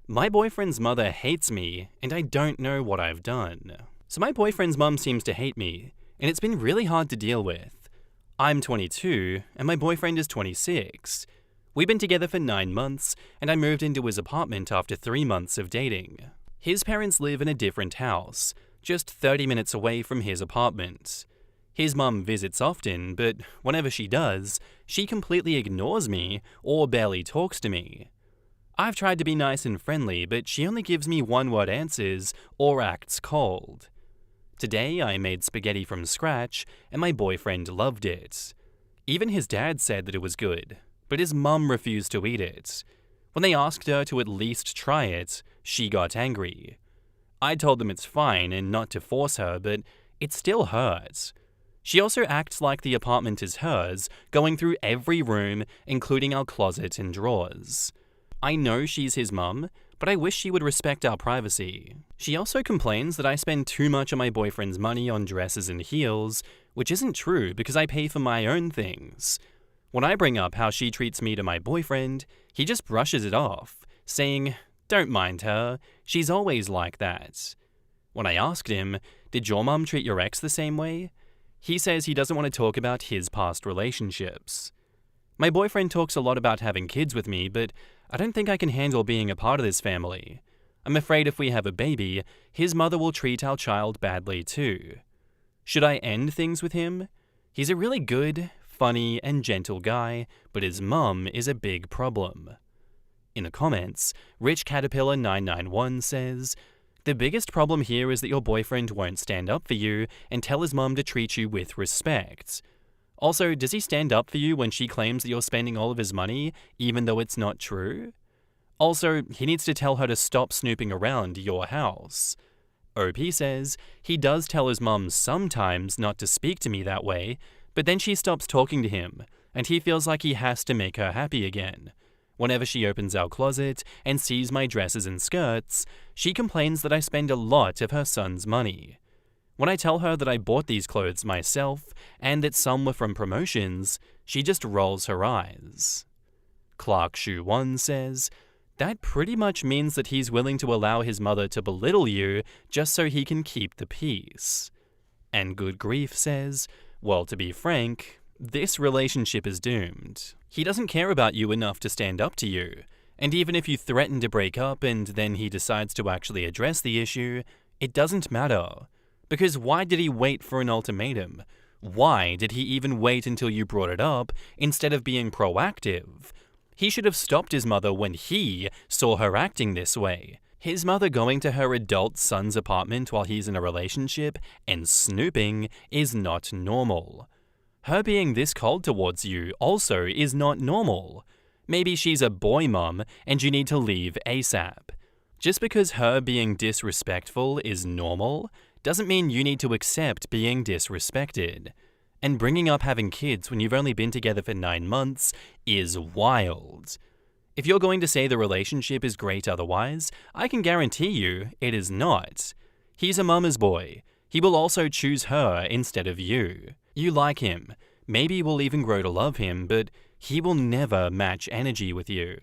My boyfriend's mother hates me, and I don't know what I've done. So my boyfriend's mum seems to hate me, and it's been really hard to deal with. I'm 22, and my boyfriend is 26. We've been together for 9 months, and I moved into his apartment after 3 months of dating. His parents live in a different house, just 30 minutes away from his apartment. His mum visits often, but whenever she does, she completely ignores me or barely talks to me. I've tried to be nice and friendly, but she only gives me one-word answers or acts cold. Today, I made spaghetti from scratch, and my boyfriend loved it. Even his dad said that it was good, but his mum refused to eat it. When they asked her to at least try it, she got angry. I told them it's fine and not to force her, but it still hurts. She also acts like the apartment is hers, going through every room, including our closet and drawers. I know she's his mum, but I wish she would respect our privacy. She also complains that I spend too much of my boyfriend's money on dresses and heels, which isn't true because I pay for my own things. When I bring up how she treats me to my boyfriend, he just brushes it off, saying, "Don't mind her, she's always like that." When I asked him, "Did your mum treat your ex the same way?" he says he doesn't want to talk about his past relationships. My boyfriend talks a lot about having kids with me, but I don't think I can handle being a part of this family. I'm afraid if we have a baby, his mother will treat our child badly too. Should I end things with him? He's a really good, funny, and gentle guy, but his mum is a big problem. In the comments, Rich Caterpillar 991 says, "The biggest problem here is that your boyfriend won't stand up for you and tell his mum to treat you with respect. Also, does he stand up for you when she claims that you're spending all of his money, even though it's not true? Also, he needs to tell her to stop snooping around your house." OP says, "He does tell his mum sometimes not to speak to me that way, but then she stops talking to him, and he feels like he has to make her happy again. Whenever she opens our closet and sees my dresses and skirts, she complains that I spend a lot of her son's money. When I tell her that I bought these clothes myself and that some were from promotions, she just rolls her eyes." Clark Shoe 1 says, "That pretty much means that he's willing to allow his mother to belittle you just so he can keep the peace." And Good Grief says, "Well, to be frank, this relationship is doomed. He doesn't care about you enough to stand up to you, and even if you threaten to break up and then he decides to actually address the issue, it doesn't matter. Because why did he wait for an ultimatum? Why did he even wait until you brought it up instead of being proactive? He should have stopped his mother when he saw her acting this way. His mother going to her adult son's apartment while he's in a relationship and snooping is not normal. Her being this cold towards you also is not normal. Maybe she's a boy mom and you need to leave ASAP. Just because her being disrespectful is normal doesn't mean you need to accept being disrespected. And bringing up having kids when you've only been together for 9 months is wild. If you're going to say the relationship is great otherwise, I can guarantee you it is not. He's a mama's boy. He will also choose her instead of you. You like him. Maybe you will even grow to love him, but he will never match energy with you."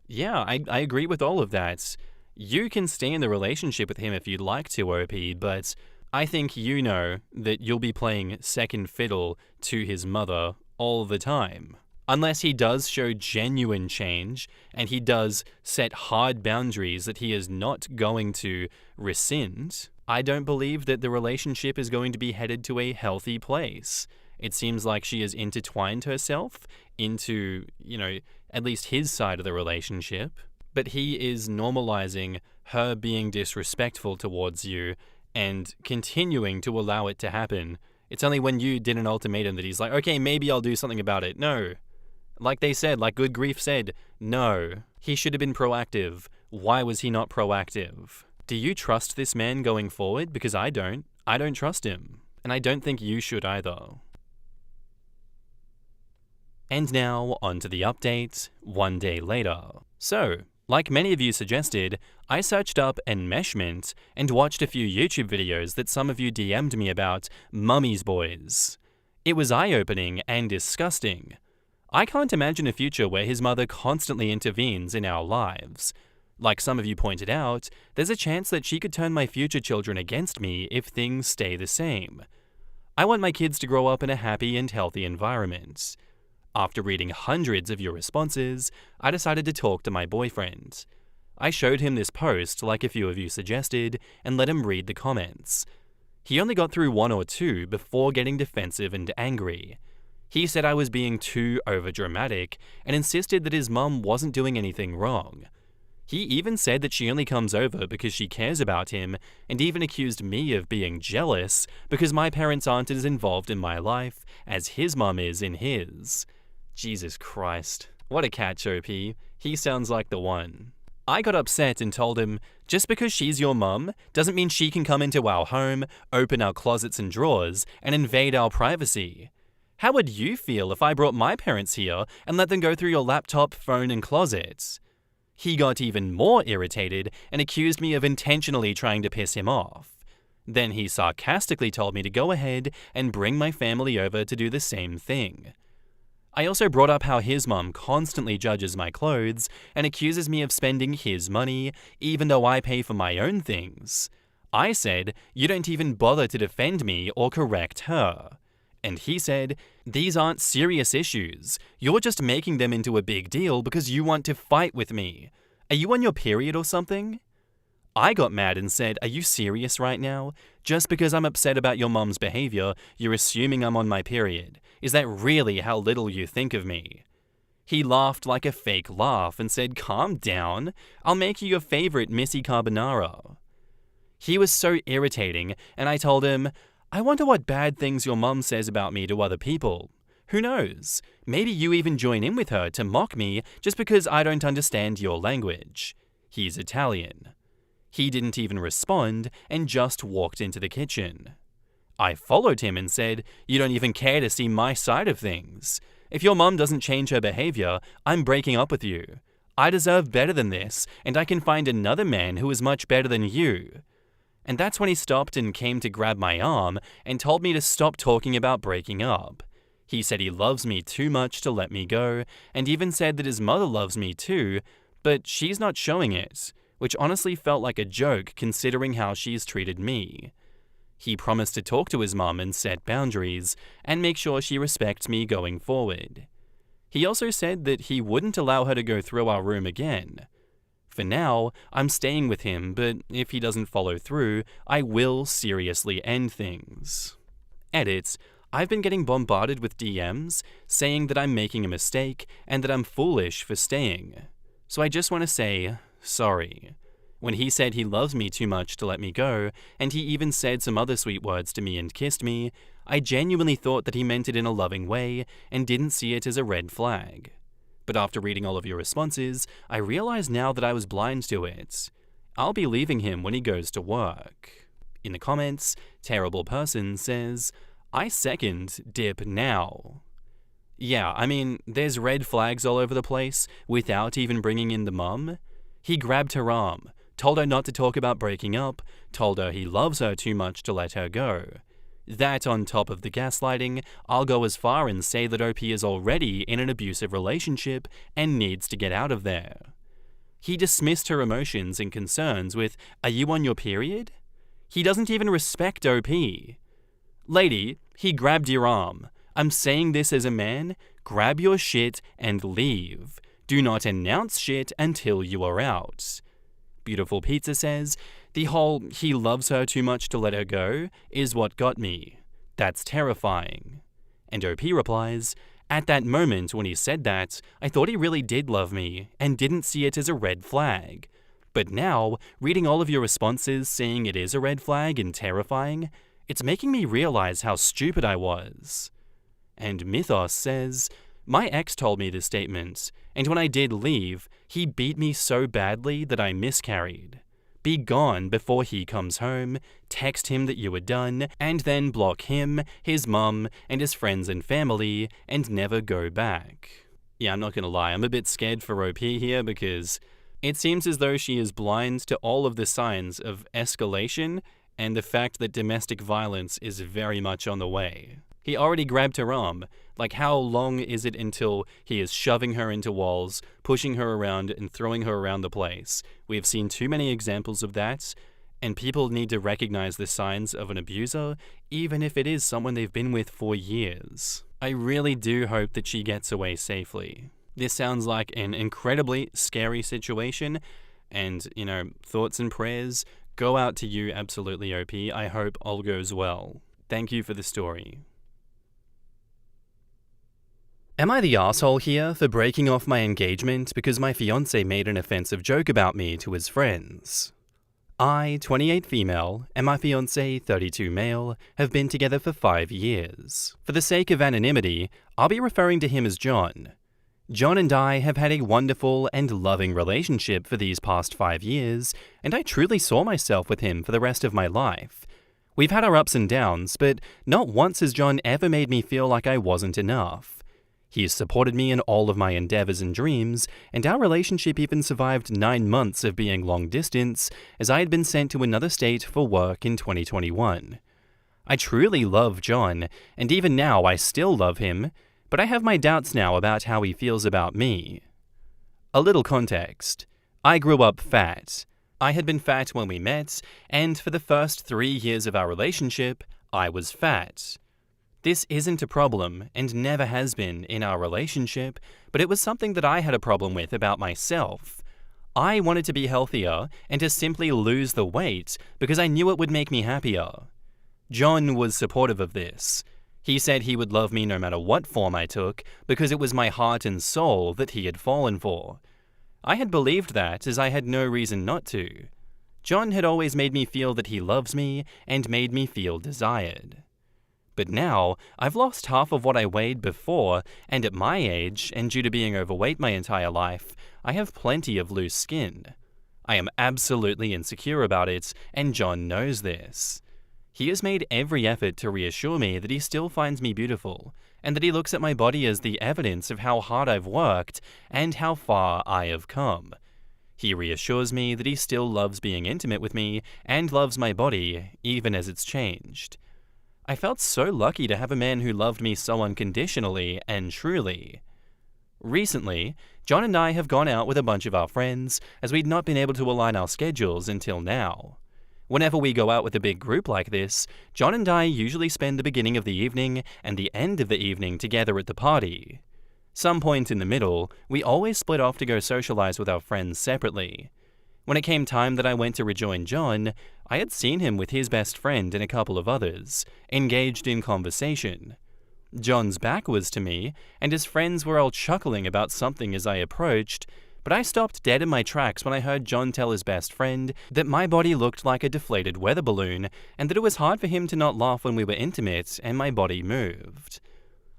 Yeah, I agree with all of that. You can stay in the relationship with him if you'd like to, OP, but I think you know that you'll be playing second fiddle to his mother all the time. Unless he does show genuine change and he does set hard boundaries that he is not going to rescind, I don't believe that the relationship is going to be headed to a healthy place. It seems like she has intertwined herself into, at least his side of the relationship. But he is normalizing her being disrespectful towards you and continuing to allow it to happen. It's only when you did an ultimatum that he's like, "Okay, maybe I'll do something about it." No. Like they said, like Good Grief said, no. He should have been proactive. Why was he not proactive? Do you trust this man going forward? Because I don't. I don't trust him. And I don't think you should either. And now, on to the update, 1 day later. So, like many of you suggested, I searched up enmeshment and watched a few YouTube videos that some of you DM'd me about mummy's boys. It was eye-opening and disgusting. I can't imagine a future where his mother constantly intervenes in our lives. Like some of you pointed out, there's a chance that she could turn my future children against me if things stay the same. I want my kids to grow up in a happy and healthy environment. After reading hundreds of your responses, I decided to talk to my boyfriend. I showed him this post, like a few of you suggested, and let him read the comments. He only got through 1 or 2 before getting defensive and angry. He said I was being too overdramatic and insisted that his mum wasn't doing anything wrong. He even said that she only comes over because she cares about him, and even accused me of being jealous because my parents aren't as involved in my life as his mum is in his. Jesus Christ. What a catch, OP. He sounds like the one. I got upset and told him, just because she's your mum doesn't mean she can come into our home, open our closets and drawers, and invade our privacy. How would you feel if I brought my parents here and let them go through your laptop, phone, and closets? He got even more irritated and accused me of intentionally trying to piss him off. Then he sarcastically told me to go ahead and bring my family over to do the same thing. I also brought up how his mum constantly judges my clothes and accuses me of spending his money, even though I pay for my own things. I said, you don't even bother to defend me or correct her. And he said, these aren't serious issues. You're just making them into a big deal because you want to fight with me. Are you on your period or something? I got mad and said, are you serious right now? Just because I'm upset about your mum's behavior, you're assuming I'm on my period. Is that really how little you think of me? He laughed like a fake laugh and said, calm down. I'll make you your favorite Missy Carbonara. He was so irritating, and I told him, I wonder what bad things your mum says about me to other people. Who knows? Maybe you even join in with her to mock me just because I don't understand your language. He's Italian. He didn't even respond and just walked into the kitchen. I followed him and said, you don't even care to see my side of things. If your mum doesn't change her behavior, I'm breaking up with you. I deserve better than this, and I can find another man who is much better than you. And that's when he stopped and came to grab my arm and told me to stop talking about breaking up. He said he loves me too much to let me go, and even said that his mother loves me too, but she's not showing it, which honestly felt like a joke considering how she's treated me. He promised to talk to his mum and set boundaries, and make sure she respects me going forward. He also said that he wouldn't allow her to go through our room again. For now, I'm staying with him, but if he doesn't follow through, I will seriously end things. Edit. I've been getting bombarded with DMs saying that I'm making a mistake and that I'm foolish for staying. So I just want to say, sorry. When he said he loves me too much to let me go, and he even said some other sweet words to me and kissed me, I genuinely thought that he meant it in a loving way and didn't see it as a red flag. But after reading all of your responses, I realize now that I was blind to it. I'll be leaving him when he goes to work. In the comments, Terrible Person says, I second dip now. Yeah, I mean, there's red flags all over the place without even bringing in the mum. He grabbed her arm, told her not to talk about breaking up, told her he loves her too much to let her go. That on top of the gaslighting, I'll go as far and say that OP is already in an abusive relationship and needs to get out of there. He dismissed her emotions and concerns with, are you on your period? He doesn't even respect OP. Lady, he grabbed your arm. I'm saying this as a man, grab your shit and leave. Do not announce shit until you are out. Beautiful Pizza says, the whole he loves her too much to let her go is what got me. That's terrifying. And OP replies, at that moment when he said that, I thought he really did love me and didn't see it as a red flag. But now, reading all of your responses saying it is a red flag and terrifying, it's making me realize how stupid I was. And Mythos says, my ex told me this statement, and when I did leave, he beat me so badly that I miscarried. Be gone before he comes home, text him that you were done, and then block him, his mum, and his friends and family, and never go back. Yeah, I'm not gonna lie, I'm a bit scared for OP here because it seems as though she is blind to all of the signs of escalation and the fact that domestic violence is very much on the way. He already grabbed her arm. Like, how long is it until he is shoving her into walls, pushing her around, and throwing her around the place? We have seen too many examples of that, and people need to recognize the signs of an abuser, even if it is someone they've been with for years. I really do hope that she gets away safely. This sounds like an incredibly scary situation, and, thoughts and prayers go out to you, Absolutely OP. I hope all goes well. Thank you for the story. Am I the asshole here for breaking off my engagement because my fiancé made an offensive joke about me to his friends? I, 28 female, and my fiancé, 32 male, have been together for 5 years. For the sake of anonymity, I'll be referring to him as John. John and I have had a wonderful and loving relationship for these past 5 years, and I truly saw myself with him for the rest of my life. We've had our ups and downs, but not once has John ever made me feel like I wasn't enough. He has supported me in all of my endeavors and dreams, and our relationship even survived 9 months of being long distance, as I had been sent to another state for work in 2021. I truly love John, and even now I still love him, but I have my doubts now about how he feels about me. A little context. I grew up fat. I had been fat when we met, and for the first 3 years of our relationship, I was fat. This isn't a problem, and never has been, in our relationship, but it was something that I had a problem with about myself. I wanted to be healthier, and to simply lose the weight, because I knew it would make me happier. John was supportive of this. He said he would love me no matter what form I took, because it was my heart and soul that he had fallen for. I had believed that, as I had no reason not to. John had always made me feel that he loves me, and made me feel desired. But now, I've lost half of what I weighed before, and at my age, and due to being overweight my entire life, I have plenty of loose skin. I am absolutely insecure about it, and John knows this. He has made every effort to reassure me that he still finds me beautiful, and that he looks at my body as the evidence of how hard I've worked, and how far I have come. He reassures me that he still loves being intimate with me, and loves my body, even as it's changed. I felt so lucky to have a man who loved me so unconditionally and truly. Recently, John and I have gone out with a bunch of our friends, as we'd not been able to align our schedules until now. Whenever we go out with a big group like this, John and I usually spend the beginning of the evening and the end of the evening together at the party. Some point in the middle, we always split off to go socialize with our friends separately. When it came time that I went to rejoin John, I had seen him with his best friend and a couple of others, engaged in conversation. John's back was to me, and his friends were all chuckling about something as I approached, but I stopped dead in my tracks when I heard John tell his best friend that my body looked like a deflated weather balloon, and that it was hard for him to not laugh when we were intimate and my body moved.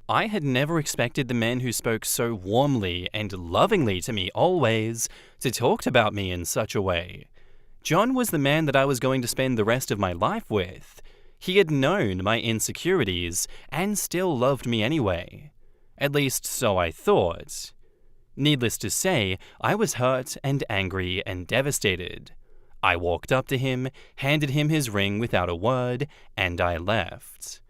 I had never expected the man who spoke so warmly and lovingly to me always to talk about me in such a way. John was the man that I was going to spend the rest of my life with. He had known my insecurities and still loved me anyway. At least, so I thought. Needless to say, I was hurt and angry and devastated. I walked up to him, handed him his ring without a word, and I left.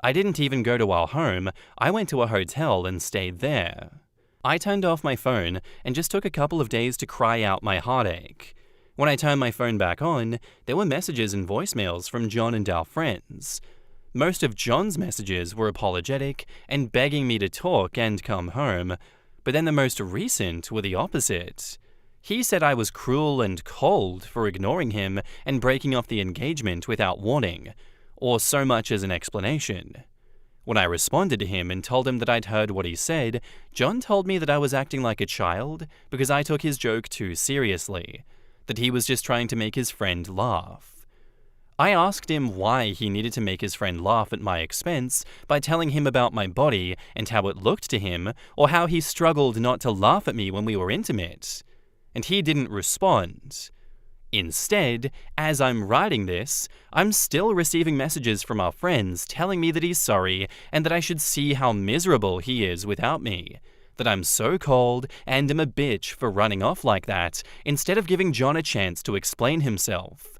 I didn't even go to our home. I went to a hotel and stayed there. I turned off my phone and just took a couple of days to cry out my heartache. When I turned my phone back on, there were messages and voicemails from John and our friends. Most of John's messages were apologetic and begging me to talk and come home, but then the most recent were the opposite. He said I was cruel and cold for ignoring him and breaking off the engagement without warning, or so much as an explanation. When I responded to him and told him that I'd heard what he said, John told me that I was acting like a child because I took his joke too seriously, that he was just trying to make his friend laugh. I asked him why he needed to make his friend laugh at my expense by telling him about my body and how it looked to him, or how he struggled not to laugh at me when we were intimate. And he didn't respond. Instead, as I'm writing this, I'm still receiving messages from our friends telling me that he's sorry and that I should see how miserable he is without me, that I'm so cold and am a bitch for running off like that instead of giving John a chance to explain himself.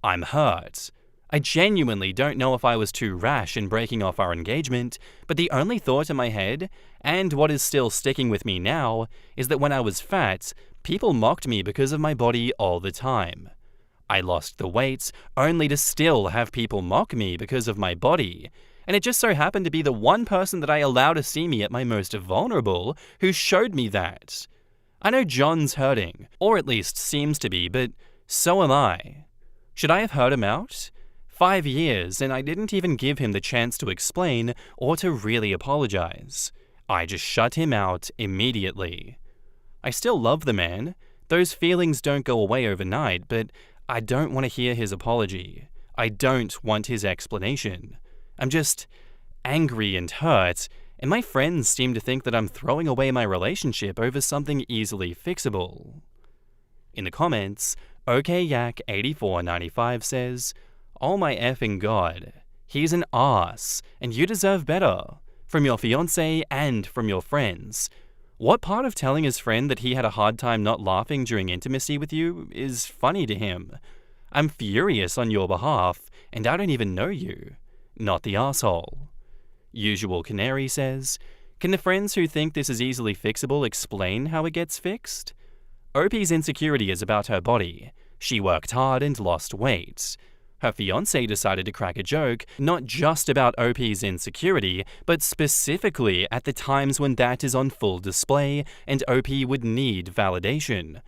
I'm hurt. I genuinely don't know if I was too rash in breaking off our engagement, but the only thought in my head, and what is still sticking with me now, is that when I was fat, people mocked me because of my body all the time. I lost the weight, only to still have people mock me because of my body, and it just so happened to be the one person that I allow to see me at my most vulnerable who showed me that. I know John's hurting, or at least seems to be, but so am I. Should I have heard him out? 5 years, and I didn't even give him the chance to explain or to really apologize. I just shut him out immediately. I still love the man. Those feelings don't go away overnight, but I don't want to hear his apology. I don't want his explanation. I'm just angry and hurt, and my friends seem to think that I'm throwing away my relationship over something easily fixable. In the comments, OKYak8495 says, "Oh my effing god, he's an ass, and you deserve better. From your fiancé and from your friends. What part of telling his friend that he had a hard time not laughing during intimacy with you is funny to him? I'm furious on your behalf, and I don't even know you. Not the asshole." Usual Canary says, "Can the friends who think this is easily fixable explain how it gets fixed? OP's insecurity is about her body. She worked hard and lost weight. Her fiancé decided to crack a joke, not just about OP's insecurity, but specifically at the times when that is on full display and OP would need validation.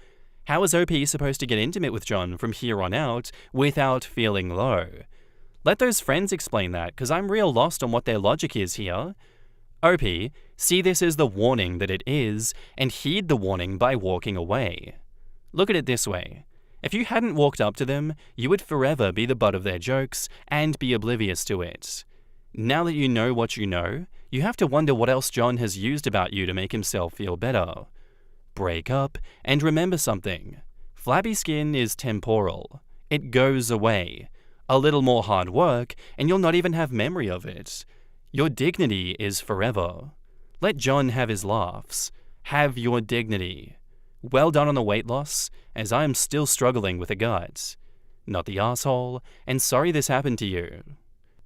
How is OP supposed to get intimate with John from here on out without feeling low? Let those friends explain that, because I'm real lost on what their logic is here. OP, see this as the warning that it is, and heed the warning by walking away. Look at it this way. If you hadn't walked up to them, you would forever be the butt of their jokes and be oblivious to it. Now that you know what you know, you have to wonder what else John has used about you to make himself feel better. Break up, and remember something. Flabby skin is temporal. It goes away. A little more hard work, and you'll not even have memory of it. Your dignity is forever. Let John have his laughs. Have your dignity. Well done on the weight loss, as I am still struggling with a gut. Not the asshole, and sorry this happened to you."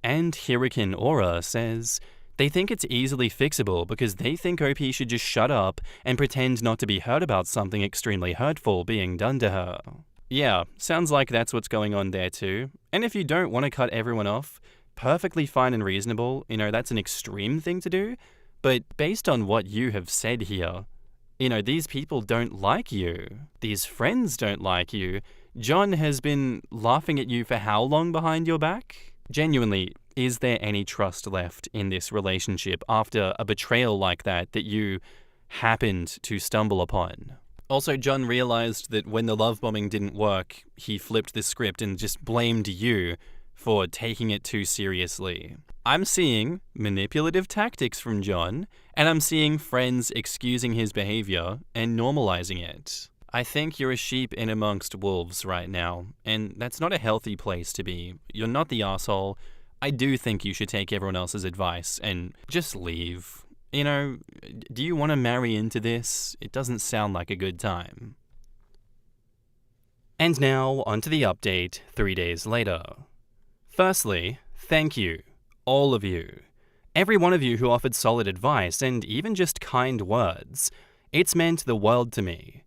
And Hurricane Aura says, "They think it's easily fixable because they think OP should just shut up and pretend not to be hurt about something extremely hurtful being done to her." Yeah, sounds like that's what's going on there too. And if you don't want to cut everyone off, perfectly fine and reasonable, that's an extreme thing to do. But based on what you have said here, these people don't like you. These friends don't like you. John has been laughing at you for how long behind your back? Genuinely, is there any trust left in this relationship after a betrayal like that you happened to stumble upon? Also, John realized that when the love bombing didn't work, he flipped the script and just blamed you for taking it too seriously. I'm seeing manipulative tactics from John, and I'm seeing friends excusing his behavior and normalizing it. I think you're a sheep in amongst wolves right now, and that's not a healthy place to be. You're not the asshole. I do think you should take everyone else's advice and just leave. Do you want to marry into this? It doesn't sound like a good time. And now, onto the update 3 days later. Firstly, thank you, all of you. Every one of you who offered solid advice and even just kind words. It's meant the world to me.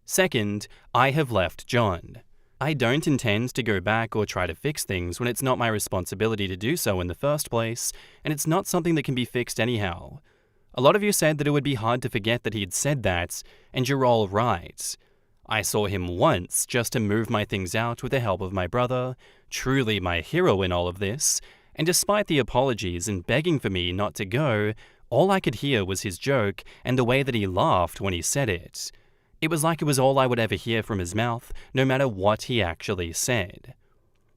Second, I have left John. I don't intend to go back or try to fix things when it's not my responsibility to do so in the first place, and it's not something that can be fixed anyhow. A lot of you said that it would be hard to forget that he'd said that, and you're all right. I saw him once just to move my things out with the help of my brother, truly my hero in all of this, and despite the apologies and begging for me not to go, all I could hear was his joke and the way that he laughed when he said it. It was like it was all I would ever hear from his mouth, no matter what he actually said.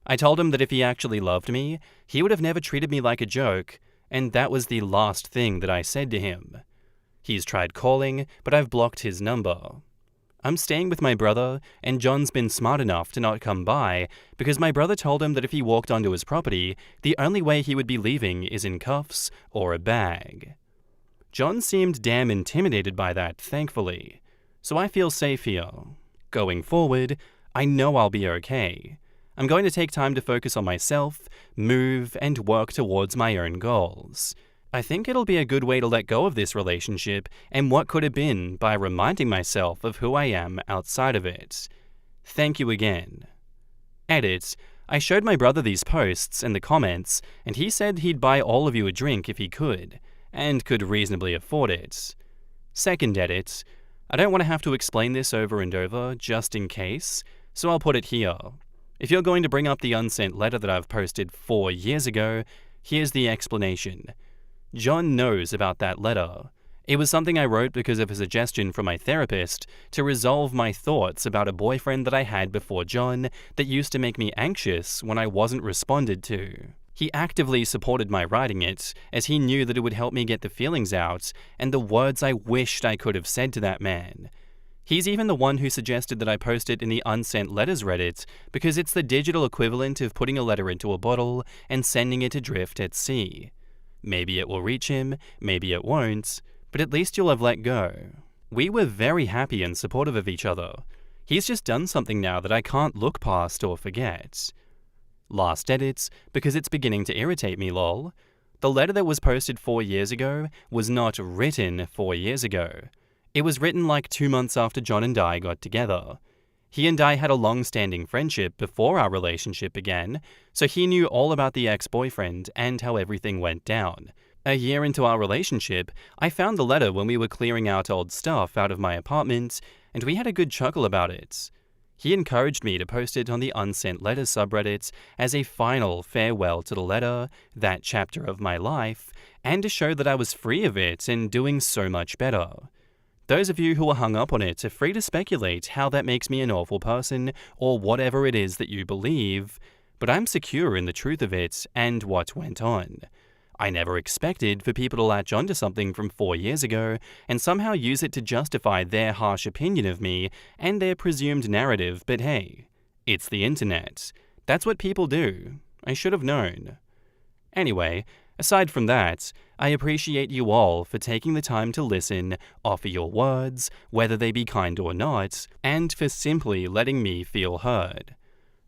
I told him that if he actually loved me, he would have never treated me like a joke, and that was the last thing that I said to him. He's tried calling, but I've blocked his number. I'm staying with my brother, and John's been smart enough to not come by because my brother told him that if he walked onto his property, the only way he would be leaving is in cuffs or a bag. John seemed damn intimidated by that, thankfully, so I feel safe here. Going forward, I know I'll be okay. I'm going to take time to focus on myself, move, and work towards my own goals. I think it'll be a good way to let go of this relationship and what could have been by reminding myself of who I am outside of it. Thank you again. Edit. I showed my brother these posts and the comments, and he said he'd buy all of you a drink if he could, and could reasonably afford it. Second edit. I don't want to have to explain this over and over, just in case, so I'll put it here. If you're going to bring up the unsent letter that I've posted 4 years ago, here's the explanation. John knows about that letter. It was something I wrote because of a suggestion from my therapist to resolve my thoughts about a boyfriend that I had before John that used to make me anxious when I wasn't responded to. He actively supported my writing it, as he knew that it would help me get the feelings out and the words I wished I could have said to that man. He's even the one who suggested that I post it in the Unsent Letters Reddit because it's the digital equivalent of putting a letter into a bottle and sending it adrift at sea. Maybe it will reach him, maybe it won't, but at least you'll have let go. We were very happy and supportive of each other. He's just done something now that I can't look past or forget. Last edits, because it's beginning to irritate me, lol. The letter that was posted 4 years ago was not written 4 years ago. It was written like 2 months after John and I got together. He and I had a long-standing friendship before our relationship began, so he knew all about the ex-boyfriend and how everything went down. A year into our relationship, I found the letter when we were clearing out old stuff out of my apartment, and we had a good chuckle about it. He encouraged me to post it on the Unsent Letters subreddit as a final farewell to the letter, that chapter of my life, and to show that I was free of it and doing so much better. Those of you who are hung up on it are free to speculate how that makes me an awful person or whatever it is that you believe, but I'm secure in the truth of it and what went on. I never expected for people to latch onto something from 4 years ago and somehow use it to justify their harsh opinion of me and their presumed narrative, but hey, it's the internet. That's what people do. I should have known. Anyway, aside from that, I appreciate you all for taking the time to listen, offer your words, whether they be kind or not, and for simply letting me feel heard.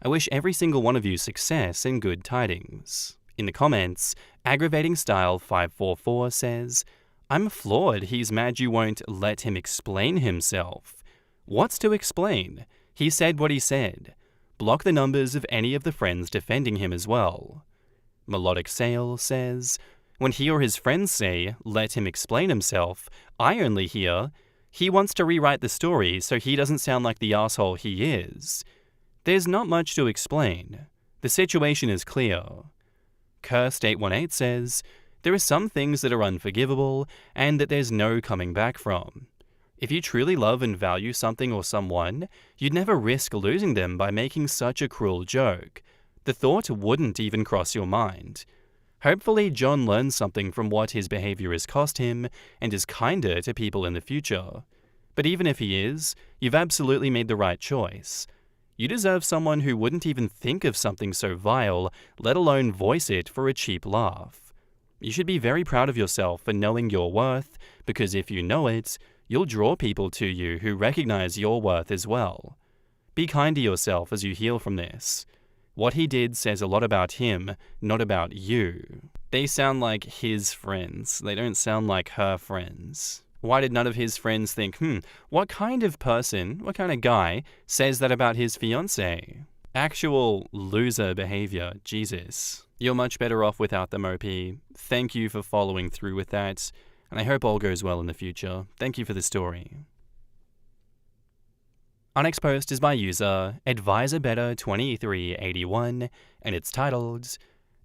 I wish every single one of you success and good tidings. In the comments, Aggravating Style 544 says, I'm floored he's mad you won't let him explain himself. What's to explain? He said what he said. Block the numbers of any of the friends defending him as well. Melodic Sail says, when he or his friends say, let him explain himself, I only hear, he wants to rewrite the story so he doesn't sound like the asshole he is. There's not much to explain. The situation is clear. Cursed818 says, there are some things that are unforgivable and that there's no coming back from. If you truly love and value something or someone, you'd never risk losing them by making such a cruel joke. The thought wouldn't even cross your mind. Hopefully John learns something from what his behavior has cost him and is kinder to people in the future. But even if he is, you've absolutely made the right choice. You deserve someone who wouldn't even think of something so vile, let alone voice it for a cheap laugh. You should be very proud of yourself for knowing your worth, because if you know it, you'll draw people to you who recognize your worth as well. Be kind to yourself as you heal from this. What he did says a lot about him, not about you. They sound like his friends. They don't sound like her friends. Why did none of his friends think, what kind of person, what kind of guy, says that about his fiancée? Actual loser behavior, Jesus. You're much better off without them, OP. Thank you for following through with that, and I hope all goes well in the future. Thank you for the story. Our next post is by user AdvisorBetter2381, and it's titled,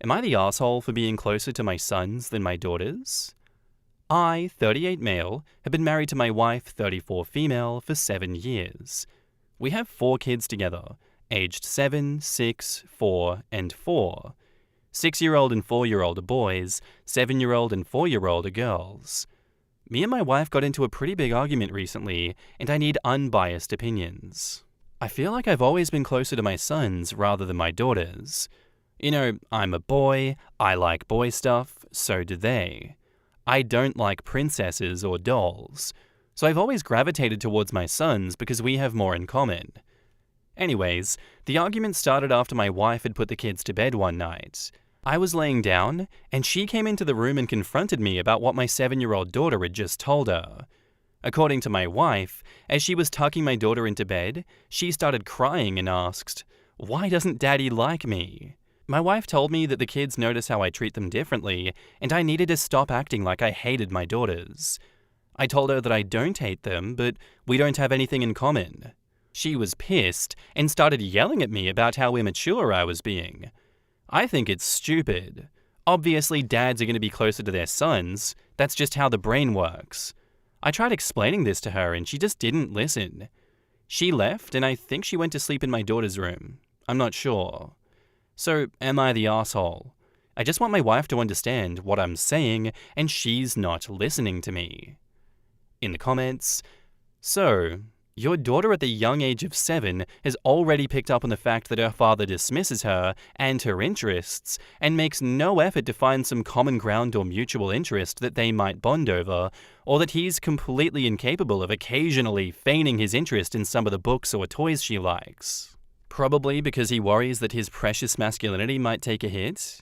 Am I the asshole for being closer to my sons than my daughters? I, 38 male, have been married to my wife, 34 female, for 7 years. We have 4 kids together, aged 7, 6, 4, and 4. 6-year-old and 4-year-old are boys, 7-year-old and 4-year-old are girls. Me and my wife got into a pretty big argument recently, and I need unbiased opinions. I feel like I've always been closer to my sons rather than my daughters. You know, I'm a boy, I like boy stuff, so do they. I don't like princesses or dolls, so I've always gravitated towards my sons because we have more in common. Anyways, the argument started after my wife had put the kids to bed one night. I was laying down, and she came into the room and confronted me about what my 7-year-old daughter had just told her. According to my wife, as she was tucking my daughter into bed, she started crying and asked, "Why doesn't Daddy like me?" My wife told me that the kids notice how I treat them differently, and I needed to stop acting like I hated my daughters. I told her that I don't hate them, but we don't have anything in common. She was pissed and started yelling at me about how immature I was being. I think it's stupid. Obviously, dads are going to be closer to their sons. That's just how the brain works. I tried explaining this to her and she just didn't listen. She left and I think she went to sleep in my daughter's room. I'm not sure. So, am I the asshole? I just want my wife to understand what I'm saying and she's not listening to me. In the comments, so, your daughter at the young age of 7 has already picked up on the fact that her father dismisses her and her interests and makes no effort to find some common ground or mutual interest that they might bond over, or that he's completely incapable of occasionally feigning his interest in some of the books or toys she likes. Probably because he worries that his precious masculinity might take a hit?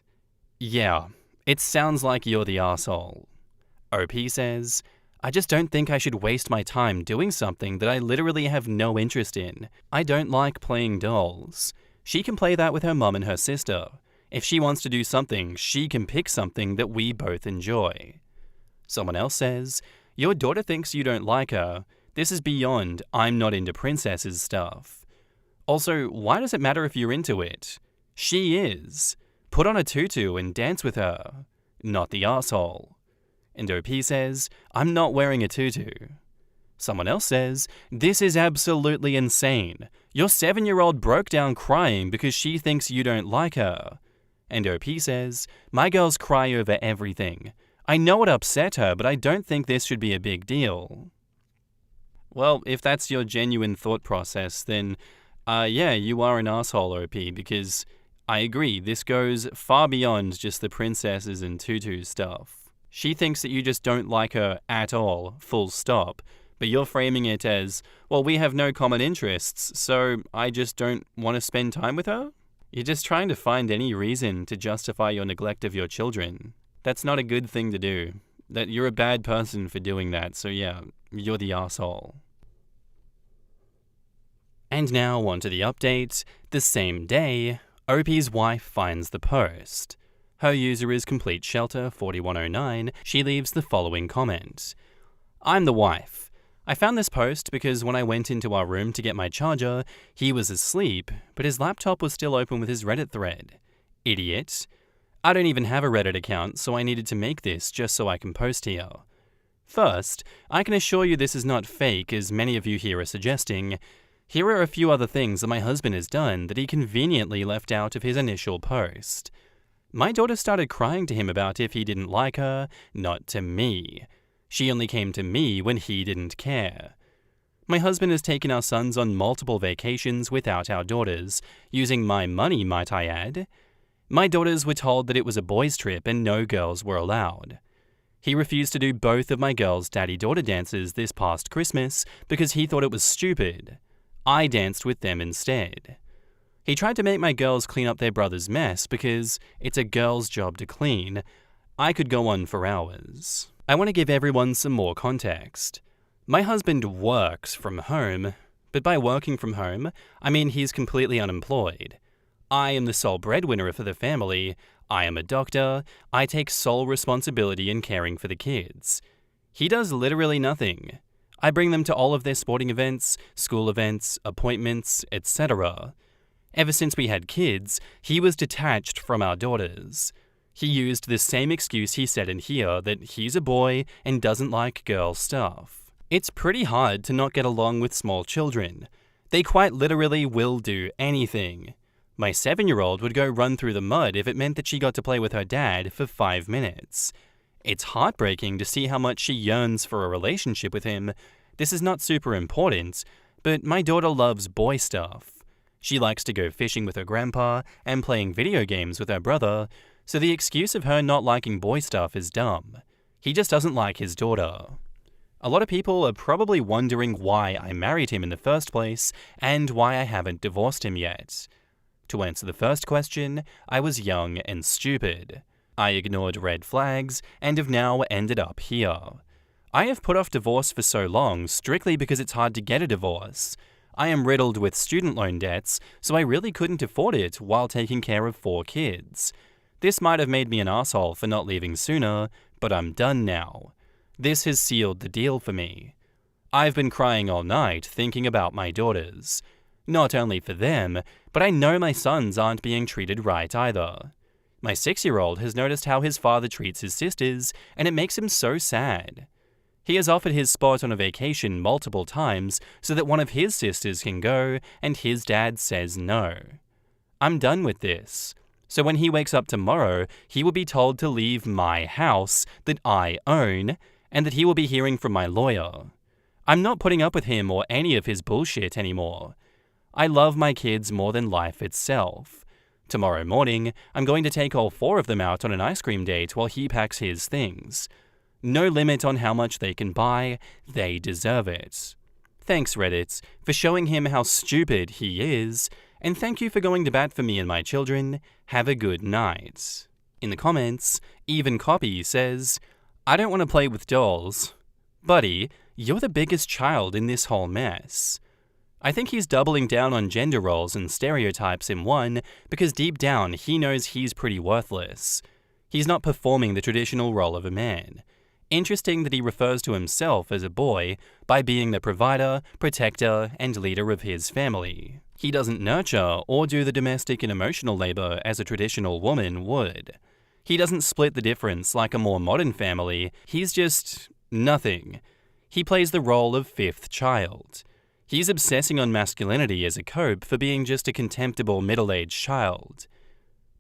Yeah, it sounds like you're the asshole. OP says, I just don't think I should waste my time doing something that I literally have no interest in. I don't like playing dolls. She can play that with her mum and her sister. If she wants to do something, she can pick something that we both enjoy. Someone else says, your daughter thinks you don't like her. This is beyond I'm not into princesses stuff. Also, why does it matter if you're into it? She is. Put on a tutu and dance with her. Not the asshole. And OP says, I'm not wearing a tutu. Someone else says, this is absolutely insane. Your 7-year-old broke down crying because she thinks you don't like her. And OP says, my girls cry over everything. I know it upset her, but I don't think this should be a big deal. Well, if that's your genuine thought process, then, yeah, you are an asshole, OP, because I agree, this goes far beyond just the princesses and tutu stuff. She thinks that you just don't like her at all, full stop, but you're framing it as, well, we have no common interests, so I just don't want to spend time with her? You're just trying to find any reason to justify your neglect of your children. That's not a good thing to do. That you're a bad person for doing that, so yeah, you're the asshole. And now onto the update. The same day, OP's wife finds the post. Her user is CompleteShelter4109. She leaves the following comment. I'm the wife. I found this post because when I went into our room to get my charger, he was asleep, but his laptop was still open with his Reddit thread. Idiot. I don't even have a Reddit account, so I needed to make this just so I can post here. First, I can assure you this is not fake, as many of you here are suggesting. Here are a few other things that my husband has done that he conveniently left out of his initial post. My daughter started crying to him about if he didn't like her, not to me. She only came to me when he didn't care. My husband has taken our sons on multiple vacations without our daughters, using my money, might I add. My daughters were told that it was a boys' trip and no girls were allowed. He refused to do both of my girls' daddy-daughter dances this past Christmas because he thought it was stupid. I danced with them instead. He tried to make my girls clean up their brother's mess because it's a girl's job to clean. I could go on for hours. I want to give everyone some more context. My husband works from home, but by working from home, I mean he's completely unemployed. I am the sole breadwinner for the family. I am a doctor. I take sole responsibility in caring for the kids. He does literally nothing. I bring them to all of their sporting events, school events, appointments, etc. Ever since we had kids, he was detached from our daughters. He used the same excuse he said in here, that he's a boy and doesn't like girl stuff. It's pretty hard to not get along with small children. They quite literally will do anything. My 7-year-old would go run through the mud if it meant that she got to play with her dad for 5 minutes. It's heartbreaking to see how much she yearns for a relationship with him. This is not super important, but my daughter loves boy stuff. She likes to go fishing with her grandpa and playing video games with her brother, so the excuse of her not liking boy stuff is dumb. He just doesn't like his daughter. A lot of people are probably wondering why I married him in the first place and why I haven't divorced him yet. To answer the first question, I was young and stupid. I ignored red flags and have now ended up here. I have put off divorce for so long strictly because it's hard to get a divorce. I am riddled with student loan debts, so I really couldn't afford it while taking care of 4 kids. This might have made me an asshole for not leaving sooner, but I'm done now. This has sealed the deal for me. I've been crying all night thinking about my daughters. Not only for them, but I know my sons aren't being treated right either. My 6-year-old has noticed how his father treats his sisters, and it makes him so sad. He has offered his spot on a vacation multiple times so that one of his sisters can go, and his dad says no. I'm done with this. So when he wakes up tomorrow, he will be told to leave my house that I own, and that he will be hearing from my lawyer. I'm not putting up with him or any of his bullshit anymore. I love my kids more than life itself. Tomorrow morning, I'm going to take all 4 of them out on an ice cream date while he packs his things. No limit on how much they can buy, they deserve it. Thanks, Reddit, for showing him how stupid he is, and thank you for going to bat for me and my children. Have a good night. In the comments, Even Copy says, I don't want to play with dolls. Buddy, you're the biggest child in this whole mess. I think he's doubling down on gender roles and stereotypes in one because deep down he knows he's pretty worthless. He's not performing the traditional role of a man. Interesting that he refers to himself as a boy by being the provider, protector, and leader of his family. He doesn't nurture or do the domestic and emotional labor as a traditional woman would. He doesn't split the difference like a more modern family, he's just nothing. He plays the role of 5th child. He's obsessing on masculinity as a cope for being just a contemptible middle-aged child.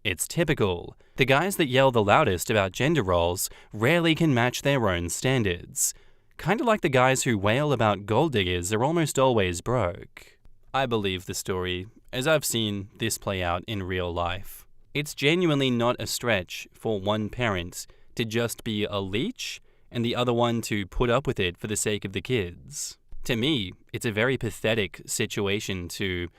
It's typical. The guys that yell the loudest about gender roles rarely can match their own standards. Kinda like the guys who wail about gold diggers are almost always broke. I believe the story, as I've seen this play out in real life. It's genuinely not a stretch for one parent to just be a leech and the other one to put up with it for the sake of the kids. To me, it's a very pathetic situation to,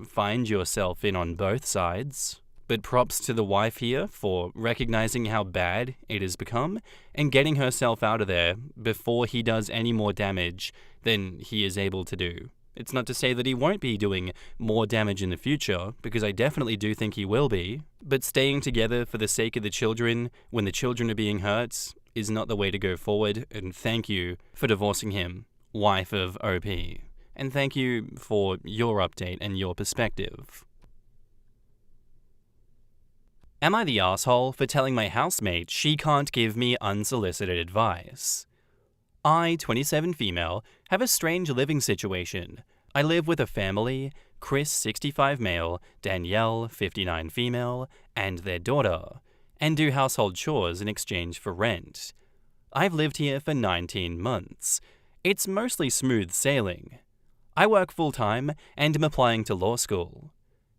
find yourself in on both sides. But props to the wife here for recognizing how bad it has become and getting herself out of there before he does any more damage than he is able to do. It's not to say that he won't be doing more damage in the future, because I definitely do think he will be, but staying together for the sake of the children when the children are being hurt is not the way to go forward, and thank you for divorcing him, wife of OP. And thank you for your update and your perspective. Am I the asshole for telling my housemate she can't give me unsolicited advice? I, 27 female, have a strange living situation. I live with a family, Chris, 65 male, Danielle, 59 female, and their daughter, and do household chores in exchange for rent. I've lived here for 19 months. It's mostly smooth sailing. I work full-time and am applying to law school.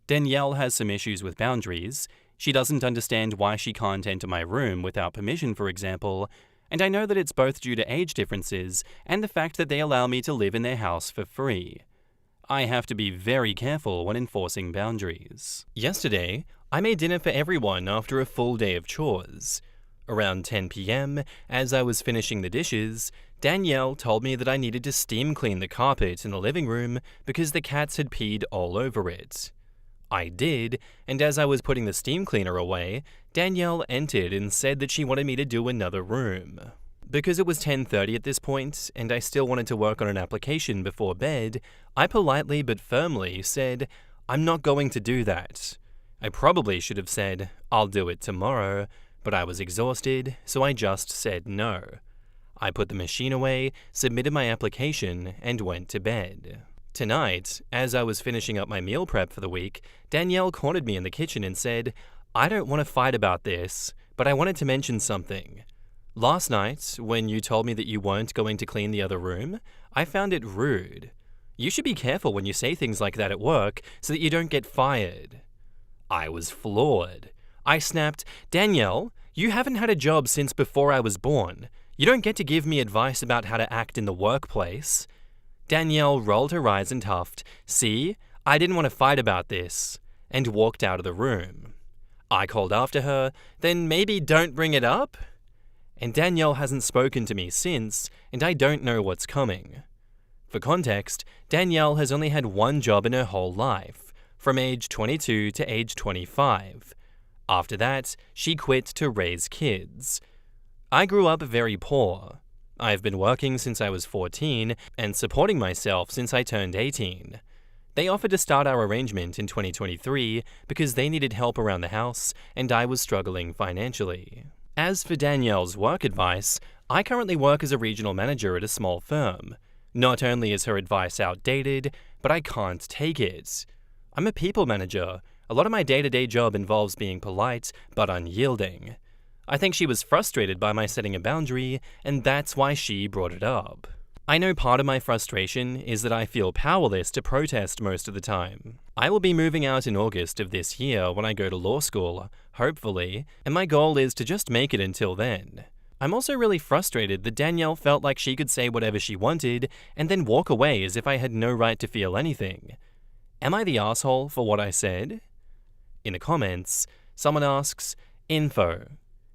Danielle has some issues with boundaries. She doesn't understand why she can't enter my room without permission, for example, and I know that it's both due to age differences and the fact that they allow me to live in their house for free. I have to be very careful when enforcing boundaries. Yesterday, I made dinner for everyone after a full day of chores. Around 10 p.m., as I was finishing the dishes, Danielle told me that I needed to steam clean the carpet in the living room because the cats had peed all over it. I did, and as I was putting the steam cleaner away, Danielle entered and said that she wanted me to do another room. Because it was 10:30 at this point, and I still wanted to work on an application before bed, I politely but firmly said, I'm not going to do that. I probably should have said, I'll do it tomorrow, but I was exhausted, so I just said no. I put the machine away, submitted my application, and went to bed. Tonight, as I was finishing up my meal prep for the week, Danielle cornered me in the kitchen and said, I don't want to fight about this, but I wanted to mention something. Last night, when you told me that you weren't going to clean the other room, I found it rude. You should be careful when you say things like that at work so that you don't get fired. I was floored. I snapped, Danielle, you haven't had a job since before I was born. You don't get to give me advice about how to act in the workplace. Danielle rolled her eyes and huffed, "See, I didn't want to fight about this," and walked out of the room. I called after her, "Then maybe don't bring it up?" And Danielle hasn't spoken to me since, and I don't know what's coming. For context, Danielle has only had one job in her whole life, from age 22 to age 25. After that, she quit to raise kids. I grew up very poor. I've been working since I was 14 and supporting myself since I turned 18. They offered to start our arrangement in 2023 because they needed help around the house and I was struggling financially. As for Danielle's work advice, I currently work as a regional manager at a small firm. Not only is her advice outdated, but I can't take it. I'm a people manager. A lot of my day-to-day job involves being polite but unyielding. I think she was frustrated by my setting a boundary, and that's why she brought it up. I know part of my frustration is that I feel powerless to protest most of the time. I will be moving out in August of this year when I go to law school, hopefully, and my goal is to just make it until then. I'm also really frustrated that Danielle felt like she could say whatever she wanted and then walk away as if I had no right to feel anything. Am I the asshole for what I said? In the comments, someone asks, "Info.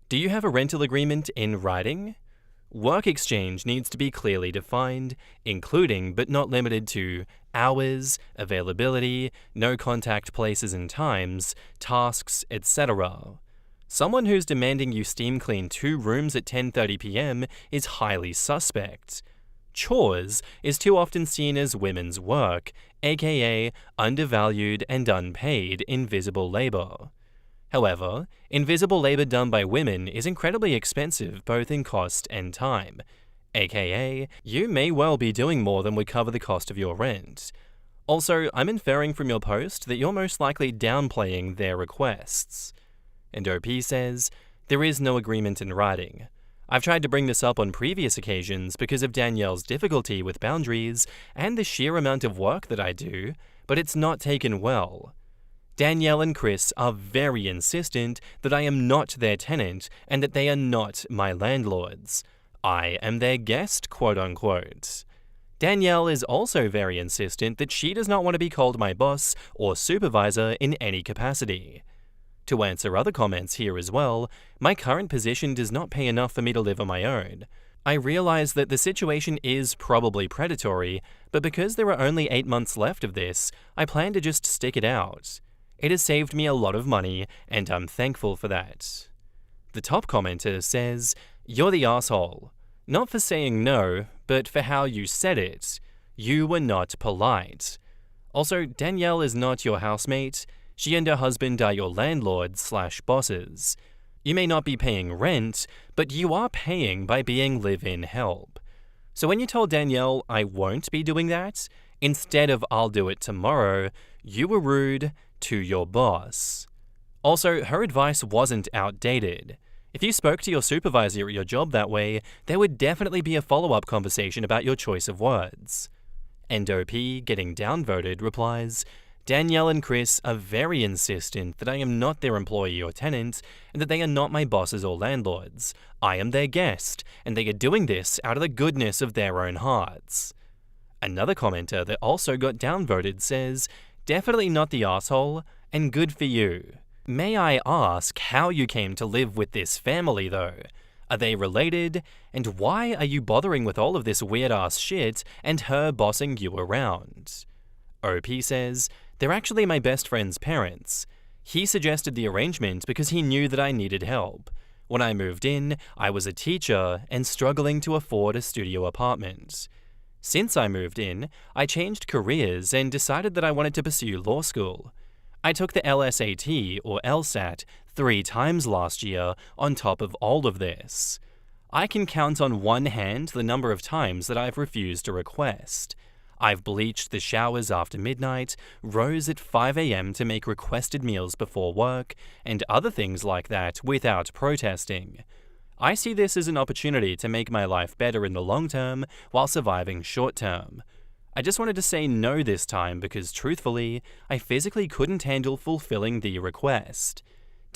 Do you have a rental agreement in writing? Work exchange needs to be clearly defined, including but not limited to hours, availability, no contact places and times, tasks, etc. Someone who's demanding you steam clean 2 rooms at 10:30 p.m. is highly suspect. Chores is too often seen as women's work, aka undervalued and unpaid invisible labor. However, invisible labor done by women is incredibly expensive both in cost and time, aka you may well be doing more than would cover the cost of your rent. Also, I'm inferring from your post that you're most likely downplaying their requests." And OP says, "There is no agreement in writing. I've tried to bring this up on previous occasions because of Danielle's difficulty with boundaries and the sheer amount of work that I do, but it's not taken well. Danielle and Chris are very insistent that I am not their tenant and that they are not my landlords. I am their guest, quote-unquote. Danielle is also very insistent that she does not want to be called my boss or supervisor in any capacity. To answer other comments here as well, my current position does not pay enough for me to live on my own. I realize that the situation is probably predatory, but because there are only 8 months left of this, I plan to just stick it out. It has saved me a lot of money, and I'm thankful for that." The top commenter says, "You're the asshole. Not for saying no, but for how you said it. You were not polite. Also, Danielle is not your housemate. She and her husband are your landlords/bosses. You may not be paying rent, but you are paying by being live-in help. So when you told Danielle I won't be doing that, instead of I'll do it tomorrow, you were rude to your boss. Also, her advice wasn't outdated. If you spoke to your supervisor at your job that way, there would definitely be a follow-up conversation about your choice of words." And OP, getting downvoted, replies, "Danielle and Chris are very insistent that I am not their employee or tenant, and that they are not my bosses or landlords. I am their guest, and they are doing this out of the goodness of their own hearts." Another commenter that also got downvoted says, "Definitely not the asshole, and good for you. May I ask how you came to live with this family though? Are they related? And why are you bothering with all of this weird-ass shit and her bossing you around?" OP says, "They're actually my best friend's parents. He suggested the arrangement because he knew that I needed help. When I moved in, I was a teacher and struggling to afford a studio apartment. Since I moved in, I changed careers and decided that I wanted to pursue law school. I took the LSAT or LSAT 3 times last year on top of all of this. I can count on one hand the number of times that I've refused a request. I've bleached the showers after midnight, rose at 5 a.m. to make requested meals before work, and other things like that without protesting. I see this as an opportunity to make my life better in the long term while surviving short term. I just wanted to say no this time because truthfully, I physically couldn't handle fulfilling the request.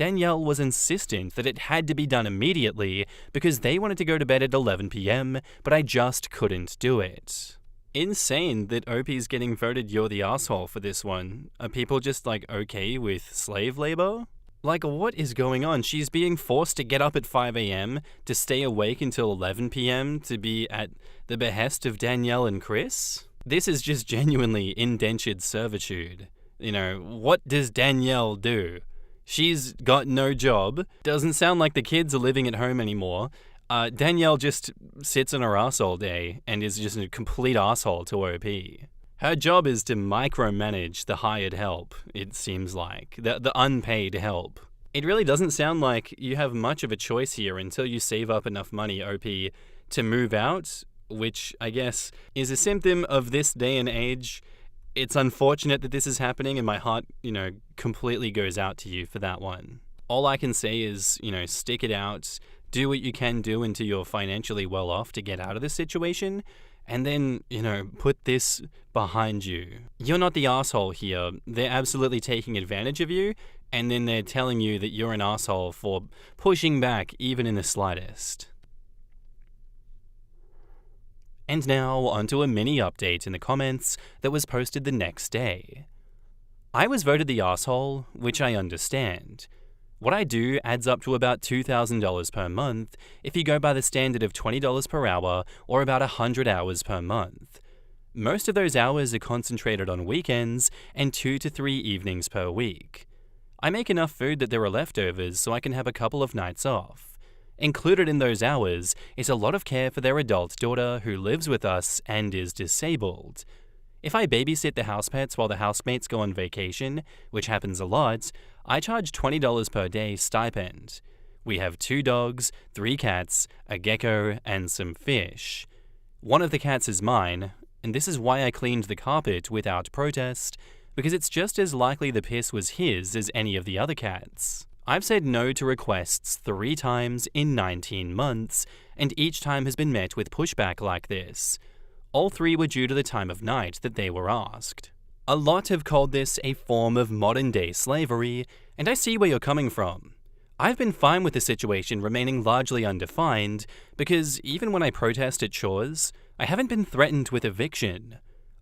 Danielle was insistent that it had to be done immediately because they wanted to go to bed at 11 p.m, but I just couldn't do it. Insane that Opie's getting voted you're the asshole for this one. Are people just okay with slave labor? What is going on? She's being forced to get up at 5 a.m, to stay awake until 11 p.m, to be at the behest of Danielle and Chris? This is just genuinely indentured servitude. What does Danielle do? She's got no job. Doesn't sound like the kids are living at home anymore. Danielle just sits on her ass all day and is just a complete asshole to OP. Her job is to micromanage the hired help, it seems like. The unpaid help. It really doesn't sound like you have much of a choice here until you save up enough money, OP, to move out, which I guess is a symptom of this day and age. It's unfortunate that this is happening, and my heart, completely goes out to you for that one. All I can say is, stick it out, do what you can do until you're financially well off to get out of this situation, and then, put this behind you. You're not the asshole here. They're absolutely taking advantage of you, and then they're telling you that you're an asshole for pushing back even in the slightest. And now, onto a mini update in the comments that was posted the next day. I was voted the asshole, which I understand. What I do adds up to about $2,000 per month if you go by the standard of $20 per hour or about 100 hours per month. Most of those hours are concentrated on weekends and 2 to 3 evenings per week. I make enough food that there are leftovers so I can have a couple of nights off. Included in those hours is a lot of care for their adult daughter who lives with us and is disabled. If I babysit the house pets while the housemates go on vacation, which happens a lot, I charge $20 per day stipend. We have 2 dogs, 3 cats, a gecko, and some fish. One of the cats is mine, and this is why I cleaned the carpet without protest, because it's just as likely the piss was his as any of the other cats. I've said no to requests 3 times in 19 months, and each time has been met with pushback like this. All 3 were due to the time of night that they were asked. A lot have called this a form of modern-day slavery, and I see where you're coming from. I've been fine with the situation remaining largely undefined, because even when I protest at chores, I haven't been threatened with eviction.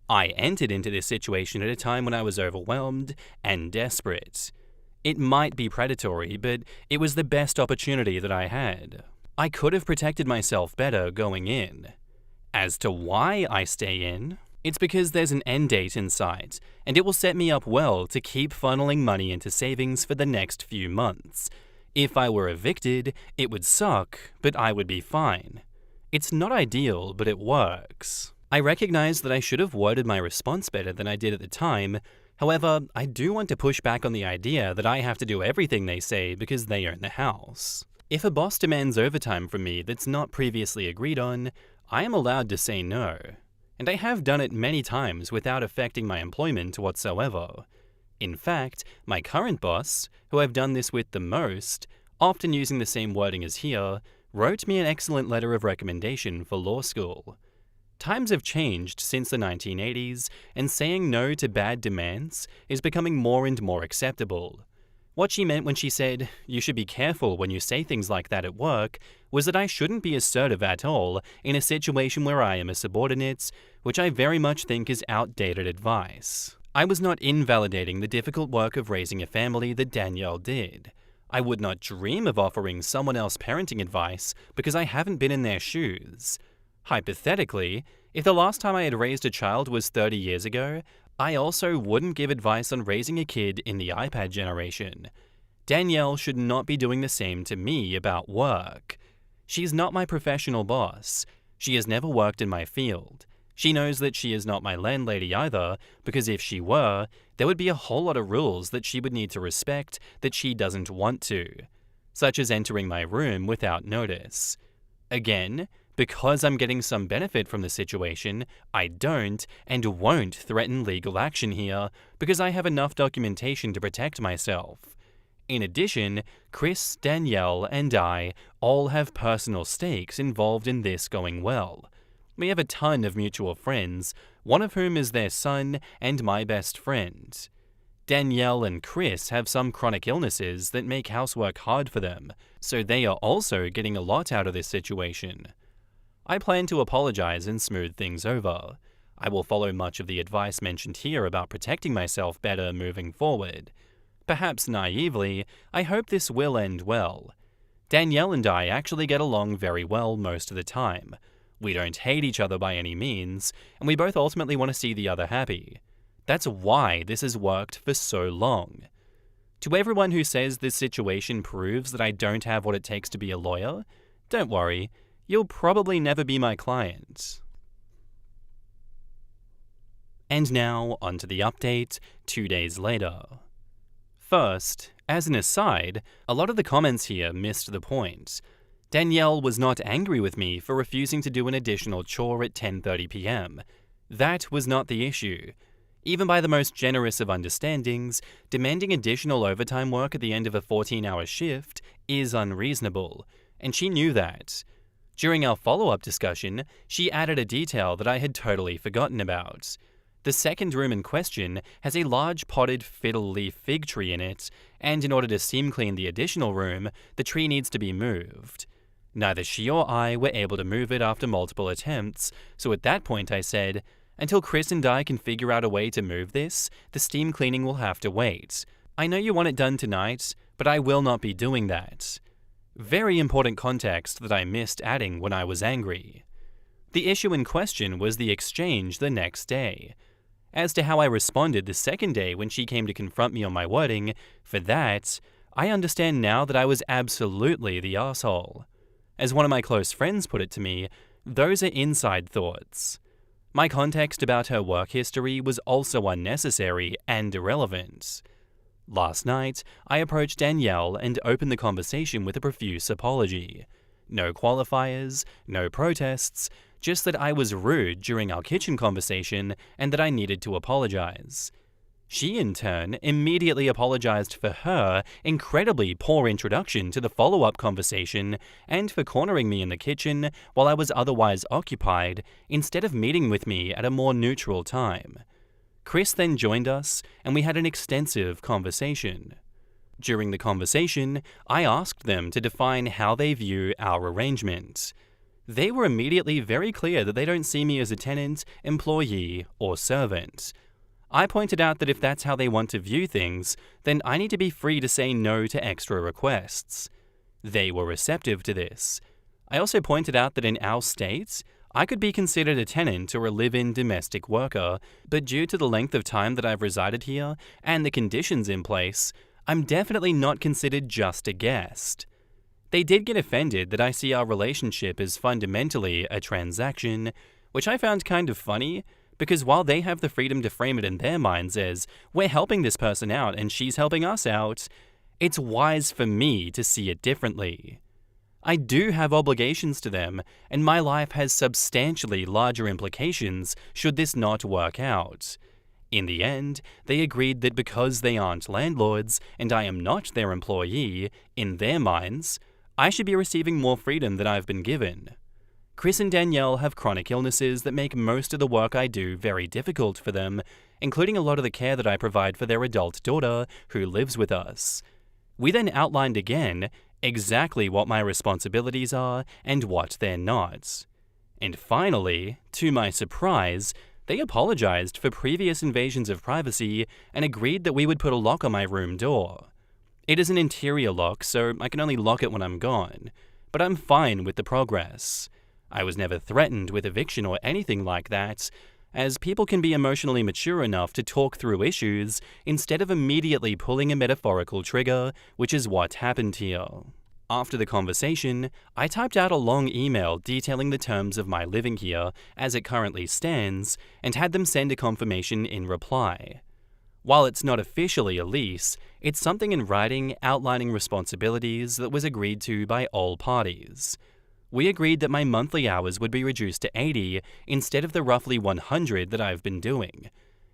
I entered into this situation at a time when I was overwhelmed and desperate. It might be predatory, but it was the best opportunity that I had. I could have protected myself better going in. As to why I stay in, it's because there's an end date in sight, and it will set me up well to keep funneling money into savings for the next few months. If I were evicted, it would suck, but I would be fine. It's not ideal, but it works. I recognize that I should have worded my response better than I did at the time. However, I do want to push back on the idea that I have to do everything they say because they own the house. If a boss demands overtime from me that's not previously agreed on, I am allowed to say no. And I have done it many times without affecting my employment whatsoever. In fact, my current boss, who I've done this with the most, often using the same wording as here, wrote me an excellent letter of recommendation for law school. Times have changed since the 1980s, and saying no to bad demands is becoming more and more acceptable. What she meant when she said, "You should be careful when you say things like that at work," was that I shouldn't be assertive at all in a situation where I am a subordinate, which I very much think is outdated advice. I was not invalidating the difficult work of raising a family that Danielle did. I would not dream of offering someone else parenting advice because I haven't been in their shoes. Hypothetically, if the last time I had raised a child was 30 years ago, I also wouldn't give advice on raising a kid in the iPad generation. Danielle should not be doing the same to me about work. She's not my professional boss. She has never worked in my field. She knows that she is not my landlady either, because if she were, there would be a whole lot of rules that she would need to respect that she doesn't want to, such as entering my room without notice. Again, because I'm getting some benefit from the situation, I don't and won't threaten legal action here because I have enough documentation to protect myself. In addition, Chris, Danielle, and I all have personal stakes involved in this going well. We have a ton of mutual friends, one of whom is their son and my best friend. Danielle and Chris have some chronic illnesses that make housework hard for them, so they are also getting a lot out of this situation. I plan to apologize and smooth things over. I will follow much of the advice mentioned here about protecting myself better moving forward. Perhaps naively, I hope this will end well. Danielle and I actually get along very well most of the time. We don't hate each other by any means, and we both ultimately want to see the other happy. That's why this has worked for so long. To everyone who says this situation proves that I don't have what it takes to be a lawyer, don't worry, you'll probably never be my client. And now, onto the update 2 days later. First, as an aside, a lot of the comments here missed the point. Danielle was not angry with me for refusing to do an additional chore at 10:30 p.m. That was not the issue. Even by the most generous of understandings, demanding additional overtime work at the end of a 14-hour shift is unreasonable, and she knew that. During our follow-up discussion, she added a detail that I had totally forgotten about. The second room in question has a large potted fiddle leaf fig tree in it, and in order to steam clean the additional room, the tree needs to be moved. Neither she or I were able to move it after multiple attempts, so at that point I said, "Until Chris and I can figure out a way to move this, the steam cleaning will have to wait. I know you want it done tonight, but I will not be doing that." Very important context that I missed adding when I was angry. The issue in question was the exchange the next day. As to how I responded the second day when she came to confront me on my wording, for that, I understand now that I was absolutely the asshole. As one of my close friends put it to me, those are inside thoughts. My context about her work history was also unnecessary and irrelevant. Last night, I approached Danielle and opened the conversation with a profuse apology. No qualifiers, no protests, just that I was rude during our kitchen conversation and that I needed to apologize. She, in turn, immediately apologized for her incredibly poor introduction to the follow-up conversation and for cornering me in the kitchen while I was otherwise occupied, instead of meeting with me at a more neutral time. Chris then joined us, and we had an extensive conversation. During the conversation, I asked them to define how they view our arrangement. They were immediately very clear that they don't see me as a tenant, employee, or servant. I pointed out that if that's how they want to view things, then I need to be free to say no to extra requests. They were receptive to this. I also pointed out that in our state, I could be considered a tenant or a live-in domestic worker, but due to the length of time that I've resided here and the conditions in place, I'm definitely not considered just a guest. They did get offended that I see our relationship as fundamentally a transaction, which I found kind of funny, because while they have the freedom to frame it in their minds as, we're helping this person out and she's helping us out, it's wise for me to see it differently. I do have obligations to them, and my life has substantially larger implications should this not work out. In the end, they agreed that because they aren't landlords and I am not their employee, in their minds, I should be receiving more freedom than I've been given. Chris and Danielle have chronic illnesses that make most of the work I do very difficult for them, including a lot of the care that I provide for their adult daughter who lives with us. We then outlined again exactly what my responsibilities are and what they're not. And finally, to my surprise, they apologized for previous invasions of privacy and agreed that we would put a lock on my room door. It is an interior lock, so I can only lock it when I'm gone, but I'm fine with the progress. I was never threatened with eviction or anything like that, as people can be emotionally mature enough to talk through issues instead of immediately pulling a metaphorical trigger, which is what happened here. After the conversation, I typed out a long email detailing the terms of my living here as it currently stands and had them send a confirmation in reply. While it's not officially a lease, it's something in writing outlining responsibilities that was agreed to by all parties. We agreed that my monthly hours would be reduced to 80 instead of the roughly 100 that I've been doing.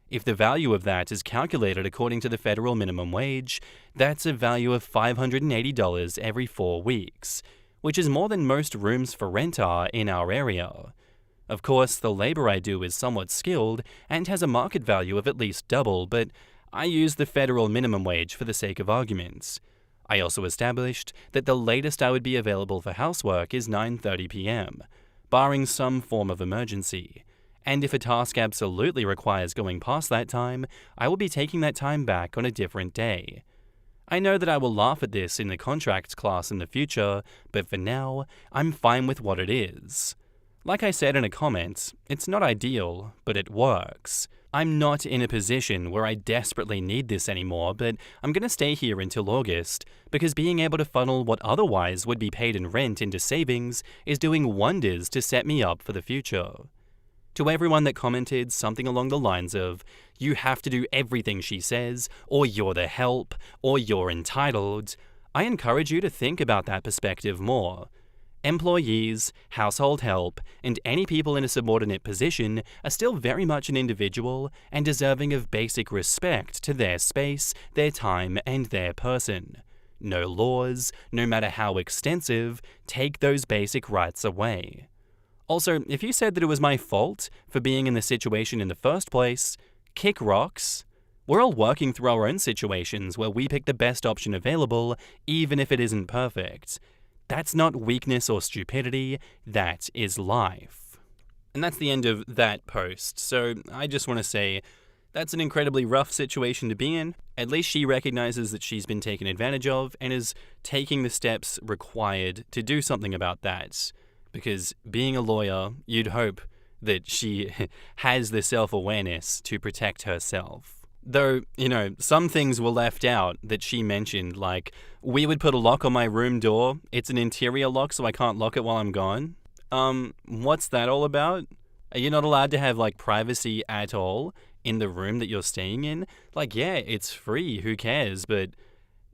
If the value of that is calculated according to the federal minimum wage, that's a value of $580 every 4 weeks, which is more than most rooms for rent are in our area. Of course, the labor I do is somewhat skilled and has a market value of at least double, but I used the federal minimum wage for the sake of argument. I also established that the latest I would be available for housework is 9:30 p.m., barring some form of emergency. And if a task absolutely requires going past that time, I will be taking that time back on a different day. I know that I will laugh at this in the contracts class in the future, but for now, I'm fine with what it is. Like I said in a comment, it's not ideal, but it works. I'm not in a position where I desperately need this anymore, but I'm gonna stay here until August, because being able to funnel what otherwise would be paid in rent into savings is doing wonders to set me up for the future. To everyone that commented something along the lines of, "You have to do everything she says," or "You're the help," or "You're entitled," I encourage you to think about that perspective more. Employees, household help, and any people in a subordinate position are still very much an individual and deserving of basic respect to their space, their time, and their person. No laws, no matter how extensive, take those basic rights away. Also, if you said that it was my fault for being in the situation in the first place, kick rocks. We're all working through our own situations where we pick the best option available, even if it isn't perfect. That's not weakness or stupidity, that is life. And that's the end of that post, so I just want to say that's an incredibly rough situation to be in. At least she recognizes that she's been taken advantage of and is taking the steps required to do something about that. Because being a lawyer, you'd hope that she has the self-awareness to protect herself. Though, some things were left out that she mentioned, like, we would put a lock on my room door. It's an interior lock, so I can't lock it while I'm gone. What's that all about? Are you not allowed to have, privacy at all in the room that you're staying in? Yeah, it's free, who cares, but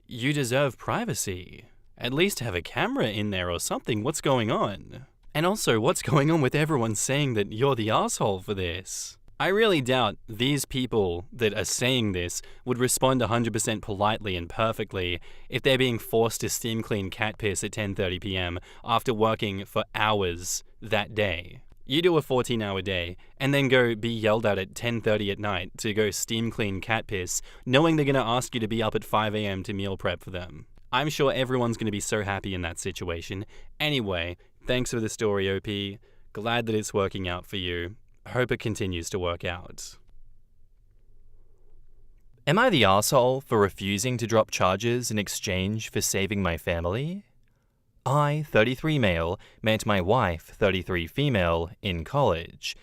you deserve privacy. At least have a camera in there or something. What's going on? And also, what's going on with everyone saying that you're the asshole for this? I really doubt these people that are saying this would respond 100% politely and perfectly if they're being forced to steam clean cat piss at 10:30 p.m. after working for hours that day. You do a 14-hour day and then go be yelled at 10:30 at night to go steam clean cat piss, knowing they're going to ask you to be up at 5 a.m. to meal prep for them. I'm sure everyone's going to be so happy in that situation. Anyway, thanks for the story, OP. Glad that it's working out for you. Hope it continues to work out. Am I the asshole for refusing to drop charges in exchange for saving my family? I, 33 male, met my wife, 33 female, in college.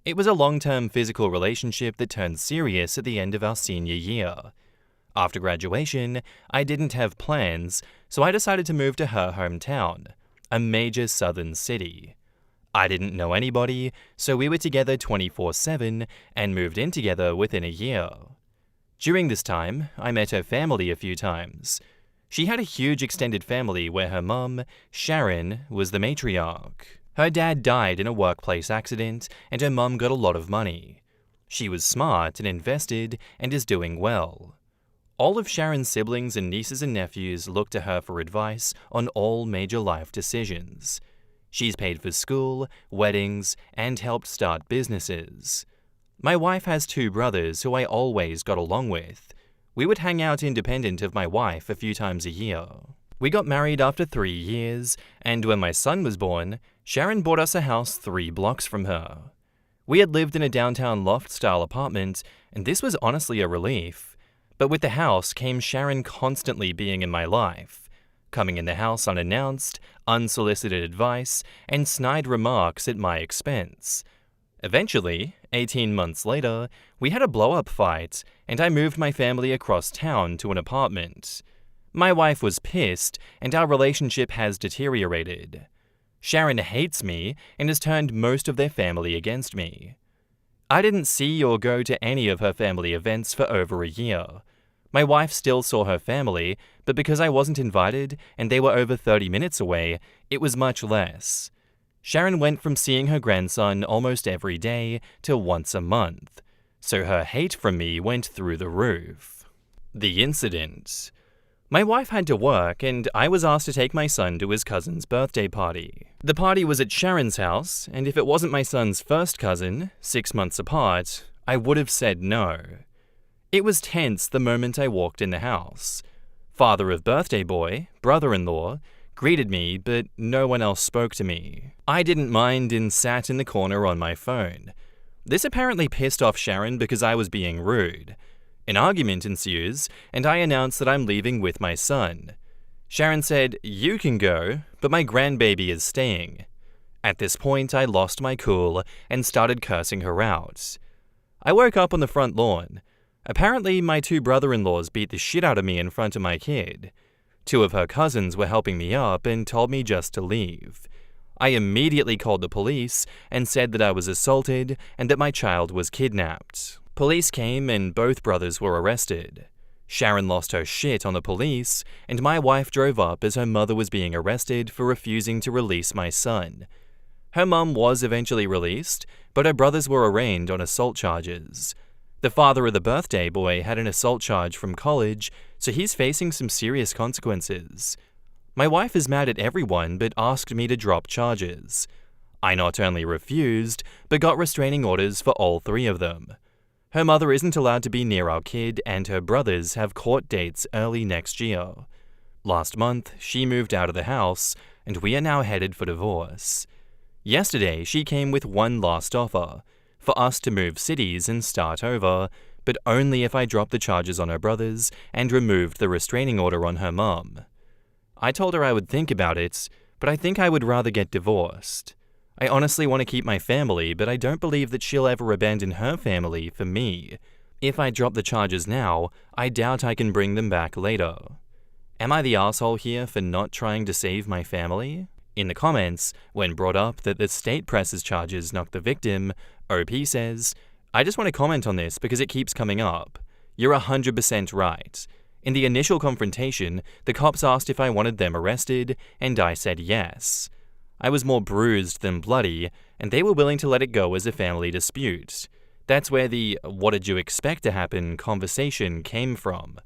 It was a long-term physical relationship that turned serious at the end of our senior year. After graduation, I didn't have plans, so I decided to move to her hometown, a major southern city. I didn't know anybody, so we were together 24/7 and moved in together within a year. During this time, I met her family a few times. She had a huge extended family where her mum, Sharon, was the matriarch. Her dad died in a workplace accident, and her mum got a lot of money. She was smart and invested and is doing well. All of Sharon's siblings and nieces and nephews look to her for advice on all major life decisions. She's paid for school, weddings, and helped start businesses. My wife has 2 brothers who I always got along with. We would hang out independent of my wife a few times a year. We got married after 3 years, and when my son was born, Sharon bought us a house 3 blocks from her. We had lived in a downtown loft-style apartment, and this was honestly a relief. But with the house came Sharon constantly being in my life, coming in the house unannounced, unsolicited advice, and snide remarks at my expense. Eventually, 18 months later, we had a blow-up fight, and I moved my family across town to an apartment. My wife was pissed, and our relationship has deteriorated. Sharon hates me and has turned most of their family against me. I didn't see or go to any of her family events for over a year. My wife still saw her family, but because I wasn't invited and they were over 30 minutes away, it was much less. Sharon went from seeing her grandson almost every day to once a month, so her hate from me went through the roof. The incident. My wife had to work, and I was asked to take my son to his cousin's birthday party. The party was at Sharon's house, and if it wasn't my son's first cousin, 6 months apart, I would have said no. It was tense the moment I walked in the house. Father of birthday boy, brother-in-law, greeted me, but no one else spoke to me. I didn't mind and sat in the corner on my phone. This apparently pissed off Sharon because I was being rude. An argument ensues, and I announce that I'm leaving with my son. Sharon said, "You can go, but my grandbaby is staying." At this point, I lost my cool and started cursing her out. I woke up on the front lawn. Apparently, my two brother-in-laws beat the shit out of me in front of my kid. Two of her cousins were helping me up and told me just to leave. I immediately called the police and said that I was assaulted and that my child was kidnapped. Police came and both brothers were arrested. Sharon lost her shit on the police, and my wife drove up as her mother was being arrested for refusing to release my son. Her mum was eventually released, but her brothers were arraigned on assault charges. The father of the birthday boy had an assault charge from college, so he's facing some serious consequences. My wife is mad at everyone but asked me to drop charges. I not only refused, but got restraining orders for all three of them. Her mother isn't allowed to be near our kid, and her brothers have court dates early next year. Last month, she moved out of the house, and we are now headed for divorce. Yesterday, she came with one last offer, for us to move cities and start over, but only if I dropped the charges on her brothers and removed the restraining order on her mum. I told her I would think about it, but I think I would rather get divorced. I honestly want to keep my family, but I don't believe that she'll ever abandon her family for me. If I drop the charges now, I doubt I can bring them back later. Am I the asshole here for not trying to save my family? In the comments, when brought up that the state presses charges, not the victim, OP says, "I just want to comment on this because it keeps coming up. You're 100% right. In the initial confrontation, the cops asked if I wanted them arrested, and I said yes. I was more bruised than bloody, and they were willing to let it go as a family dispute. That's where the 'what did you expect to happen' conversation came from.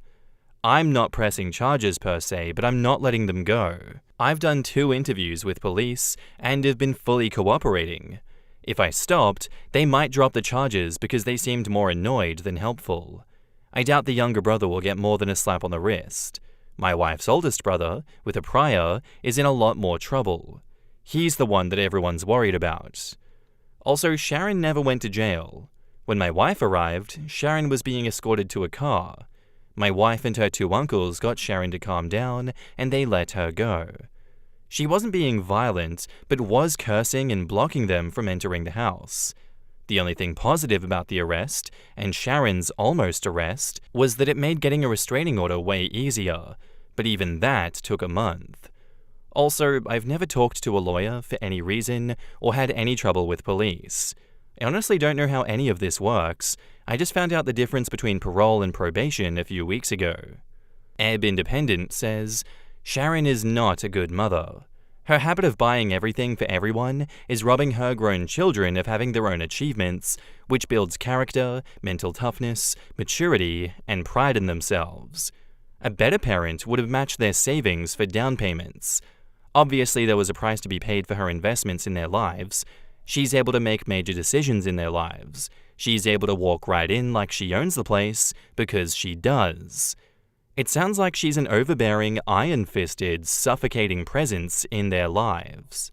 I'm not pressing charges per se, but I'm not letting them go. I've done 2 interviews with police and have been fully cooperating. If I stopped, they might drop the charges because they seemed more annoyed than helpful. I doubt the younger brother will get more than a slap on the wrist. My wife's oldest brother, with a prior, is in a lot more trouble. He's the one that everyone's worried about. Also, Sharon never went to jail. When my wife arrived, Sharon was being escorted to a car. My wife and her 2 uncles got Sharon to calm down, and they let her go. She wasn't being violent, but was cursing and blocking them from entering the house. The only thing positive about the arrest, and Sharon's almost arrest, was that it made getting a restraining order way easier, but even that took a month. Also, I've never talked to a lawyer for any reason or had any trouble with police. I honestly don't know how any of this works. I just found out the difference between parole and probation a few weeks ago. Ebb Independent says, Sharon is not a good mother. Her habit of buying everything for everyone is robbing her grown children of having their own achievements, which builds character, mental toughness, maturity, and pride in themselves. A better parent would have matched their savings for down payments. Obviously, there was a price to be paid for her investments in their lives. She's able to make major decisions in their lives. She's able to walk right in like she owns the place, because she does. It sounds like she's an overbearing, iron-fisted, suffocating presence in their lives.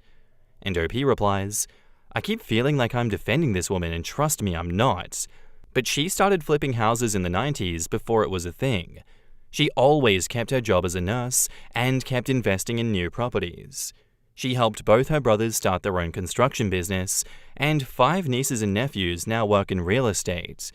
And OP replies, I keep feeling like I'm defending this woman, and trust me, I'm not. But she started flipping houses in the 90s before it was a thing. She always kept her job as a nurse and kept investing in new properties. She helped both her brothers start their own construction business, and 5 nieces and nephews now work in real estate.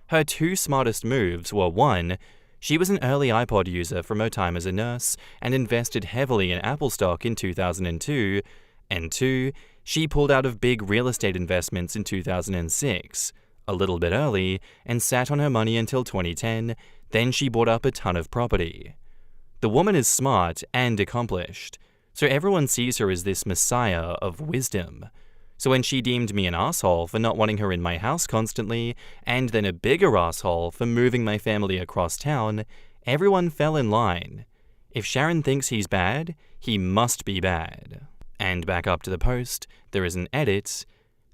Her 2 smartest moves were 1, she was an early iPod user from her time as a nurse and invested heavily in Apple stock in 2002, and 2, she pulled out of big real estate investments in 2006, a little bit early, and sat on her money until 2010, then she bought up a ton of property. The woman is smart and accomplished, so everyone sees her as this messiah of wisdom. So when she deemed me an asshole for not wanting her in my house constantly, and then a bigger asshole for moving my family across town, everyone fell in line. If Sharon thinks he's bad, he must be bad. And back up to the post, there is an edit.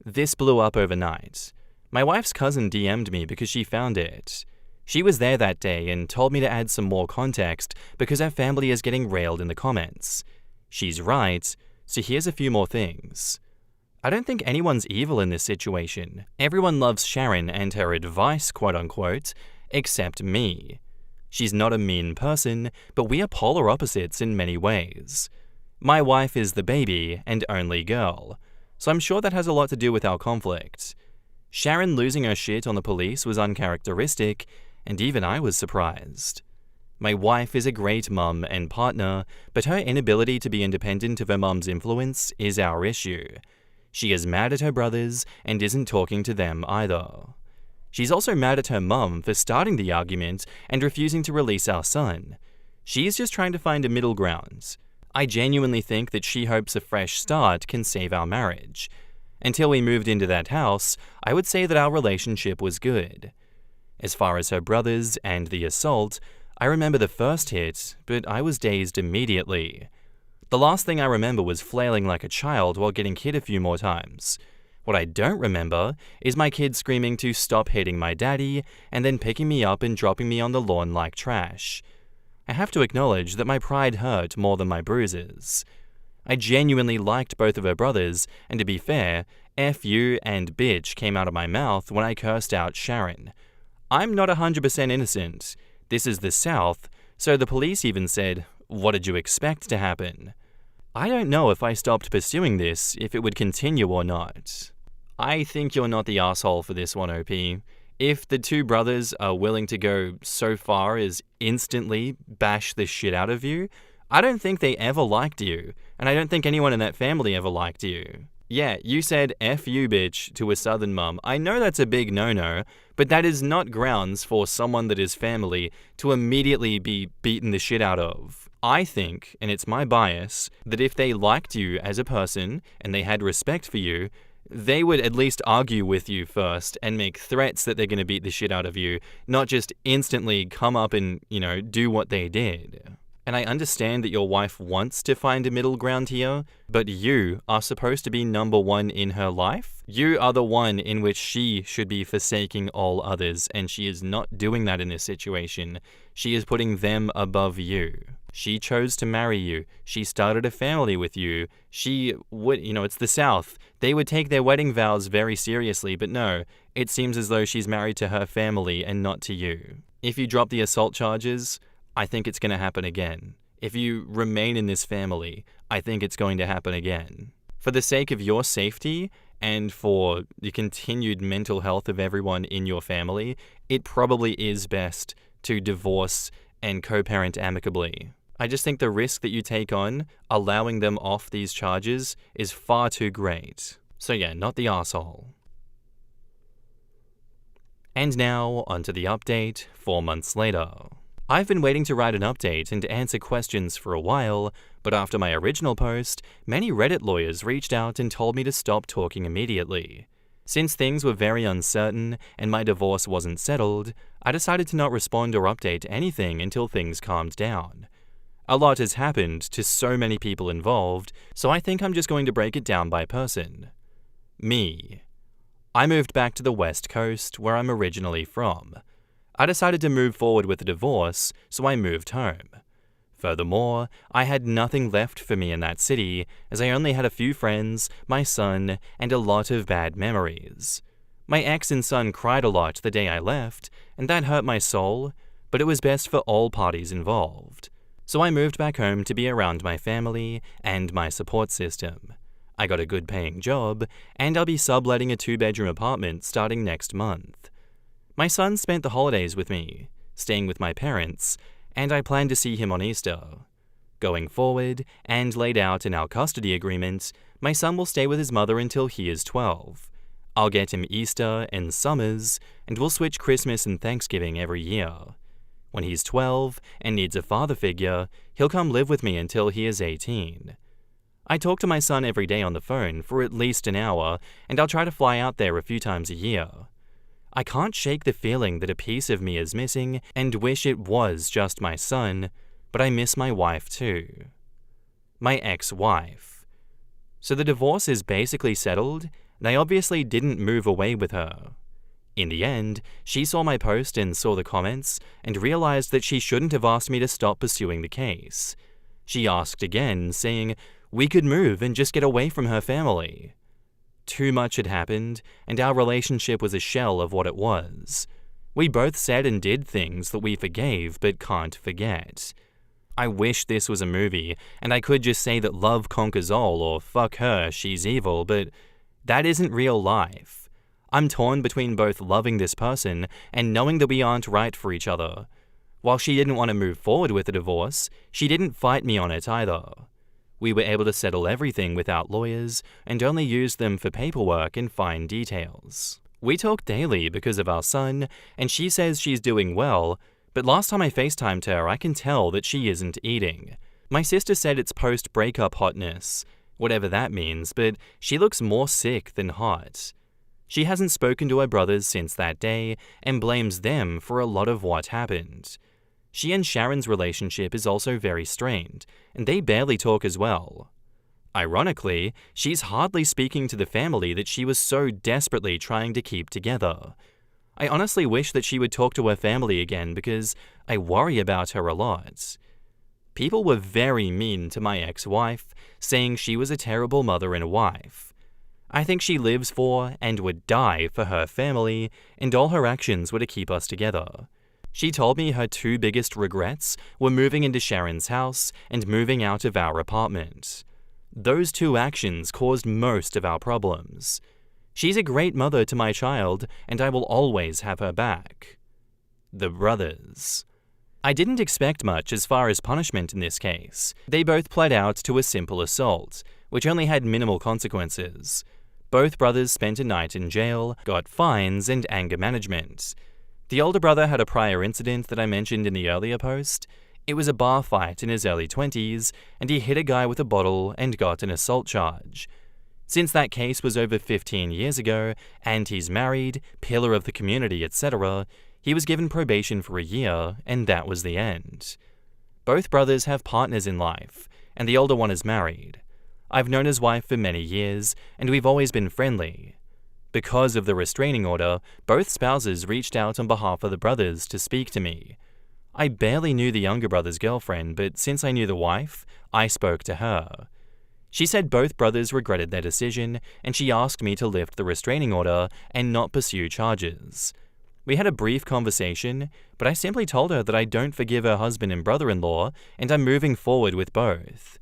This blew up overnight. My wife's cousin DM'd me because she found it. She was there that day and told me to add some more context because her family is getting railed in the comments. She's right, so here's a few more things. I don't think anyone's evil in this situation. Everyone loves Sharon and her advice, quote unquote, except me. She's not a mean person, but we are polar opposites in many ways. My wife is the baby and only girl, so I'm sure that has a lot to do with our conflict. Sharon losing her shit on the police was uncharacteristic, and even I was surprised. My wife is a great mum and partner, but her inability to be independent of her mum's influence is our issue. She is mad at her brothers and isn't talking to them either. She's also mad at her mum for starting the argument and refusing to release our son. She's just trying to find a middle ground. I genuinely think that she hopes a fresh start can save our marriage. Until we moved into that house, I would say that our relationship was good. As far as her brothers and the assault, I remember the first hit, but I was dazed immediately. The last thing I remember was flailing like a child while getting hit a few more times. What I don't remember is my kid screaming to stop hitting my daddy and then picking me up and dropping me on the lawn like trash. I have to acknowledge that my pride hurt more than my bruises. I genuinely liked both of her brothers, and to be fair, F you and bitch came out of my mouth when I cursed out Sharon. I'm not 100% innocent. This is the South, so the police even said, "What did you expect to happen?" I don't know if I stopped pursuing this, if it would continue or not. I think you're not the asshole for this one, OP. If the two brothers are willing to go so far as instantly bash the shit out of you, I don't think they ever liked you, and I don't think anyone in that family ever liked you. Yeah, you said F you bitch to a southern mum. I know that's a big no-no, but that is not grounds for someone that is family to immediately be beaten the shit out of. I think, and it's my bias, that if they liked you as a person and they had respect for you, they would at least argue with you first and make threats that they're going to beat the shit out of you, not just instantly come up and, do what they did. And I understand that your wife wants to find a middle ground here, but you are supposed to be number one in her life. You are the one in which she should be forsaking all others, and she is not doing that in this situation. She is putting them above you. She chose to marry you. She started a family with you. She would, it's the South. They would take their wedding vows very seriously, but no, it seems as though she's married to her family and not to you. If you drop the assault charges, I think it's going to happen again. If you remain in this family, I think it's going to happen again. For the sake of your safety and for the continued mental health of everyone in your family, it probably is best to divorce and co-parent amicably. I just think the risk that you take on allowing them off these charges is far too great. So yeah, not the asshole. And now, onto the update 4 months later. I've been waiting to write an update and answer questions for a while, but after my original post, many Reddit lawyers reached out and told me to stop talking immediately. Since things were very uncertain and my divorce wasn't settled, I decided to not respond or update anything until things calmed down. A lot has happened to so many people involved, so I think I'm just going to break it down by person. Me. I moved back to the West Coast, where I'm originally from. I decided to move forward with a divorce, so I moved home. Furthermore, I had nothing left for me in that city, as I only had a few friends, my son, and a lot of bad memories. My ex and son cried a lot the day I left, and that hurt my soul, but it was best for all parties involved. So I moved back home to be around my family and my support system. I got a good paying job, and I'll be subletting a 2-bedroom apartment starting next month. My son spent the holidays with me, staying with my parents, and I plan to see him on Easter. Going forward, and laid out in our custody agreement, my son will stay with his mother until he is 12. I'll get him Easter and summers, and we'll switch Christmas and Thanksgiving every year. When he's 12 and needs a father figure, he'll come live with me until he is 18. I talk to my son every day on the phone for at least an hour, and I'll try to fly out there a few times a year. I can't shake the feeling that a piece of me is missing and wish it was just my son, but I miss my wife too. My ex-wife. So the divorce is basically settled, and I obviously didn't move away with her. In the end, she saw my post and saw the comments and realized that she shouldn't have asked me to stop pursuing the case. She asked again, saying we could move and just get away from her family. Too much had happened, and our relationship was a shell of what it was. We both said and did things that we forgave but can't forget. I wish this was a movie, and I could just say that love conquers all or fuck her, she's evil, but that isn't real life. I'm torn between both loving this person and knowing that we aren't right for each other. While she didn't want to move forward with a divorce, she didn't fight me on it either. We were able to settle everything without lawyers and only used them for paperwork and fine details. We talk daily because of our son, and she says she's doing well, but last time I FaceTimed her, I can tell that she isn't eating. My sister said it's post-breakup hotness, whatever that means, but she looks more sick than hot. She hasn't spoken to her brothers since that day and blames them for a lot of what happened. She and Sharon's relationship is also very strained, and they barely talk as well. Ironically, she's hardly speaking to the family that she was so desperately trying to keep together. I honestly wish that she would talk to her family again because I worry about her a lot. People were very mean to my ex-wife, saying she was a terrible mother and wife. I think she lives for and would die for her family, and all her actions were to keep us together. She told me her two biggest regrets were moving into Sharon's house and moving out of our apartment. Those two actions caused most of our problems. She's a great mother to my child, and I will always have her back. The brothers. I didn't expect much as far as punishment in this case. They both pled out to a simple assault, which only had minimal consequences. Both brothers spent a night in jail, got fines, and anger management. The older brother had a prior incident that I mentioned in the earlier post. It was a bar fight in his early 20s, and he hit a guy with a bottle and got an assault charge. Since that case was over 15 years ago, and he's married, pillar of the community, etc., he was given probation for a year, and that was the end. Both brothers have partners in life, and the older one is married. I've known his wife for many years, and we've always been friendly. Because of the restraining order, both spouses reached out on behalf of the brothers to speak to me. I barely knew the younger brother's girlfriend, but since I knew the wife, I spoke to her. She said both brothers regretted their decision, and she asked me to lift the restraining order and not pursue charges. We had a brief conversation, but I simply told her that I don't forgive her husband and brother-in-law, and I'm moving forward with both.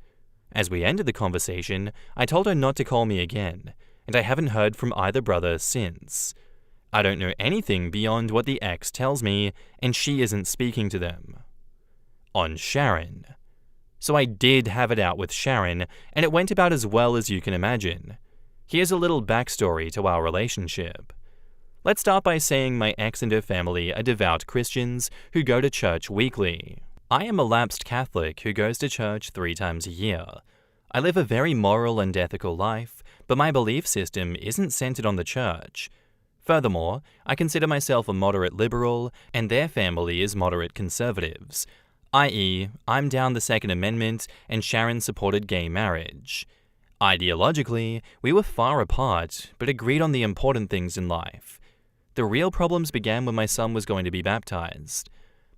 As we ended the conversation, I told her not to call me again, and I haven't heard from either brother since. I don't know anything beyond what the ex tells me, and she isn't speaking to them. On Sharon. So I did have it out with Sharon, and it went about as well as you can imagine. Here's a little backstory to our relationship. Let's start by saying my ex and her family are devout Christians who go to church weekly. I am a lapsed Catholic who goes to church 3 times a year. I live a very moral and ethical life, but my belief system isn't centered on the church. Furthermore, I consider myself a moderate liberal, and their family is moderate conservatives, i.e., I'm down the Second Amendment and Sharon supported gay marriage. Ideologically, we were far apart, but agreed on the important things in life. The real problems began when my son was going to be baptized.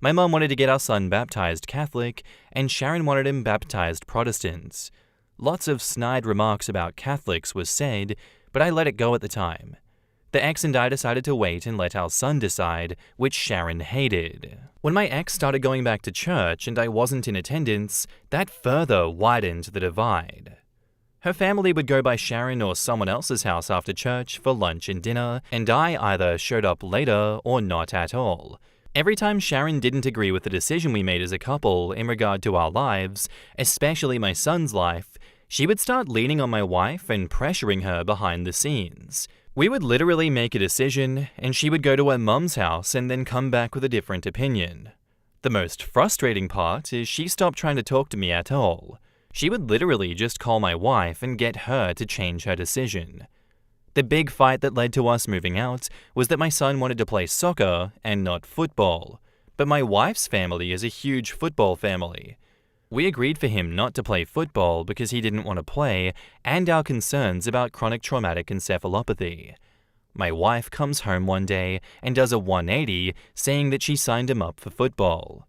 My mom wanted to get our son baptized Catholic, and Sharon wanted him baptized Protestant. Lots of snide remarks about Catholics was said, but I let it go at the time. The ex and I decided to wait and let our son decide, which Sharon hated. When my ex started going back to church and I wasn't in attendance, that further widened the divide. Her family would go by Sharon or someone else's house after church for lunch and dinner, and I either showed up later or not at all. Every time Sharon didn't agree with the decision we made as a couple in regard to our lives, especially my son's life, she would start leaning on my wife and pressuring her behind the scenes. We would literally make a decision, and she would go to her mum's house and then come back with a different opinion. The most frustrating part is she stopped trying to talk to me at all. She would literally just call my wife and get her to change her decision. The big fight that led to us moving out was that my son wanted to play soccer and not football, but my wife's family is a huge football family. We agreed for him not to play football because he didn't want to play, and our concerns about chronic traumatic encephalopathy. My wife comes home one day and does a 180, saying that she signed him up for football.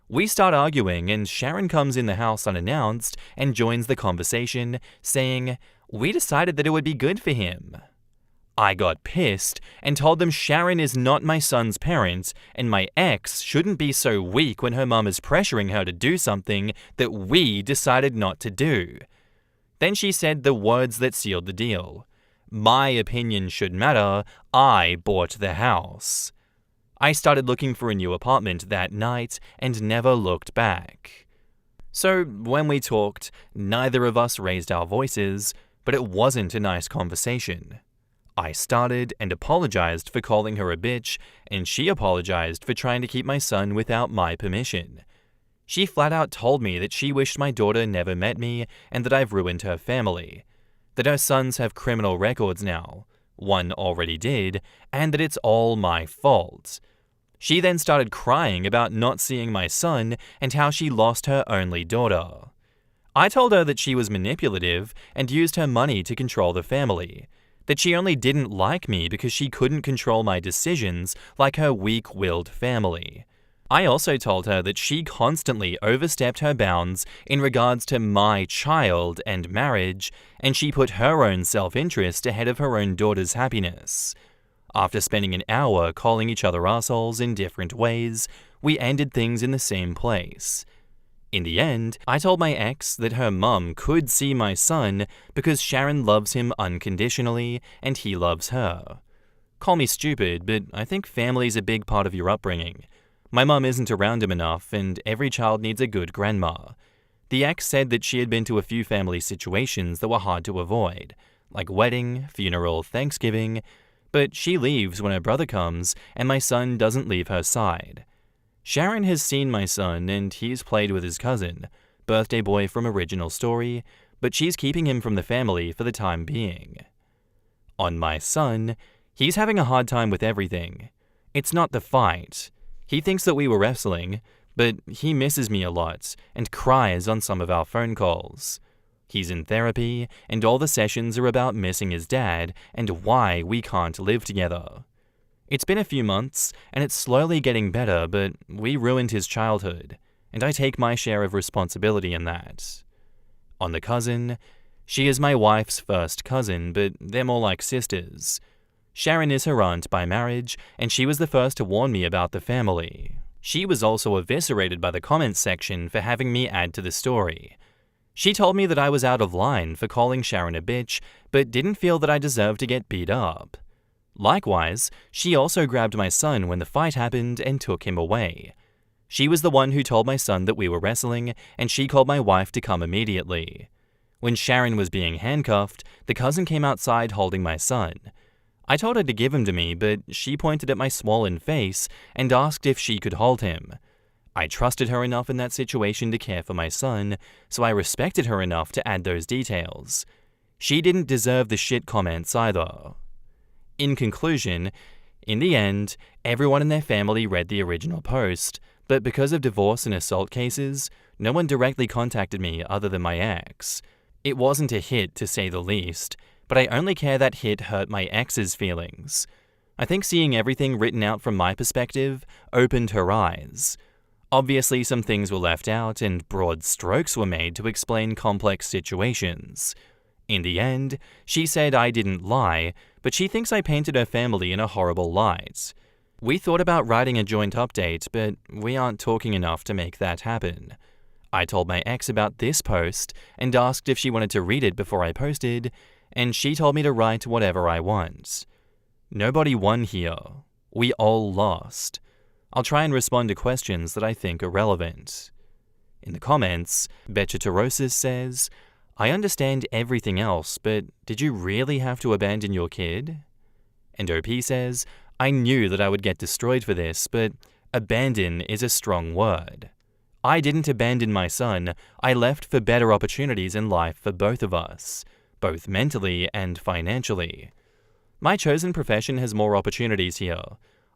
We start arguing, and Sharon comes in the house unannounced and joins the conversation, saying, "We decided that it would be good for him." I got pissed and told them Sharon is not my son's parent, and my ex shouldn't be so weak when her mum is pressuring her to do something that we decided not to do. Then she said the words that sealed the deal. My opinion should matter, I bought the house. I started looking for a new apartment that night and never looked back. So when we talked, neither of us raised our voices, but it wasn't a nice conversation. I started and apologized for calling her a bitch, and she apologized for trying to keep my son without my permission. She flat out told me that she wished my daughter never met me and that I've ruined her family, that her sons have criminal records now, one already did, and that it's all my fault. She then started crying about not seeing my son and how she lost her only daughter. I told her that she was manipulative and used her money to control the family, that she only didn't like me because she couldn't control my decisions like her weak-willed family. I also told her that she constantly overstepped her bounds in regards to my child and marriage, and she put her own self-interest ahead of her own daughter's happiness. After spending an hour calling each other assholes in different ways, we ended things in the same place. In the end, I told my ex that her mum could see my son because Sharon loves him unconditionally and he loves her. Call me stupid, but I think family's a big part of your upbringing. My mum isn't around him enough, and every child needs a good grandma. The ex said that she had been to a few family situations that were hard to avoid, like wedding, funeral, Thanksgiving, but she leaves when her brother comes and my son doesn't leave her side. Sharon has seen my son and he's played with his cousin, birthday boy from Original Story, but she's keeping him from the family for the time being. On my son, he's having a hard time with everything. It's not the fight. He thinks that we were wrestling, but he misses me a lot and cries on some of our phone calls. He's in therapy, and all the sessions are about missing his dad and why we can't live together. It's been a few months, and it's slowly getting better, but we ruined his childhood, and I take my share of responsibility in that. On the cousin, she is my wife's first cousin, but they're more like sisters. Sharon is her aunt by marriage, and she was the first to warn me about the family. She was also eviscerated by the comments section for having me add to the story. She told me that I was out of line for calling Sharon a bitch, but didn't feel that I deserved to get beat up. Likewise, she also grabbed my son when the fight happened and took him away. She was the one who told my son that we were wrestling, and she called my wife to come immediately. When Sharon was being handcuffed, the cousin came outside holding my son. I told her to give him to me, but she pointed at my swollen face and asked if she could hold him. I trusted her enough in that situation to care for my son, so I respected her enough to add those details. She didn't deserve the shit comments either. In conclusion, in the end, everyone in their family read the original post, but because of divorce and assault cases, no one directly contacted me other than my ex. It wasn't a hit, to say the least, but I only care that hit hurt my ex's feelings. I think seeing everything written out from my perspective opened her eyes. Obviously, some things were left out and broad strokes were made to explain complex situations. In the end, she said I didn't lie, but she thinks I painted her family in a horrible light. We thought about writing a joint update, but we aren't talking enough to make that happen. I told my ex about this post and asked if she wanted to read it before I posted, and she told me to write whatever I want. Nobody won here. We all lost. I'll try and respond to questions that I think are relevant. In the comments, Betchatarosis says, I understand everything else, but did you really have to abandon your kid? And OP says, I knew that I would get destroyed for this, but abandon is a strong word. I didn't abandon my son, I left for better opportunities in life for both of us, both mentally and financially. My chosen profession has more opportunities here.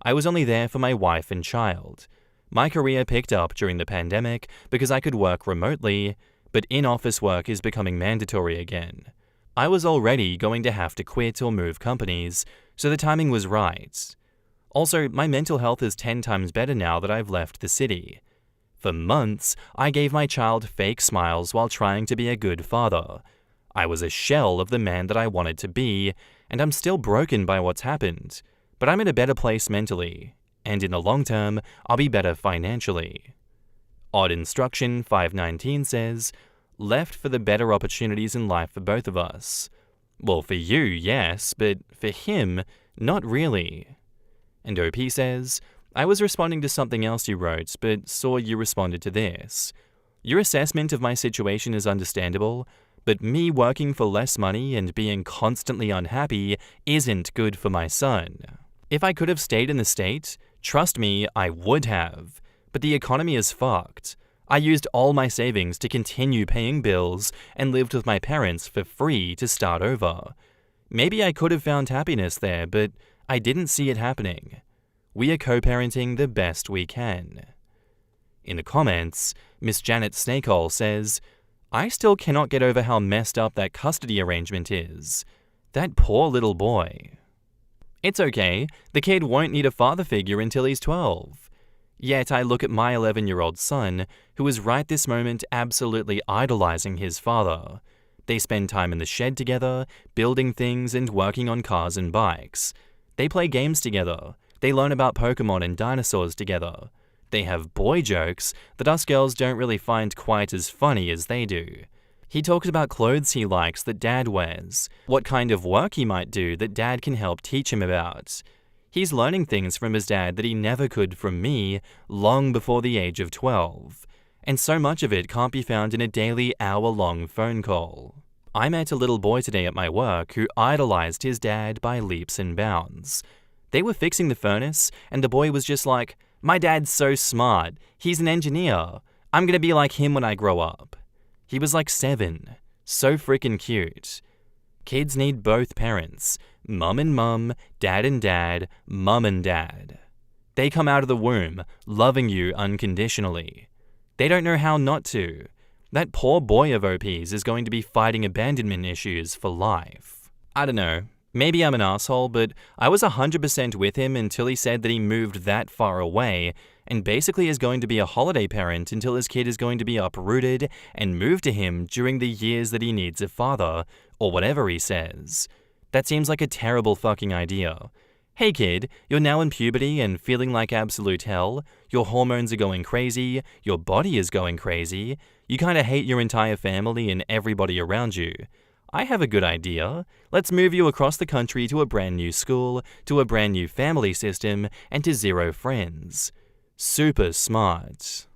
I was only there for my wife and child. My career picked up during the pandemic because I could work remotely, but in-office work is becoming mandatory again. I was already going to have to quit or move companies, so the timing was right. Also, my mental health is 10 times better now that I've left the city. For months, I gave my child fake smiles while trying to be a good father. I was a shell of the man that I wanted to be, and I'm still broken by what's happened, but I'm in a better place mentally, and in the long term, I'll be better financially. Odd Instruction 519 says, left for the better opportunities in life for both of us. Well, for you, yes, but for him, not really. And OP says, I was responding to something else you wrote, but saw you responded to this. Your assessment of my situation is understandable, but me working for less money and being constantly unhappy isn't good for my son. If I could have stayed in the state, trust me, I would have. But the economy is fucked. I used all my savings to continue paying bills and lived with my parents for free to start over. Maybe I could have found happiness there, but I didn't see it happening. We are co-parenting the best we can. In the comments, Miss Janet Snakehole says, I still cannot get over how messed up that custody arrangement is. That poor little boy. It's okay, the kid won't need a father figure until he's 12. Yet I look at my 11-year-old son, who is right this moment absolutely idolizing his father. They spend time in the shed together, building things and working on cars and bikes. They play games together. They learn about Pokemon and dinosaurs together. They have boy jokes that us girls don't really find quite as funny as they do. He talks about clothes he likes that dad wears, what kind of work he might do that dad can help teach him about. He's learning things from his dad that he never could from me long before the age of 12. And so much of it can't be found in a daily hour-long phone call. I met a little boy today at my work who idolized his dad by leaps and bounds. They were fixing the furnace, and the boy was just like, my dad's so smart. He's an engineer. I'm gonna be like him when I grow up. He was like 7. So freaking cute. Kids need both parents. Mum and mum, dad and dad, mum and dad. They come out of the womb, loving you unconditionally. They don't know how not to. That poor boy of OP's is going to be fighting abandonment issues for life. I don't know. Maybe I'm an asshole, but I was 100% with him until he said that he moved that far away and basically is going to be a holiday parent until his kid is going to be uprooted and moved to him during the years that he needs a father, or whatever he says. That seems like a terrible fucking idea. Hey kid, you're now in puberty and feeling like absolute hell, your hormones are going crazy, your body is going crazy, you kinda hate your entire family and everybody around you. I have a good idea. Let's move you across the country to a brand new school, to a brand new family system, and to 0 friends. Super smart.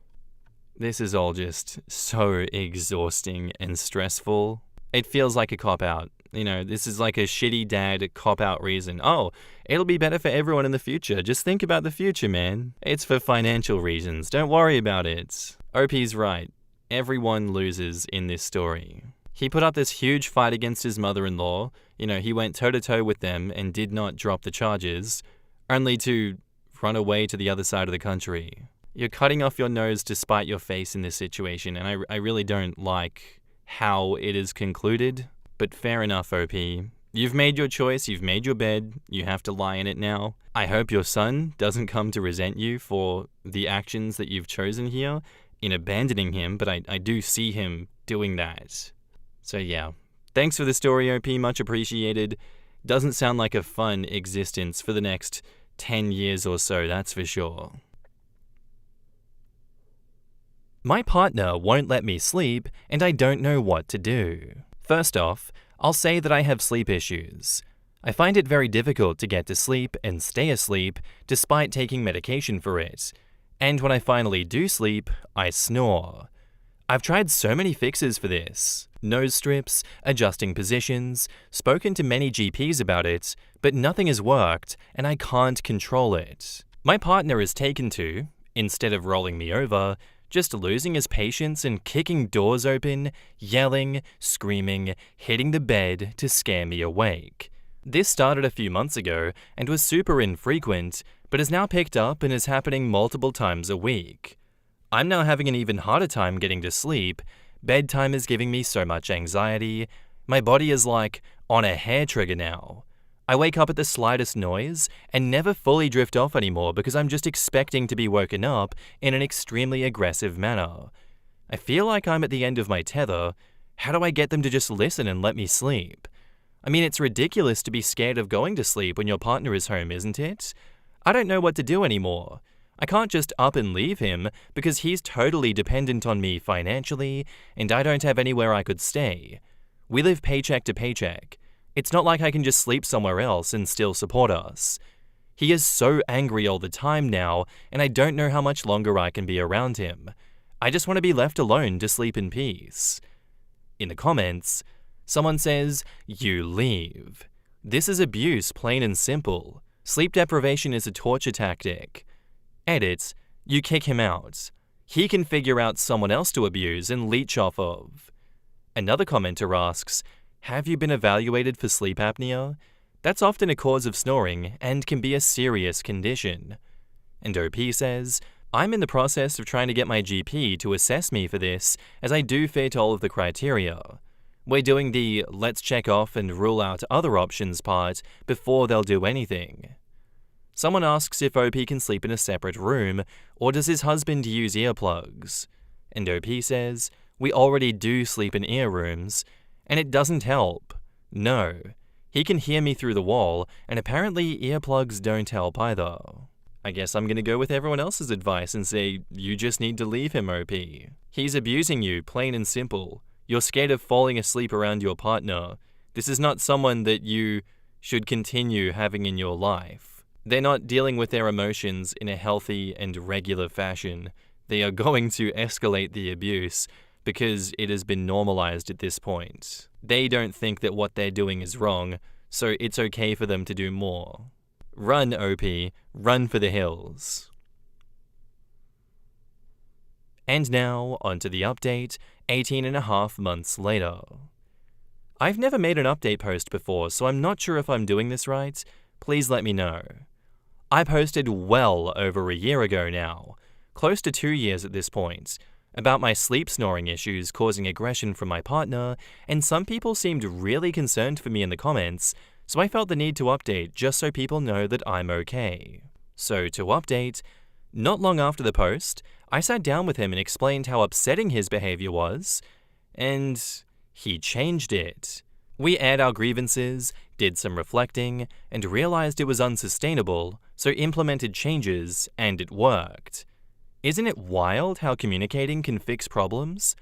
This is all just so exhausting and stressful. It feels like a cop-out. You know, this is like a shitty dad cop-out reason. Oh, it'll be better for everyone in the future. Just think about the future, man. It's for financial reasons. Don't worry about it. OP's right. Everyone loses in this story. He put up this huge fight against his mother-in-law. You know, he went toe-to-toe with them and did not drop the charges, only to run away to the other side of the country. You're cutting off your nose to spite your face in this situation, and I really don't like how it is concluded. But fair enough, OP. You've made your choice, you've made your bed, you have to lie in it now. I hope your son doesn't come to resent you for the actions that you've chosen here in abandoning him, but I do see him doing that. So yeah, thanks for the story, OP, much appreciated. Doesn't sound like a fun existence for the next 10 years or so, that's for sure. My partner won't let me sleep, and I don't know what to do. First off, I'll say that I have sleep issues. I find it very difficult to get to sleep and stay asleep despite taking medication for it. And when I finally do sleep, I snore. I've tried so many fixes for this. Nose strips, adjusting positions, spoken to many GPs about it, but nothing has worked and I can't control it. My partner is taken to, instead of rolling me over, just losing his patience and kicking doors open, yelling, screaming, hitting the bed to scare me awake. This started a few months ago and was super infrequent, but has now picked up and is happening multiple times a week. I'm now having an even harder time getting to sleep. Bedtime is giving me so much anxiety. My body is like on a hair trigger now. I wake up at the slightest noise and never fully drift off anymore because I'm just expecting to be woken up in an extremely aggressive manner. I feel like I'm at the end of my tether. How do I get them to just listen and let me sleep? I mean, it's ridiculous to be scared of going to sleep when your partner is home, isn't it? I don't know what to do anymore. I can't just up and leave him because he's totally dependent on me financially and I don't have anywhere I could stay. We live paycheck to paycheck. It's not like I can just sleep somewhere else and still support us. He is so angry all the time now, and I don't know how much longer I can be around him. I just want to be left alone to sleep in peace. In the comments, someone says, "You leave." This is abuse, plain and simple. Sleep deprivation is a torture tactic. Edit, you kick him out. He can figure out someone else to abuse and leech off of. Another commenter asks, have you been evaluated for sleep apnea? That's often a cause of snoring and can be a serious condition. And OP says, I'm in the process of trying to get my GP to assess me for this as I do fit all of the criteria. We're doing the let's check off and rule out other options part before they'll do anything. Someone asks if OP can sleep in a separate room or does his husband use earplugs? And OP says, we already do sleep in ear rooms, and it doesn't help. No, he can hear me through the wall, and apparently earplugs don't help either. I guess I'm gonna go with everyone else's advice and say, you just need to leave him, OP. He's abusing you, plain and simple. You're scared of falling asleep around your partner. This is not someone that you should continue having in your life. They're not dealing with their emotions in a healthy and regular fashion. They are going to escalate the abuse because it has been normalized at this point. They don't think that what they're doing is wrong, so it's okay for them to do more. Run, OP. Run for the hills. And now, onto the update, 18.5 months later. I've never made an update post before, so I'm not sure if I'm doing this right. Please let me know. I posted well over a year ago now, close to 2 years at this point, about my sleep snoring issues causing aggression from my partner, and some people seemed really concerned for me in the comments, so I felt the need to update just so people know that I'm okay. So to update, not long after the post, I sat down with him and explained how upsetting his behavior was, and he changed it. We aired our grievances, did some reflecting, and realized it was unsustainable, so implemented changes, and it worked. Isn't it wild how communicating can fix problems?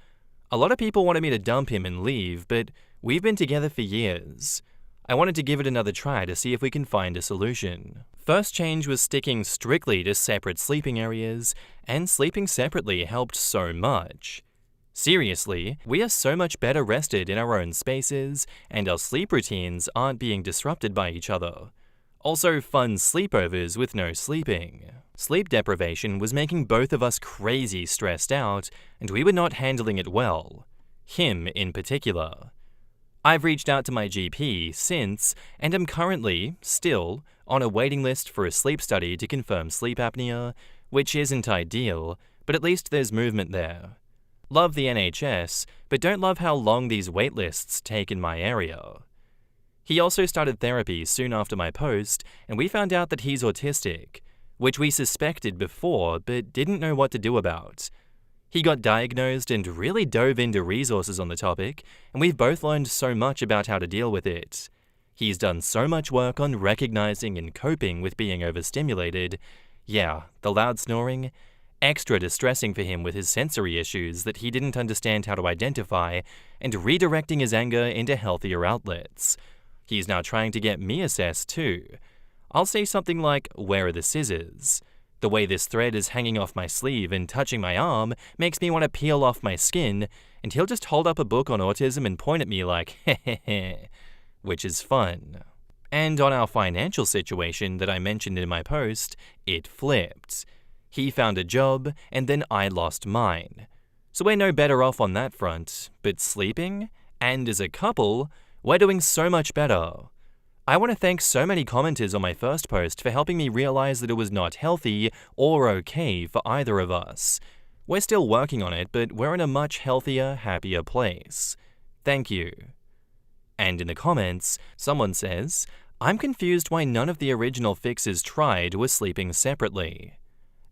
A lot of people wanted me to dump him and leave, but we've been together for years. I wanted to give it another try to see if we can find a solution. First change was sticking strictly to separate sleeping areas, and sleeping separately helped so much. Seriously, we are so much better rested in our own spaces, and our sleep routines aren't being disrupted by each other. Also, fun sleepovers with no sleeping. Sleep deprivation was making both of us crazy stressed out, and we were not handling it well. Him in particular. I've reached out to my GP since, and am currently, still, on a waiting list for a sleep study to confirm sleep apnea, which isn't ideal, but at least there's movement there. Love the NHS, but don't love how long these wait lists take in my area. He also started therapy soon after my post, and we found out that he's autistic, which we suspected before but didn't know what to do about. He got diagnosed and really dove into resources on the topic, and we've both learned so much about how to deal with it. He's done so much work on recognizing and coping with being overstimulated. Yeah, the loud snoring, extra distressing for him with his sensory issues that he didn't understand how to identify, and redirecting his anger into healthier outlets. He's now trying to get me assessed too. I'll say something like, where are the scissors? The way this thread is hanging off my sleeve and touching my arm makes me want to peel off my skin, and he'll just hold up a book on autism and point at me like, heh, which is fun. And on our financial situation that I mentioned in my post, it flipped. He found a job, and then I lost mine. So we're no better off on that front, but sleeping, and as a couple, we're doing so much better. I want to thank so many commenters on my first post for helping me realize that it was not healthy or okay for either of us. We're still working on it, but we're in a much healthier, happier place. Thank you. And in the comments, someone says, I'm confused why none of the original fixes tried were sleeping separately.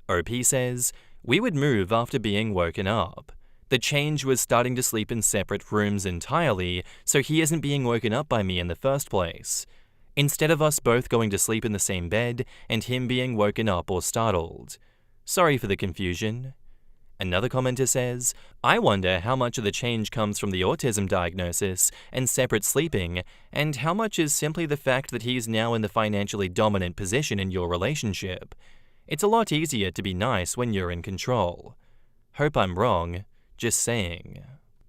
OP says, we would move after being woken up. The change was starting to sleep in separate rooms entirely, so he isn't being woken up by me in the first place. Instead of us both going to sleep in the same bed and him being woken up or startled. Sorry for the confusion. Another commenter says, I wonder how much of the change comes from the autism diagnosis and separate sleeping, and how much is simply the fact that he's now in the financially dominant position in your relationship. It's a lot easier to be nice when you're in control. Hope I'm wrong, just saying.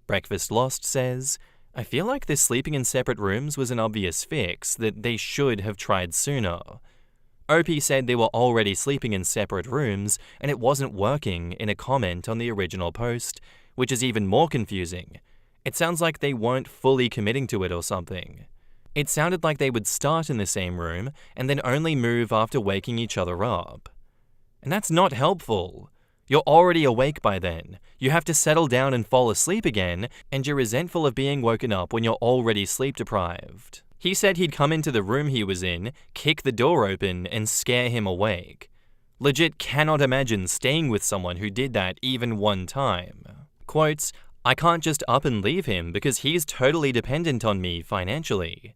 Breakfast Lost says, I feel like this sleeping in separate rooms was an obvious fix that they should have tried sooner. OP said they were already sleeping in separate rooms and it wasn't working in a comment on the original post, which is even more confusing. It sounds like they weren't fully committing to it or something. It sounded like they would start in the same room and then only move after waking each other up. And that's not helpful. You're already awake by then. You have to settle down and fall asleep again, and you're resentful of being woken up when you're already sleep deprived. He said he'd come into the room he was in, kick the door open, and scare him awake. Legit cannot imagine staying with someone who did that even one time. Quotes, I can't just up and leave him because he's totally dependent on me financially.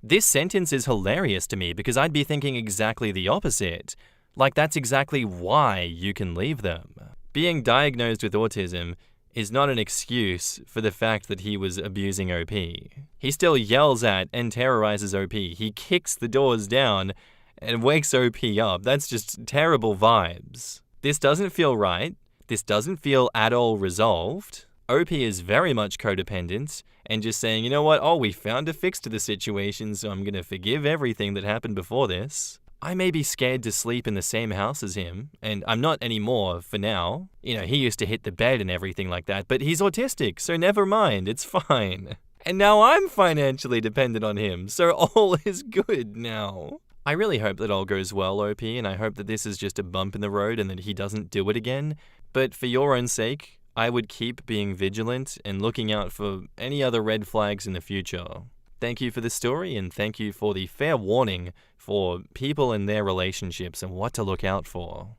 This sentence is hilarious to me because I'd be thinking exactly the opposite. Like that's exactly why you can leave them. Being diagnosed with autism is not an excuse for the fact that he was abusing OP. He still yells at and terrorizes OP. He kicks the doors down and wakes OP up. That's just terrible vibes. This doesn't feel right. This doesn't feel at all resolved. OP is very much codependent and just saying, you know what, oh, we found a fix to the situation, so I'm gonna forgive everything that happened before this. I may be scared to sleep in the same house as him, and I'm not anymore for now. You know, he used to hit the bed and everything like that, but he's autistic, so never mind, it's fine. And now I'm financially dependent on him, so all is good now. I really hope that all goes well, OP, and I hope that this is just a bump in the road and that he doesn't do it again. But for your own sake, I would keep being vigilant and looking out for any other red flags in the future. Thank you for the story, and thank you for the fair warning for people in their relationships and what to look out for.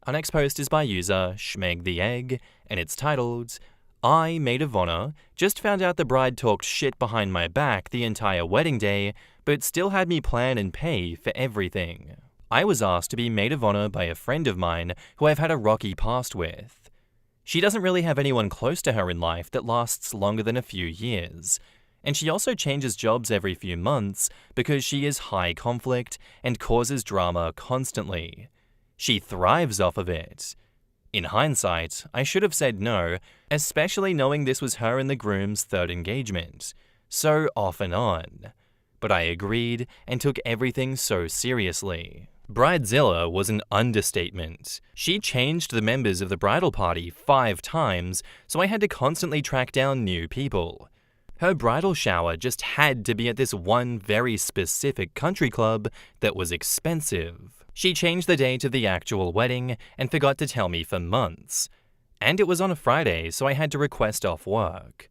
Our next post is by user Schmeg the Egg, and it's titled, I, maid of honor, just found out the bride talked shit behind my back the entire wedding day, but still had me plan and pay for everything. I was asked to be maid of honor by a friend of mine who I've had a rocky past with. She doesn't really have anyone close to her in life that lasts longer than a few years, and she also changes jobs every few months because she is high conflict and causes drama constantly. She thrives off of it. In hindsight, I should have said no, especially knowing this was her and the groom's third engagement, so off and on. But I agreed and took everything so seriously. Bridezilla was an understatement. She changed the members of the bridal party 5 times, so I had to constantly track down new people. Her bridal shower just had to be at this one very specific country club that was expensive. She changed the date of the actual wedding and forgot to tell me for months. And it was on a Friday, so I had to request off work.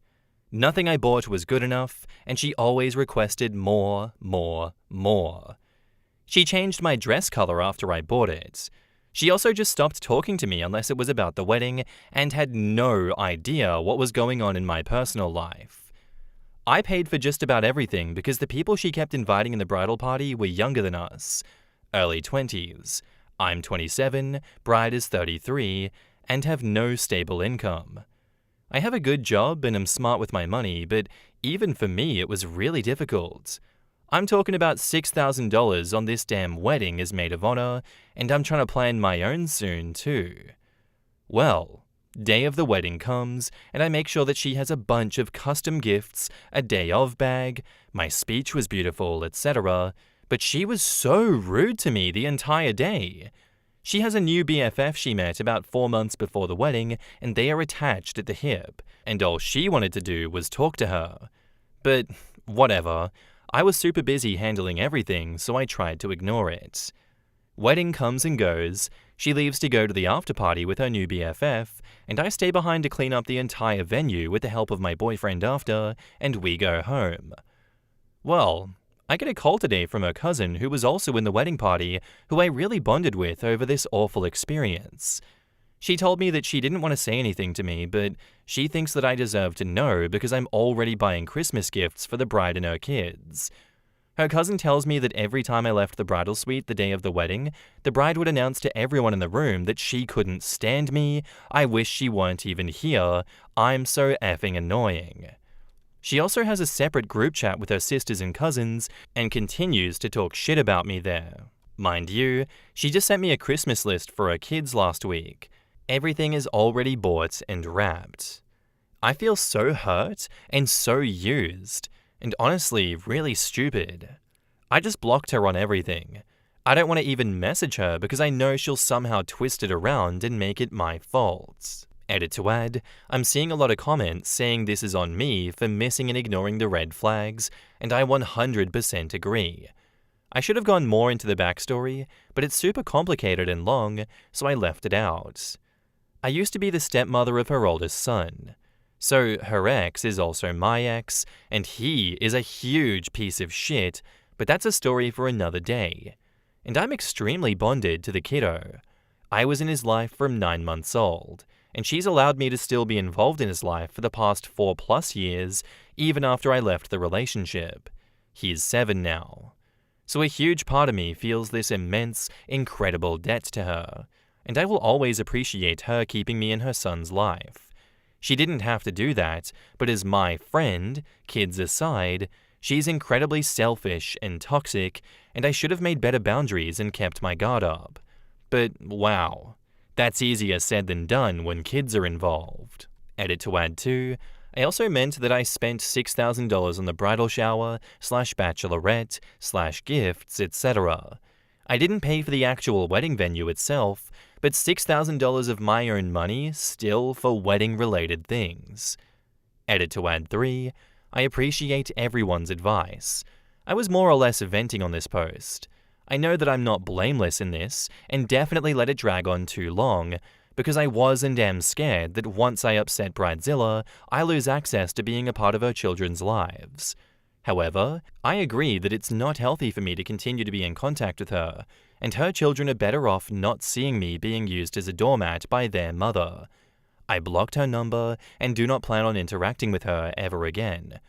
Nothing I bought was good enough, and she always requested more. She changed my dress color after I bought it. She also just stopped talking to me unless it was about the wedding and had no idea what was going on in my personal life. I paid for just about everything because the people she kept inviting in the bridal party were younger than us, early 20s. I'm 27, bride is 33, and have no stable income. I have a good job and am smart with my money, but even for me it was really difficult. I'm talking about $6,000 on this damn wedding as maid of honor, and I'm trying to plan my own soon too. Well, day of the wedding comes, and I make sure that she has a bunch of custom gifts, a day of bag, my speech was beautiful, etc., but she was so rude to me the entire day. She has a new BFF she met about 4 months before the wedding, and they are attached at the hip, and all she wanted to do was talk to her. But whatever. I was super busy handling everything, so I tried to ignore it. Wedding comes and goes, she leaves to go to the after party with her new BFF, and I stay behind to clean up the entire venue with the help of my boyfriend after, and we go home. Well, I get a call today from her cousin who was also in the wedding party, who I really bonded with over this awful experience. She told me that she didn't want to say anything to me, but she thinks that I deserve to know because I'm already buying Christmas gifts for the bride and her kids. Her cousin tells me that every time I left the bridal suite the day of the wedding, the bride would announce to everyone in the room that she couldn't stand me, I wish she weren't even here, I'm so effing annoying. She also has a separate group chat with her sisters and cousins and continues to talk shit about me there. Mind you, she just sent me a Christmas list for her kids last week. Everything is already bought and wrapped. I feel so hurt and so used, and honestly really stupid. I just blocked her on everything. I don't want to even message her because I know she'll somehow twist it around and make it my fault. Edit to add, I'm seeing a lot of comments saying this is on me for missing and ignoring the red flags, and I 100% agree. I should have gone more into the backstory, but it's super complicated and long, so I left it out. I used to be the stepmother of her oldest son. So her ex is also my ex, and he is a huge piece of shit, but that's a story for another day. And I'm extremely bonded to the kiddo. I was in his life from 9 months old, and she's allowed me to still be involved in his life for the past 4+ years, even after I left the relationship. He's 7 now. So a huge part of me feels this immense, incredible debt to her, and I will always appreciate her keeping me in her son's life. She didn't have to do that, but as my friend, kids aside, she's incredibly selfish and toxic, and I should have made better boundaries and kept my guard up. But wow, that's easier said than done when kids are involved. Edit to add too, I also meant that I spent $6,000 on the bridal shower, /bachelorette, /gifts, etc. I didn't pay for the actual wedding venue itself, but $6,000 of my own money still for wedding-related things. Edit to add 3, I appreciate everyone's advice. I was more or less venting on this post. I know that I'm not blameless in this, and definitely let it drag on too long, because I was and am scared that once I upset Bridezilla, I lose access to being a part of her children's lives. However, I agree that it's not healthy for me to continue to be in contact with her, and her children are better off not seeing me being used as a doormat by their mother. I blocked her number and do not plan on interacting with her ever again.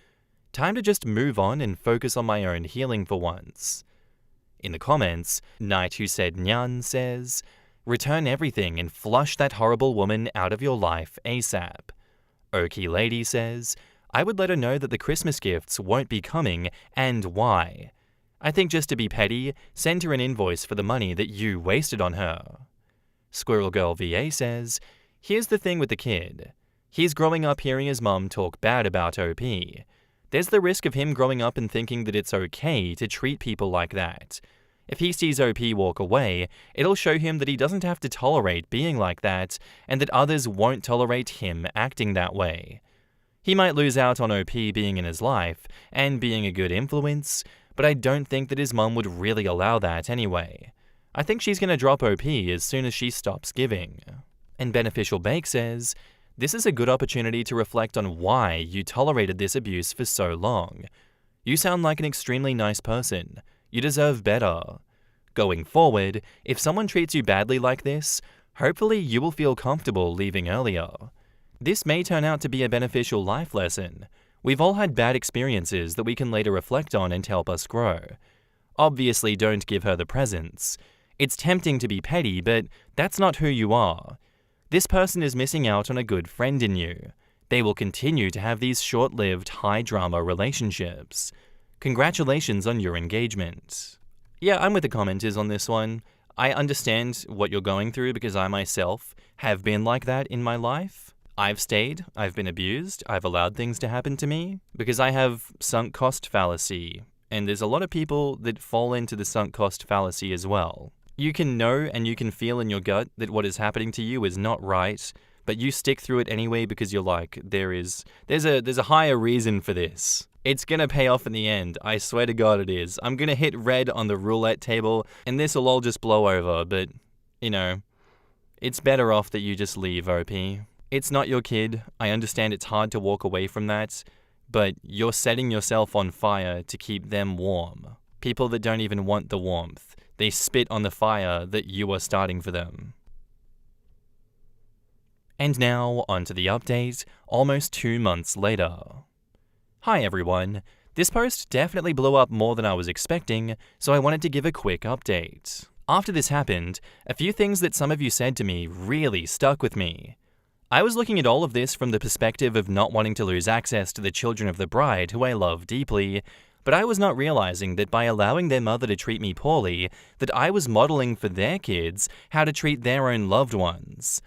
Time to just move on and focus on my own healing for once. In the comments, Knight Who Said Nyan says, return everything and flush that horrible woman out of your life ASAP. Okie Lady says, I would let her know that the Christmas gifts won't be coming and why. I think just to be petty, send her an invoice for the money that you wasted on her. Squirrel Girl VA says, here's the thing with the kid. He's growing up hearing his mum talk bad about OP. There's the risk of him growing up and thinking that it's okay to treat people like that. If he sees OP walk away, it'll show him that he doesn't have to tolerate being like that, and that others won't tolerate him acting that way. He might lose out on OP being in his life, and being a good influence, but I don't think that his mum would really allow that anyway. I think she's gonna drop OP as soon as she stops giving. And Beneficial Bake says, this is a good opportunity to reflect on why you tolerated this abuse for so long. You sound like an extremely nice person. You deserve better. Going forward, if someone treats you badly like this, hopefully you will feel comfortable leaving earlier. This may turn out to be a beneficial life lesson. We've all had bad experiences that we can later reflect on and help us grow. Obviously, don't give her the presents. It's tempting to be petty, but that's not who you are. This person is missing out on a good friend in you. They will continue to have these short-lived, high-drama relationships. Congratulations on your engagement. Yeah, I'm with the commenters on this one. I understand what you're going through because I myself have been like that in my life. I've stayed, I've been abused, I've allowed things to happen to me because I have sunk cost fallacy, and there's a lot of people that fall into the sunk cost fallacy as well. You can know and you can feel in your gut that what is happening to you is not right, but you stick through it anyway because you're like, there's a higher reason for this. It's gonna pay off in the end, I swear to God it is. I'm gonna hit red on the roulette table and this will all just blow over, but, you know, it's better off that you just leave, OP. It's not your kid. I understand it's hard to walk away from that, but you're setting yourself on fire to keep them warm. People that don't even want the warmth. They spit on the fire that you are starting for them. And now, onto the update, almost 2 months later. Hi everyone. This post definitely blew up more than I was expecting, so I wanted to give a quick update. After this happened, a few things that some of you said to me really stuck with me. I was looking at all of this from the perspective of not wanting to lose access to the children of the bride who I love deeply, but I was not realizing that by allowing their mother to treat me poorly, that I was modeling for their kids how to treat their own loved ones.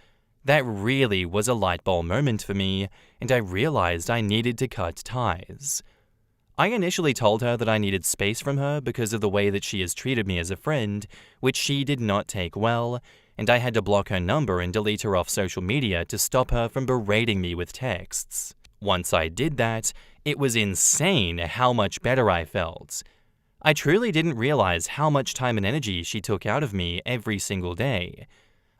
That really was a light bulb moment for me, and I realized I needed to cut ties. I initially told her that I needed space from her because of the way that she has treated me as a friend, which she did not take well, and I had to block her number and delete her off social media to stop her from berating me with texts. Once I did that, it was insane how much better I felt. I truly didn't realize how much time and energy she took out of me every single day.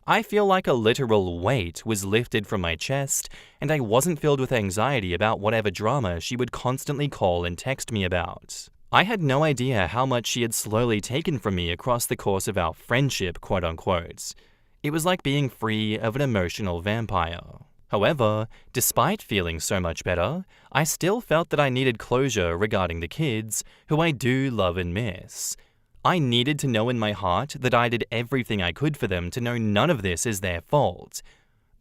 I feel like a literal weight was lifted from my chest, and I wasn't filled with anxiety about whatever drama she would constantly call and text me about. I had no idea how much she had slowly taken from me across the course of our friendship, quote-unquote. It was like being free of an emotional vampire. However, despite feeling so much better, I still felt that I needed closure regarding the kids, who I do love and miss. I needed to know in my heart that I did everything I could for them to know none of this is their fault.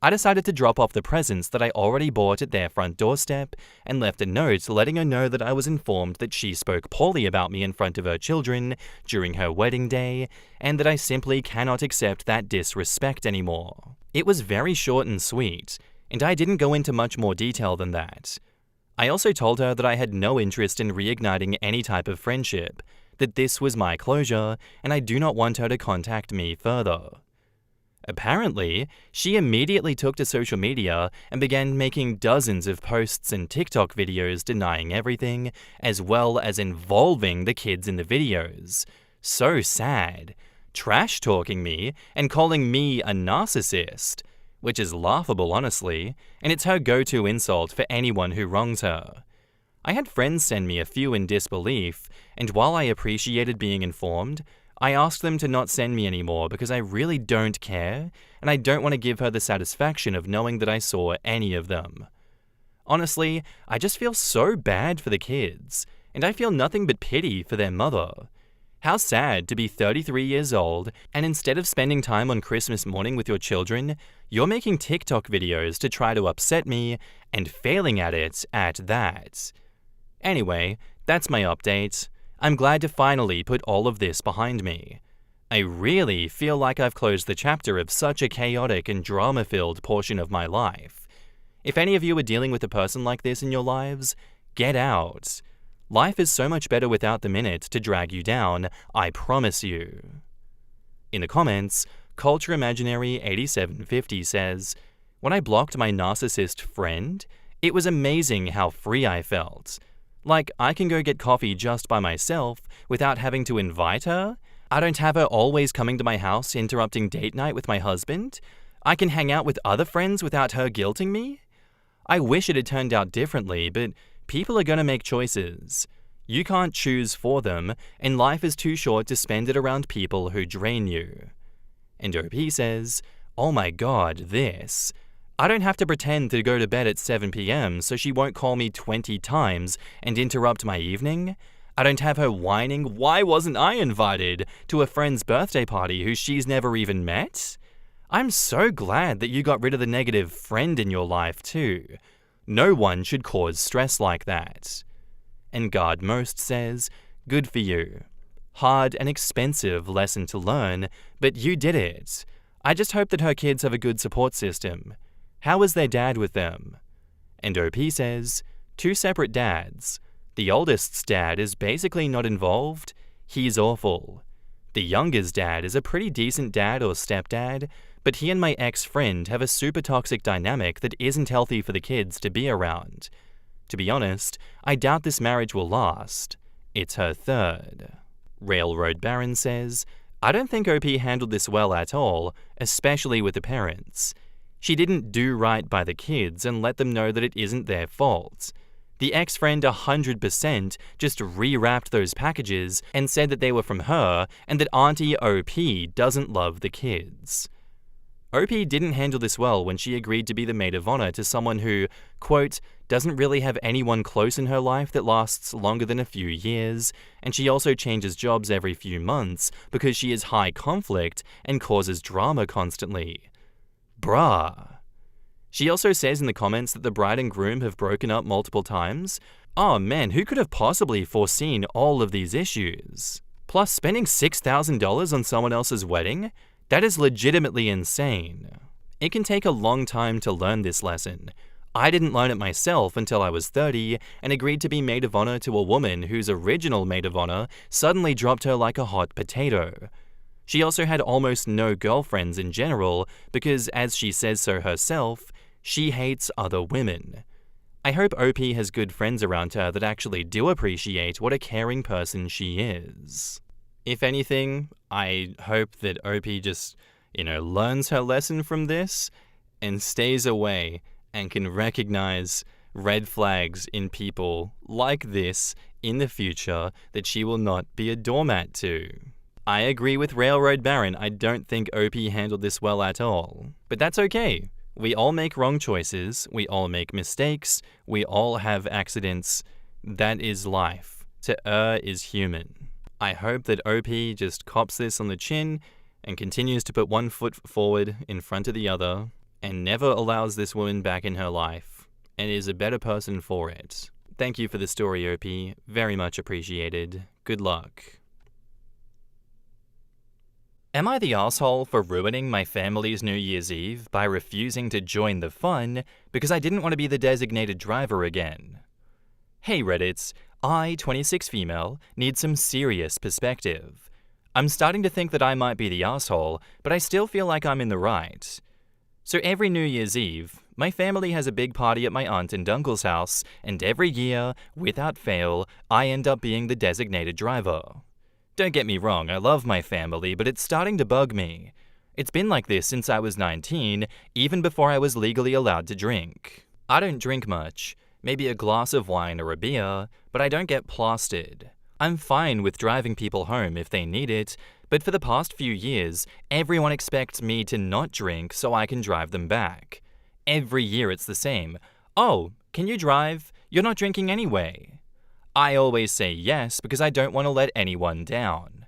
I decided to drop off the presents that I already bought at their front doorstep and left a note letting her know that I was informed that she spoke poorly about me in front of her children during her wedding day, and that I simply cannot accept that disrespect anymore. It was very short and sweet, and I didn't go into much more detail than that. I also told her that I had no interest in reigniting any type of friendship, that this was my closure, and I do not want her to contact me further. Apparently, she immediately took to social media and began making dozens of posts and TikTok videos denying everything, as well as involving the kids in the videos. So sad. Trash-talking me and calling me a narcissist, which is laughable honestly, and it's her go-to insult for anyone who wrongs her. I had friends send me a few in disbelief, and while I appreciated being informed, I asked them to not send me anymore because I really don't care, and I don't want to give her the satisfaction of knowing that I saw any of them. Honestly, I just feel so bad for the kids, and I feel nothing but pity for their mother. How sad to be 33 years old, and instead of spending time on Christmas morning with your children, you're making TikTok videos to try to upset me, and failing at it at that. Anyway, that's my update. I'm glad to finally put all of this behind me. I really feel like I've closed the chapter of such a chaotic and drama-filled portion of my life. If any of you are dealing with a person like this in your lives, get out. Life is so much better without the minute to drag you down, I promise you. In the comments, Culture Imaginary 8750 says, "When I blocked my narcissist friend, it was amazing how free I felt. Like, I can go get coffee just by myself without having to invite her. I don't have her always coming to my house interrupting date night with my husband. I can hang out with other friends without her guilting me. I wish it had turned out differently, but people are going to make choices. You can't choose for them, and life is too short to spend it around people who drain you." And OP says, "Oh my god, this. I don't have to pretend to go to bed at 7 p.m. so she won't call me 20 times and interrupt my evening. I don't have her whining, 'Why wasn't I invited?' to a friend's birthday party who she's never even met. I'm so glad that you got rid of the negative friend in your life too. No one should cause stress like that." And Guard Most says, "Good for you. Hard and expensive lesson to learn, but you did it. I just hope that her kids have a good support system. How is their dad with them?" And OP says, "Two separate dads. The oldest's dad is basically not involved. He's awful. The youngest dad is a pretty decent dad or stepdad, but he and my ex-friend have a super toxic dynamic that isn't healthy for the kids to be around. To be honest, I doubt this marriage will last. It's her third." Railroad Baron says, "I don't think OP handled this well at all, especially with the parents. She didn't do right by the kids and let them know that it isn't their fault. The ex-friend 100% just rewrapped those packages and said that they were from her and that Auntie OP doesn't love the kids. OP didn't handle this well when she agreed to be the maid of honor to someone who, quote, doesn't really have anyone close in her life that lasts longer than a few years, and she also changes jobs every few months because she is high conflict and causes drama constantly. Bruh. She also says in the comments that the bride and groom have broken up multiple times. Oh man, who could have possibly foreseen all of these issues? Plus, spending $6,000 on someone else's wedding? That is legitimately insane. It can take a long time to learn this lesson. I didn't learn it myself until I was 30 and agreed to be maid of honor to a woman whose original maid of honor suddenly dropped her like a hot potato. She also had almost no girlfriends in general because, as she says so herself, she hates other women. I hope OP has good friends around her that actually do appreciate what a caring person she is. If anything, I hope that OP just, learns her lesson from this and stays away and can recognize red flags in people like this in the future that she will not be a doormat to. I agree with Railroad Baron. I don't think OP handled this well at all. But that's okay. We all make wrong choices. We all make mistakes. We all have accidents. That is life. To err is human. I hope that OP just cops this on the chin and continues to put one foot forward in front of the other and never allows this woman back in her life and is a better person for it. Thank you for the story, OP. Very much appreciated. Good luck. Am I the asshole for ruining my family's New Year's Eve by refusing to join the fun because I didn't want to be the designated driver again? Hey Reddits, I, 26 female, need some serious perspective. I'm starting to think that I might be the asshole, but I still feel like I'm in the right. So every New Year's Eve, my family has a big party at my aunt and uncle's house, and every year, without fail, I end up being the designated driver. Don't get me wrong, I love my family, but it's starting to bug me. It's been like this since I was 19, even before I was legally allowed to drink. I don't drink much, maybe a glass of wine or a beer, but I don't get plastered. I'm fine with driving people home if they need it, but for the past few years, everyone expects me to not drink so I can drive them back. Every year it's the same. Oh, can you drive? You're not drinking anyway. I always say yes because I don't want to let anyone down.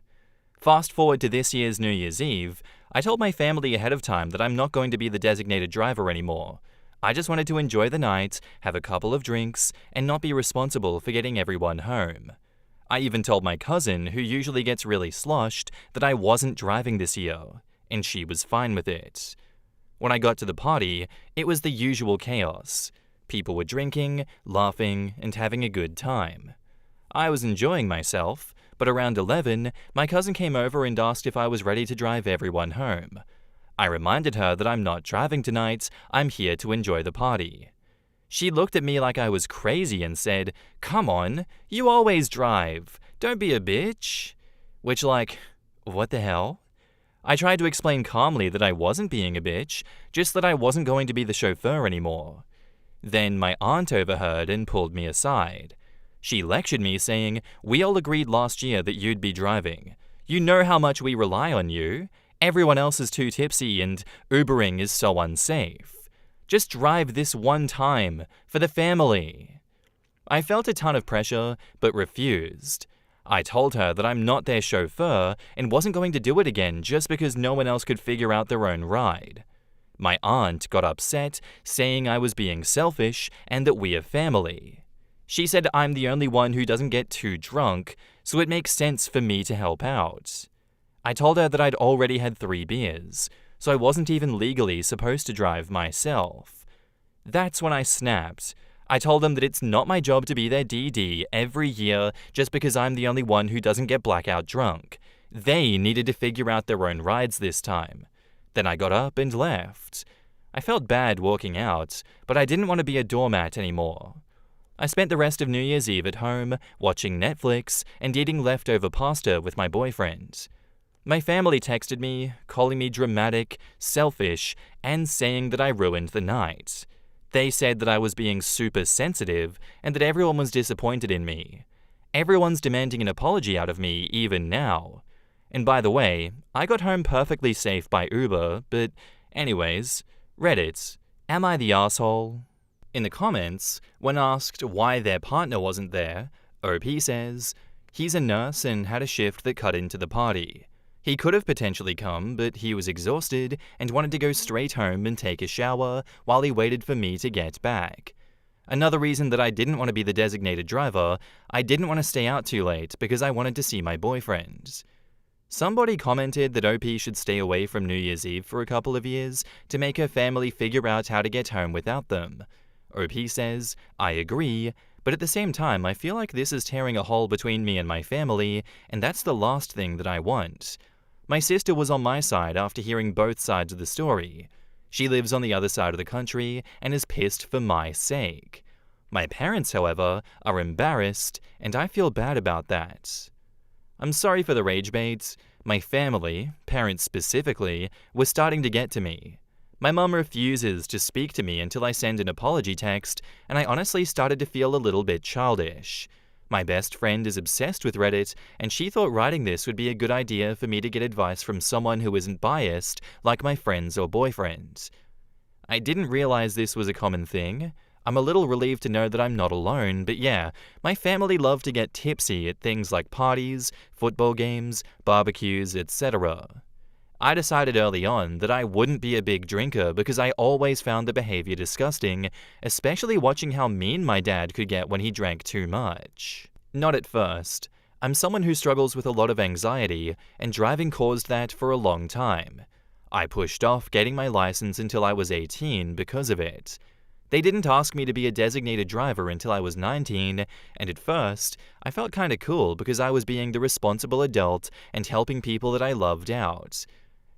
Fast forward to this year's New Year's Eve, I told my family ahead of time that I'm not going to be the designated driver anymore. I just wanted to enjoy the night, have a couple of drinks, and not be responsible for getting everyone home. I even told my cousin, who usually gets really sloshed, that I wasn't driving this year, and she was fine with it. When I got to the party, it was the usual chaos. People were drinking, laughing, and having a good time. I was enjoying myself, but around 11, my cousin came over and asked if I was ready to drive everyone home. I reminded her that I'm not driving tonight, I'm here to enjoy the party. She looked at me like I was crazy and said, "Come on, you always drive, don't be a bitch." Which, what the hell? I tried to explain calmly that I wasn't being a bitch, just that I wasn't going to be the chauffeur anymore. Then my aunt overheard and pulled me aside. She lectured me saying, "We all agreed last year that you'd be driving. You know how much we rely on you. Everyone else is too tipsy and Ubering is so unsafe. Just drive this one time, for the family." I felt a ton of pressure, but refused. I told her that I'm not their chauffeur and wasn't going to do it again just because no one else could figure out their own ride. My aunt got upset, saying I was being selfish and that we're family. She said I'm the only one who doesn't get too drunk, so it makes sense for me to help out. I told her that I'd already had 3 beers, so I wasn't even legally supposed to drive myself. That's when I snapped. I told them that it's not my job to be their DD every year just because I'm the only one who doesn't get blackout drunk. They needed to figure out their own rides this time. Then I got up and left. I felt bad walking out, but I didn't want to be a doormat anymore. I spent the rest of New Year's Eve at home, watching Netflix and eating leftover pasta with my boyfriend. My family texted me, calling me dramatic, selfish, and saying that I ruined the night. They said that I was being super sensitive and that everyone was disappointed in me. Everyone's demanding an apology out of me even now. And by the way, I got home perfectly safe by Uber, but anyways, Reddit, am I the asshole? In the comments, when asked why their partner wasn't there, OP says, he's a nurse and had a shift that cut into the party. He could have potentially come, but he was exhausted and wanted to go straight home and take a shower while he waited for me to get back. Another reason that I didn't want to be the designated driver, I didn't want to stay out too late because I wanted to see my boyfriend. Somebody commented that OP should stay away from New Year's Eve for a couple of years to make her family figure out how to get home without them. OP says, I agree, but at the same time I feel like this is tearing a hole between me and my family, and that's the last thing that I want. My sister was on my side after hearing both sides of the story. She lives on the other side of the country and is pissed for my sake. My parents, however, are embarrassed, and I feel bad about that. I'm sorry for the rage bait. My family, parents specifically, were starting to get to me. My mum refuses to speak to me until I send an apology text, and I honestly started to feel a little bit childish. My best friend is obsessed with Reddit, and she thought writing this would be a good idea for me to get advice from someone who isn't biased, like my friends or boyfriend. I didn't realize this was a common thing. I'm a little relieved to know that I'm not alone, but yeah, my family love to get tipsy at things like parties, football games, barbecues, etc. I decided early on that I wouldn't be a big drinker because I always found the behavior disgusting, especially watching how mean my dad could get when he drank too much. Not at first. I'm someone who struggles with a lot of anxiety, and driving caused that for a long time. I pushed off getting my license until I was 18 because of it. They didn't ask me to be a designated driver until I was 19, and at first, I felt kinda cool because I was being the responsible adult and helping people that I loved out.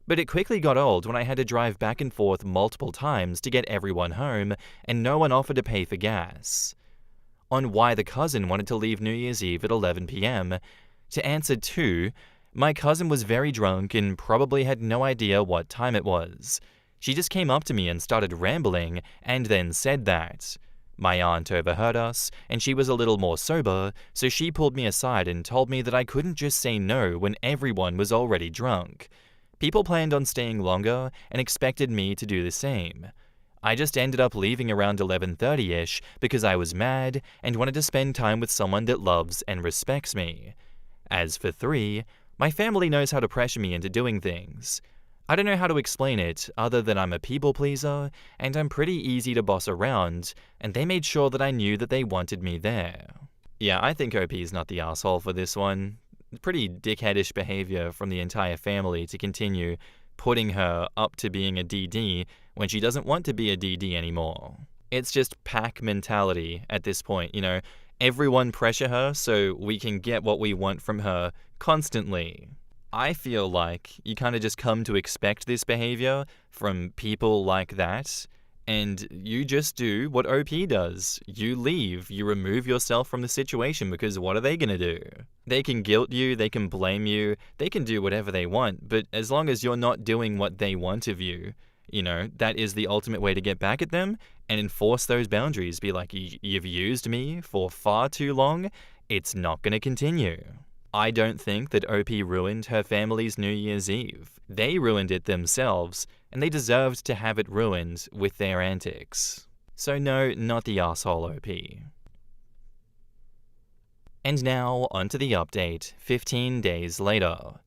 But it quickly got old when I had to drive back and forth multiple times to get everyone home, and no one offered to pay for gas. On why the cousin wanted to leave New Year's Eve at 11 p.m., to answer 2, my cousin was very drunk and probably had no idea what time it was. She just came up to me and started rambling, and then said that. My aunt overheard us, and she was a little more sober, so she pulled me aside and told me that I couldn't just say no when everyone was already drunk. People planned on staying longer and expected me to do the same. I just ended up leaving around 11:30ish because I was mad and wanted to spend time with someone that loves and respects me. As for 3, my family knows how to pressure me into doing things. I don't know how to explain it other than I'm a people pleaser and I'm pretty easy to boss around, and they made sure that I knew that they wanted me there. Yeah, I think OP's not the asshole for this one. Pretty dickheadish behavior from the entire family to continue putting her up to being a DD when she doesn't want to be a DD anymore. It's just pack mentality at this point, you know. Everyone pressure her so we can get what we want from her constantly. I feel like you kind of just come to expect this behavior from people like that, and you just do what OP does. You leave, you remove yourself from the situation because what are they gonna do? They can guilt you, they can blame you, they can do whatever they want, but as long as you're not doing what they want of you, you know, that is the ultimate way to get back at them and enforce those boundaries. Be like, you've used me for far too long, it's not gonna continue. I don't think that OP ruined her family's New Year's Eve. They ruined it themselves, and they deserved to have it ruined with their antics. So no, not the asshole OP. And now, onto the update, 15 days later.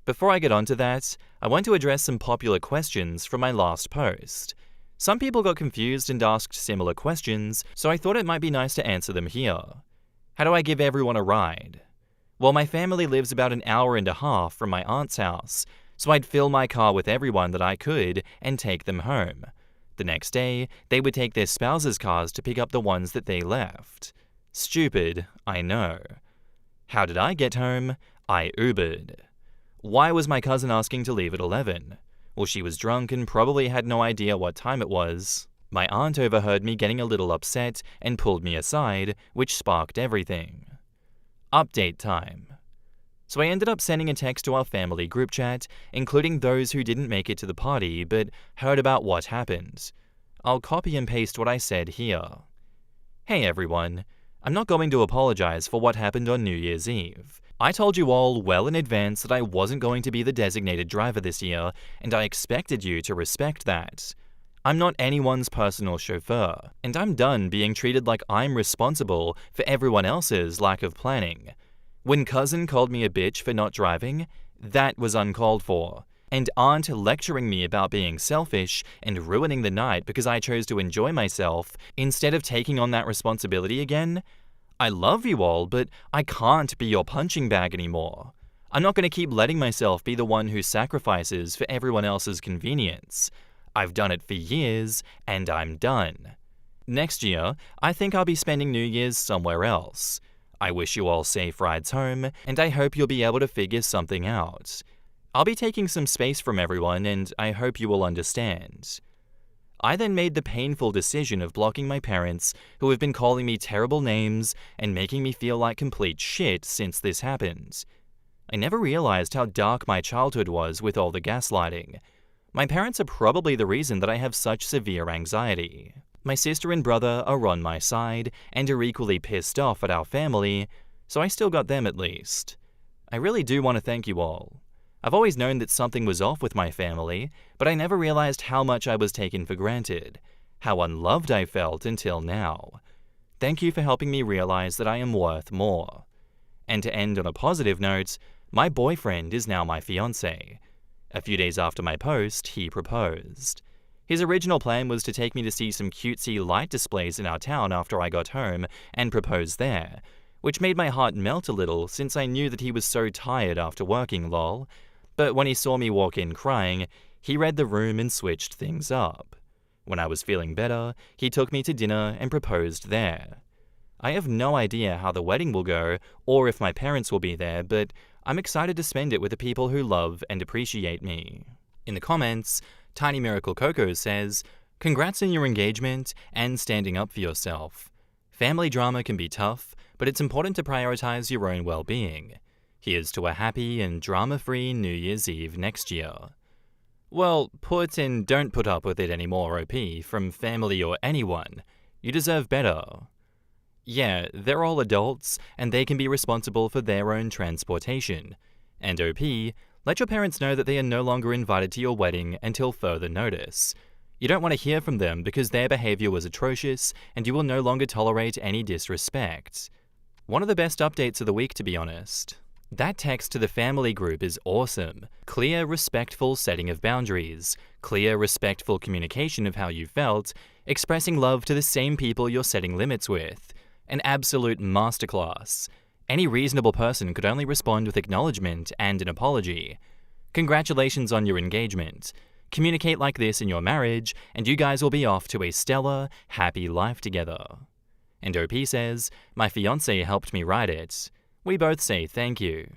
Before I get onto that, I want to address some popular questions from my last post. Some people got confused and asked similar questions, so I thought it might be nice to answer them here. How do I give everyone a ride? Well, my family lives about an hour and a half from my aunt's house, so I'd fill my car with everyone that I could and take them home. The next day, they would take their spouses' cars to pick up the ones that they left. Stupid, I know. How did I get home? I Ubered. Why was my cousin asking to leave at 11? Well, she was drunk and probably had no idea what time it was. My aunt overheard me getting a little upset and pulled me aside, which sparked everything. Update time. So I ended up sending a text to our family group chat, including those who didn't make it to the party but heard about what happened. I'll copy and paste what I said here. Hey everyone, I'm not going to apologize for what happened on New Year's Eve. I told you all well in advance that I wasn't going to be the designated driver this year, and I expected you to respect that. I'm not anyone's personal chauffeur, and I'm done being treated like I'm responsible for everyone else's lack of planning. When cousin called me a bitch for not driving, that was uncalled for. And aunt lecturing me about being selfish and ruining the night because I chose to enjoy myself instead of taking on that responsibility again. I love you all, but I can't be your punching bag anymore. I'm not going to keep letting myself be the one who sacrifices for everyone else's convenience. I've done it for years, and I'm done. Next year, I think I'll be spending New Year's somewhere else. I wish you all safe rides home, and I hope you'll be able to figure something out. I'll be taking some space from everyone, and I hope you will understand. I then made the painful decision of blocking my parents, who have been calling me terrible names and making me feel like complete shit since this happened. I never realized how dark my childhood was with all the gaslighting. My parents are probably the reason that I have such severe anxiety. My sister and brother are on my side and are equally pissed off at our family, so I still got them at least. I really do want to thank you all. I've always known that something was off with my family, but I never realized how much I was taken for granted, how unloved I felt until now. Thank you for helping me realize that I am worth more. And to end on a positive note, my boyfriend is now my fiancé. A few days after my post, he proposed. His original plan was to take me to see some cutesy light displays in our town after I got home and propose there, which made my heart melt a little since I knew that he was so tired after working, lol. But when he saw me walk in crying, he read the room and switched things up. When I was feeling better, he took me to dinner and proposed there. I have no idea how the wedding will go or if my parents will be there, but I'm excited to spend it with the people who love and appreciate me. In the comments, Tiny Miracle Coco says, "Congrats on your engagement and standing up for yourself. Family drama can be tough, but it's important to prioritize your own well-being. Here's to a happy and drama-free New Year's Eve next year." Well, put and don't put up with it anymore, OP, from family or anyone. You deserve better. Yeah, they're all adults, and they can be responsible for their own transportation. And OP, let your parents know that they are no longer invited to your wedding until further notice. You don't want to hear from them because their behavior was atrocious, and you will no longer tolerate any disrespect. One of the best updates of the week, to be honest. That text to the family group is awesome. Clear, respectful setting of boundaries. Clear, respectful communication of how you felt. Expressing love to the same people you're setting limits with. An absolute masterclass. Any reasonable person could only respond with acknowledgement and an apology. Congratulations on your engagement. Communicate like this in your marriage, and you guys will be off to a stellar, happy life together. And OP says, "My fiancé helped me write it." We both say thank you.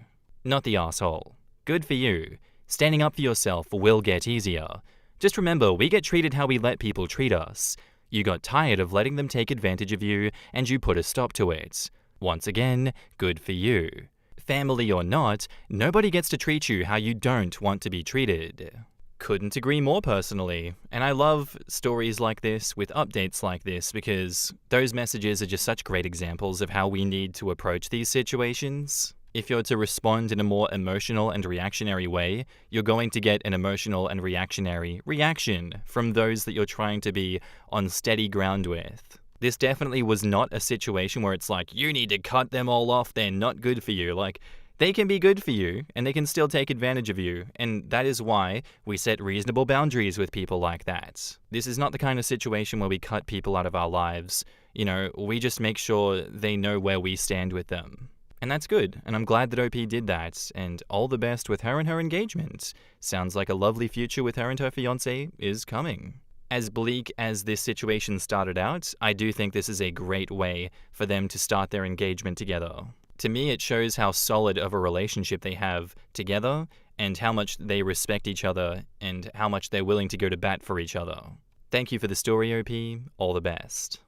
Not the asshole. Good for you. Standing up for yourself will get easier. Just remember, we get treated how we let people treat us. You got tired of letting them take advantage of you, and you put a stop to it. Once again, good for you. Family or not, nobody gets to treat you how you don't want to be treated. Couldn't agree more personally, and I love stories like this with updates like this because those messages are just such great examples of how we need to approach these situations. If you're to respond in a more emotional and reactionary way, you're going to get an emotional and reactionary reaction from those that you're trying to be on steady ground with. This definitely was not a situation where it's like, you need to cut them all off, they're not good for you. Like, they can be good for you, and they can still take advantage of you, and that is why we set reasonable boundaries with people like that. This is not the kind of situation where we cut people out of our lives. You know, we just make sure they know where we stand with them. And that's good, and I'm glad that OP did that, and all the best with her and her engagement. Sounds like a lovely future with her and her fiancé is coming. As bleak as this situation started out, I do think this is a great way for them to start their engagement together. To me, it shows how solid of a relationship they have together and how much they respect each other and how much they're willing to go to bat for each other. Thank you for the story, OP. All the best.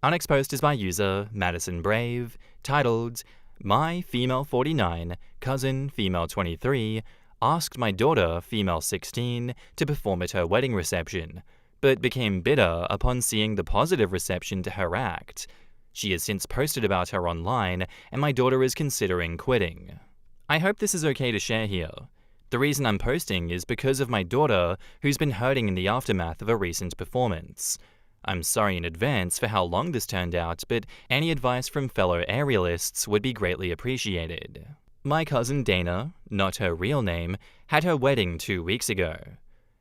Our next post is by user Madison Brave, titled, "My Female 49, Cousin Female 23 asked my daughter, female 16, to perform at her wedding reception, but became bitter upon seeing the positive reception to her act. She has since posted about her online, and my daughter is considering quitting. I hope this is okay to share here. The reason I'm posting is because of my daughter, who's been hurting in the aftermath of a recent performance. I'm sorry in advance for how long this turned out, but any advice from fellow aerialists would be greatly appreciated. My cousin Dana, not her real name, had her wedding 2 weeks ago,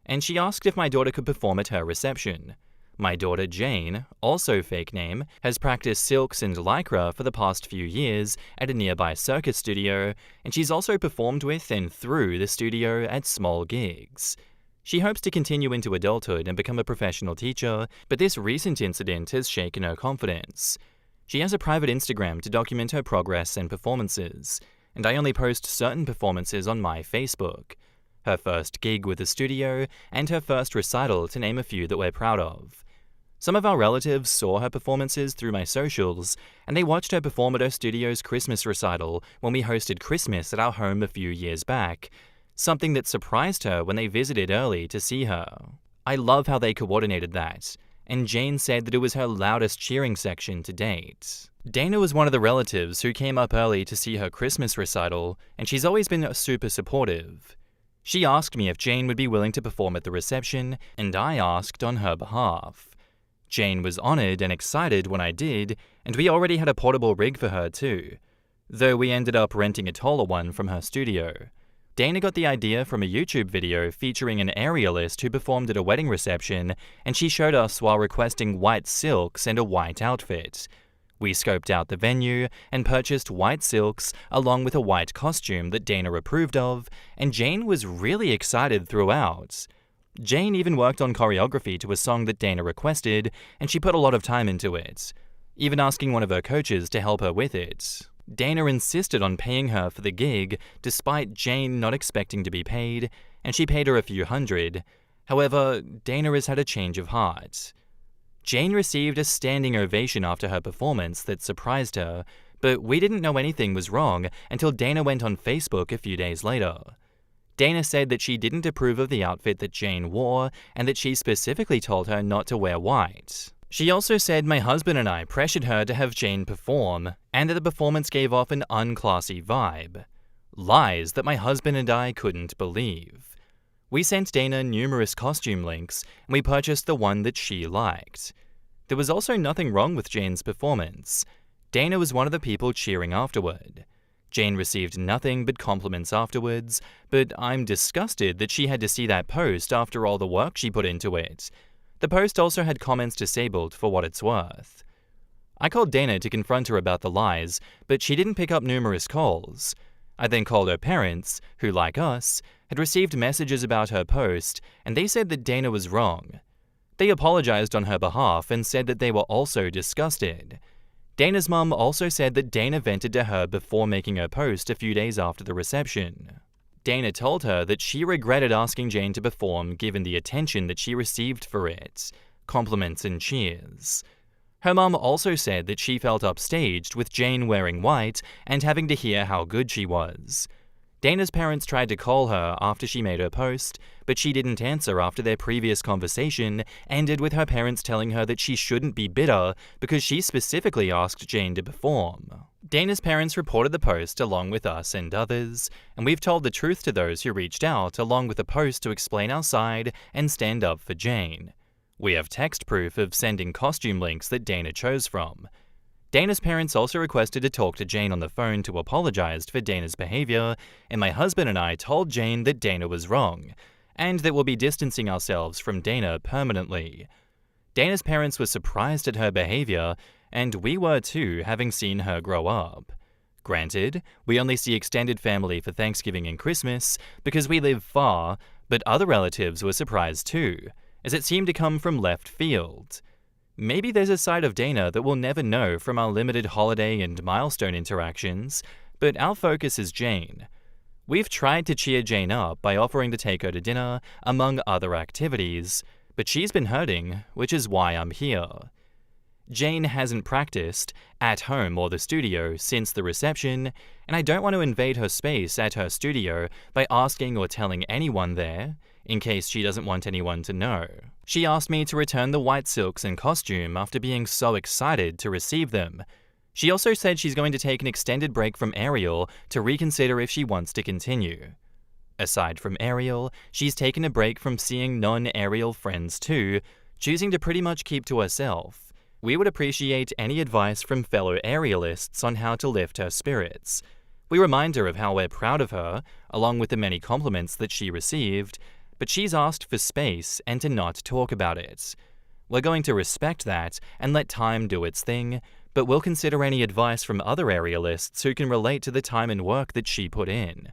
and she asked if my daughter could perform at her reception. My daughter Jane, also fake name, has practiced silks and lycra for the past few years at a nearby circus studio, and she's also performed with and through the studio at small gigs. She hopes to continue into adulthood and become a professional teacher, but this recent incident has shaken her confidence. She has a private Instagram to document her progress and performances, and I only post certain performances on my Facebook. Her first gig with the studio, and her first recital, to name a few that we're proud of. Some of our relatives saw her performances through my socials, and they watched her perform at her studio's Christmas recital when we hosted Christmas at our home a few years back, something that surprised her when they visited early to see her. I love how they coordinated that, and Jane said that it was her loudest cheering section to date. Dana was one of the relatives who came up early to see her Christmas recital, and she's always been super supportive. She asked me if Jane would be willing to perform at the reception, and I asked on her behalf. Jane was honored and excited when I did, and we already had a portable rig for her too, though we ended up renting a taller one from her studio. Dana got the idea from a YouTube video featuring an aerialist who performed at a wedding reception, and she showed us while requesting white silks and a white outfit. We scoped out the venue and purchased white silks along with a white costume that Dana approved of, and Jane was really excited throughout. Jane even worked on choreography to a song that Dana requested, and she put a lot of time into it, even asking one of her coaches to help her with it. Dana insisted on paying her for the gig despite Jane not expecting to be paid, and she paid her a few hundred. However, Dana has had a change of heart. Jane received a standing ovation after her performance that surprised her, but we didn't know anything was wrong until Dana went on Facebook a few days later. Dana said that she didn't approve of the outfit that Jane wore, and that she specifically told her not to wear white. She also said my husband and I pressured her to have Jane perform, and that the performance gave off an unclassy vibe. Lies that my husband and I couldn't believe. We sent Dana numerous costume links, and we purchased the one that she liked. There was also nothing wrong with Jane's performance. Dana was one of the people cheering afterward. Jane received nothing but compliments afterwards, but I'm disgusted that she had to see that post after all the work she put into it. The post also had comments disabled for what it's worth. I called Dana to confront her about the lies, but she didn't pick up numerous calls. I then called her parents, who, like us, had received messages about her post, and they said that Dana was wrong. They apologized on her behalf and said that they were also disgusted. Dana's mum also said that Dana vented to her before making her post a few days after the reception. Dana told her that she regretted asking Jane to perform given the attention that she received for it, compliments and cheers. Her mum also said that she felt upstaged with Jane wearing white and having to hear how good she was. Dana's parents tried to call her after she made her post, but she didn't answer after their previous conversation ended with her parents telling her that she shouldn't be bitter because she specifically asked Jane to perform. Dana's parents reported the post along with us and others, and we've told the truth to those who reached out along with a post to explain our side and stand up for Jane. We have text proof of sending costume links that Dana chose from. Dana's parents also requested to talk to Jane on the phone to apologize for Dana's behavior, and my husband and I told Jane that Dana was wrong, and that we'll be distancing ourselves from Dana permanently. Dana's parents were surprised at her behavior, and we were too, having seen her grow up. Granted, we only see extended family for Thanksgiving and Christmas because we live far, but other relatives were surprised too, as it seemed to come from left field. Maybe there's a side of Dana that we'll never know from our limited holiday and milestone interactions, but our focus is Jane. We've tried to cheer Jane up by offering to take her to dinner, among other activities, but she's been hurting, which is why I'm here. Jane hasn't practiced at home or the studio since the reception, and I don't want to invade her space at her studio by asking or telling anyone there, in case she doesn't want anyone to know. She asked me to return the white silks and costume after being so excited to receive them. She also said she's going to take an extended break from Ariel to reconsider if she wants to continue. Aside from Ariel, she's taken a break from seeing non-Ariel friends too, choosing to pretty much keep to herself. We would appreciate any advice from fellow Arielists on how to lift her spirits. We remind her of how we're proud of her, along with the many compliments that she received, but she's asked for space and to not talk about it. We're going to respect that and let time do its thing, but we'll consider any advice from other Arielists who can relate to the time and work that she put in.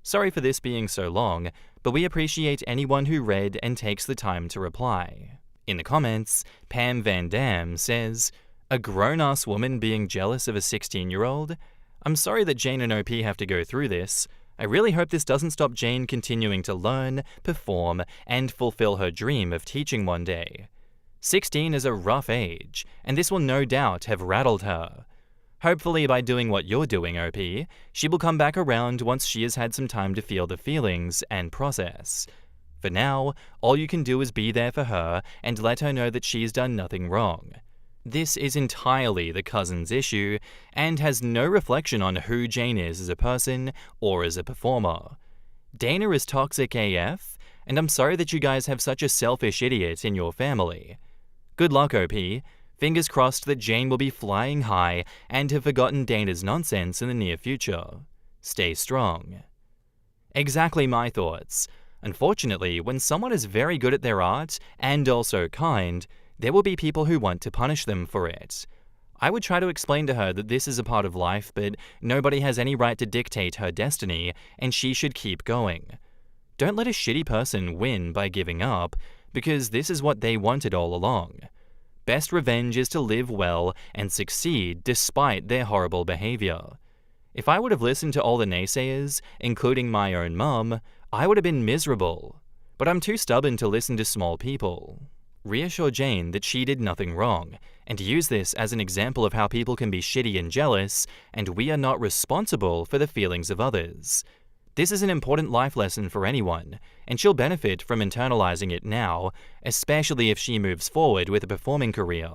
Sorry for this being so long, but we appreciate anyone who read and takes the time to reply. In the comments, Pam Van Dam says, "A grown-ass woman being jealous of a 16-year-old? I'm sorry that Jane and OP have to go through this. I really hope this doesn't stop Jane continuing to learn, perform, and fulfill her dream of teaching one day. 16 is a rough age, and this will no doubt have rattled her. Hopefully by doing what you're doing, OP, she will come back around once she has had some time to feel the feelings and process. For now, all you can do is be there for her and let her know that she's done nothing wrong. This is entirely the cousin's issue and has no reflection on who Jane is as a person or as a performer. Dana is toxic AF, and I'm sorry that you guys have such a selfish idiot in your family. Good luck, OP. Fingers crossed that Jane will be flying high and have forgotten Dana's nonsense in the near future. Stay strong." Exactly my thoughts. Unfortunately, when someone is very good at their art and also kind, there will be people who want to punish them for it. I would try to explain to her that this is a part of life, but nobody has any right to dictate her destiny, and she should keep going. Don't let a shitty person win by giving up, because this is what they wanted all along. Best revenge is to live well and succeed despite their horrible behavior. If I would have listened to all the naysayers, including my own mum, I would have been miserable. But I'm too stubborn to listen to small people. Reassure Jane that she did nothing wrong, and use this as an example of how people can be shitty and jealous, and we are not responsible for the feelings of others. This is an important life lesson for anyone, and she'll benefit from internalizing it now, especially if she moves forward with a performing career.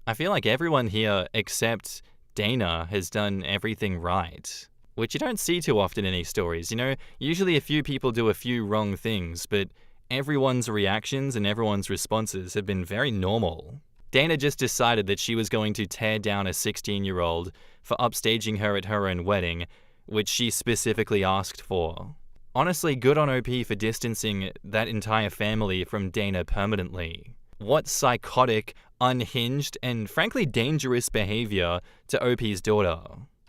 I feel like everyone here except Dana has done everything right, which you don't see too often in these stories. Usually a few people do a few wrong things, but everyone's reactions and everyone's responses have been very normal. Dana just decided that she was going to tear down a 16-year-old for upstaging her at her own wedding, which she specifically asked for. Honestly, good on OP for distancing that entire family from Dana permanently. What psychotic, unhinged, and frankly dangerous behavior to OP's daughter.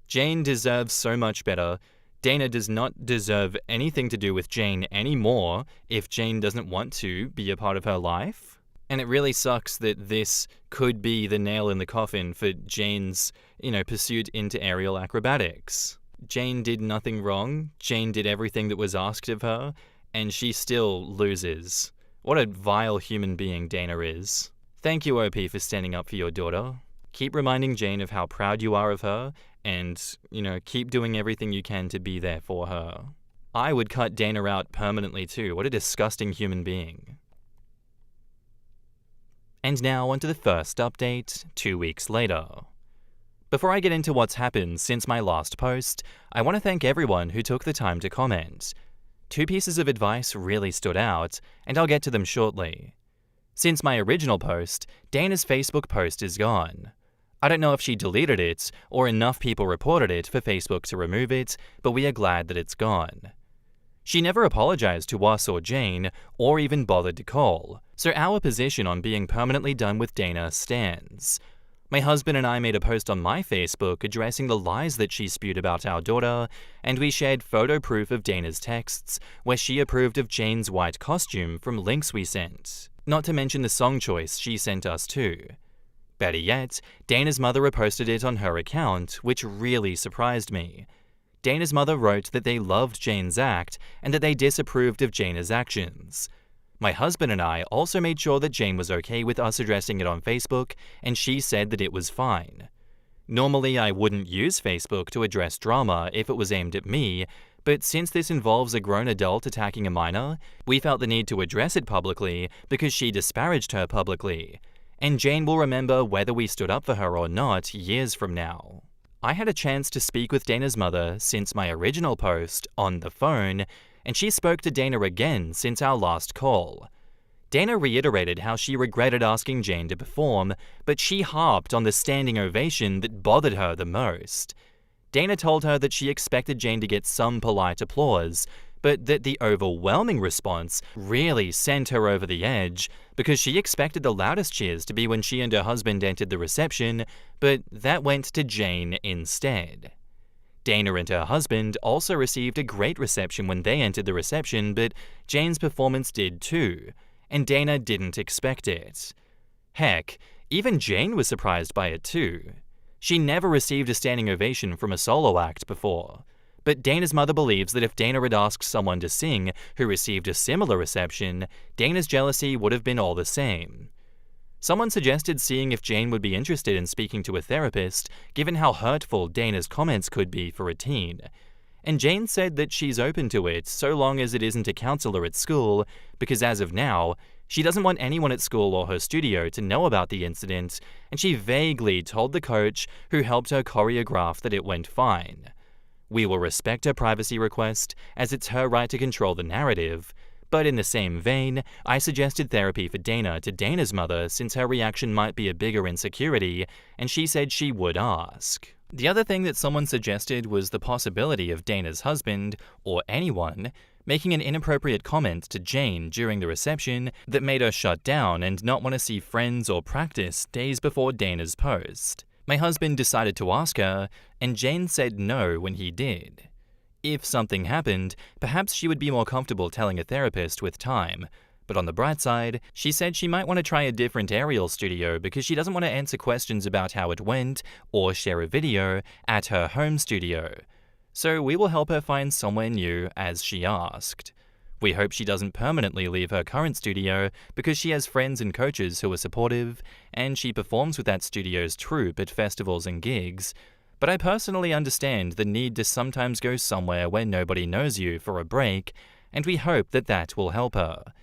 Jane deserves so much better. Dana does not deserve anything to do with Jane anymore if Jane doesn't want to be a part of her life. And it really sucks that this could be the nail in the coffin for Jane's, pursuit into aerial acrobatics. Jane did nothing wrong. Jane did everything that was asked of her, and she still loses. What a vile human being Dana is. Thank you, OP, for standing up for your daughter. Keep reminding Jane of how proud you are of her, and, keep doing everything you can to be there for her. I would cut Dana out permanently too. What a disgusting human being. And now onto the first update, 2 weeks later. Before I get into what's happened since my last post, I want to thank everyone who took the time to comment. 2 pieces of advice really stood out, and I'll get to them shortly. Since my original post, Dana's Facebook post is gone. I don't know if she deleted it, or enough people reported it for Facebook to remove it, but we are glad that it's gone. She never apologized to us or Jane, or even bothered to call, so our position on being permanently done with Dana stands. My husband and I made a post on my Facebook addressing the lies that she spewed about our daughter, and we shared photo proof of Dana's texts, where she approved of Jane's white costume from links we sent. Not to mention the song choice she sent us too. Better yet, Dana's mother reposted it on her account, which really surprised me. Dana's mother wrote that they loved Jane's act and that they disapproved of Dana's actions. My husband and I also made sure that Jane was okay with us addressing it on Facebook, and she said that it was fine. Normally, I wouldn't use Facebook to address drama if it was aimed at me, but since this involves a grown adult attacking a minor, we felt the need to address it publicly because she disparaged her publicly, and Jane will remember whether we stood up for her or not years from now. I had a chance to speak with Dana's mother since my original post on the phone, and she spoke to Dana again since our last call. Dana reiterated how she regretted asking Jane to perform, but she harped on the standing ovation that bothered her the most. Dana told her that she expected Jane to get some polite applause, but that the overwhelming response really sent her over the edge because she expected the loudest cheers to be when she and her husband entered the reception, but that went to Jane instead. Dana and her husband also received a great reception when they entered the reception, but Jane's performance did too, and Dana didn't expect it. Heck, even Jane was surprised by it too. She never received a standing ovation from a solo act before, but Dana's mother believes that if Dana had asked someone to sing who received a similar reception, Dana's jealousy would have been all the same. Someone suggested seeing if Jane would be interested in speaking to a therapist, given how hurtful Dana's comments could be for a teen. And Jane said that she's open to it so long as it isn't a counselor at school, because as of now, she doesn't want anyone at school or her studio to know about the incident, and she vaguely told the coach who helped her choreograph that it went fine. We will respect her privacy request, as it's her right to control the narrative, but in the same vein, I suggested therapy for Dana to Dana's mother since her reaction might be a bigger insecurity, and she said she would ask. The other thing that someone suggested was the possibility of Dana's husband, or anyone, making an inappropriate comment to Jane during the reception that made her shut down and not want to see friends or practice days before Dana's post. My husband decided to ask her, and Jane said no when he did. If something happened, perhaps she would be more comfortable telling a therapist with time, but on the bright side, she said she might want to try a different aerial studio because she doesn't want to answer questions about how it went or share a video at her home studio. So we will help her find somewhere new as she asked. We hope she doesn't permanently leave her current studio because she has friends and coaches who are supportive, and she performs with that studio's troupe at festivals and gigs. But I personally understand the need to sometimes go somewhere where nobody knows you for a break, and we hope that that will help her.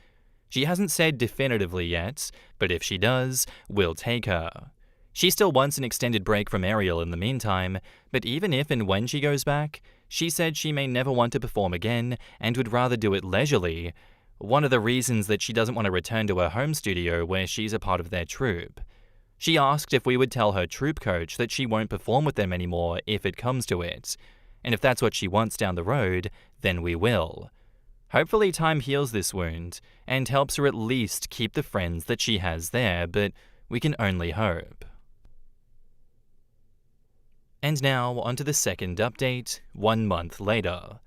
She hasn't said definitively yet, but if she does, we'll take her. She still wants an extended break from aerial in the meantime, but even if and when she goes back, she said she may never want to perform again and would rather do it leisurely, one of the reasons that she doesn't want to return to her home studio where she's a part of their troupe. She asked if we would tell her troupe coach that she won't perform with them anymore if it comes to it, and if that's what she wants down the road, then we will. Hopefully time heals this wound and helps her at least keep the friends that she has there, but we can only hope. And now, onto the second update, 1 month later.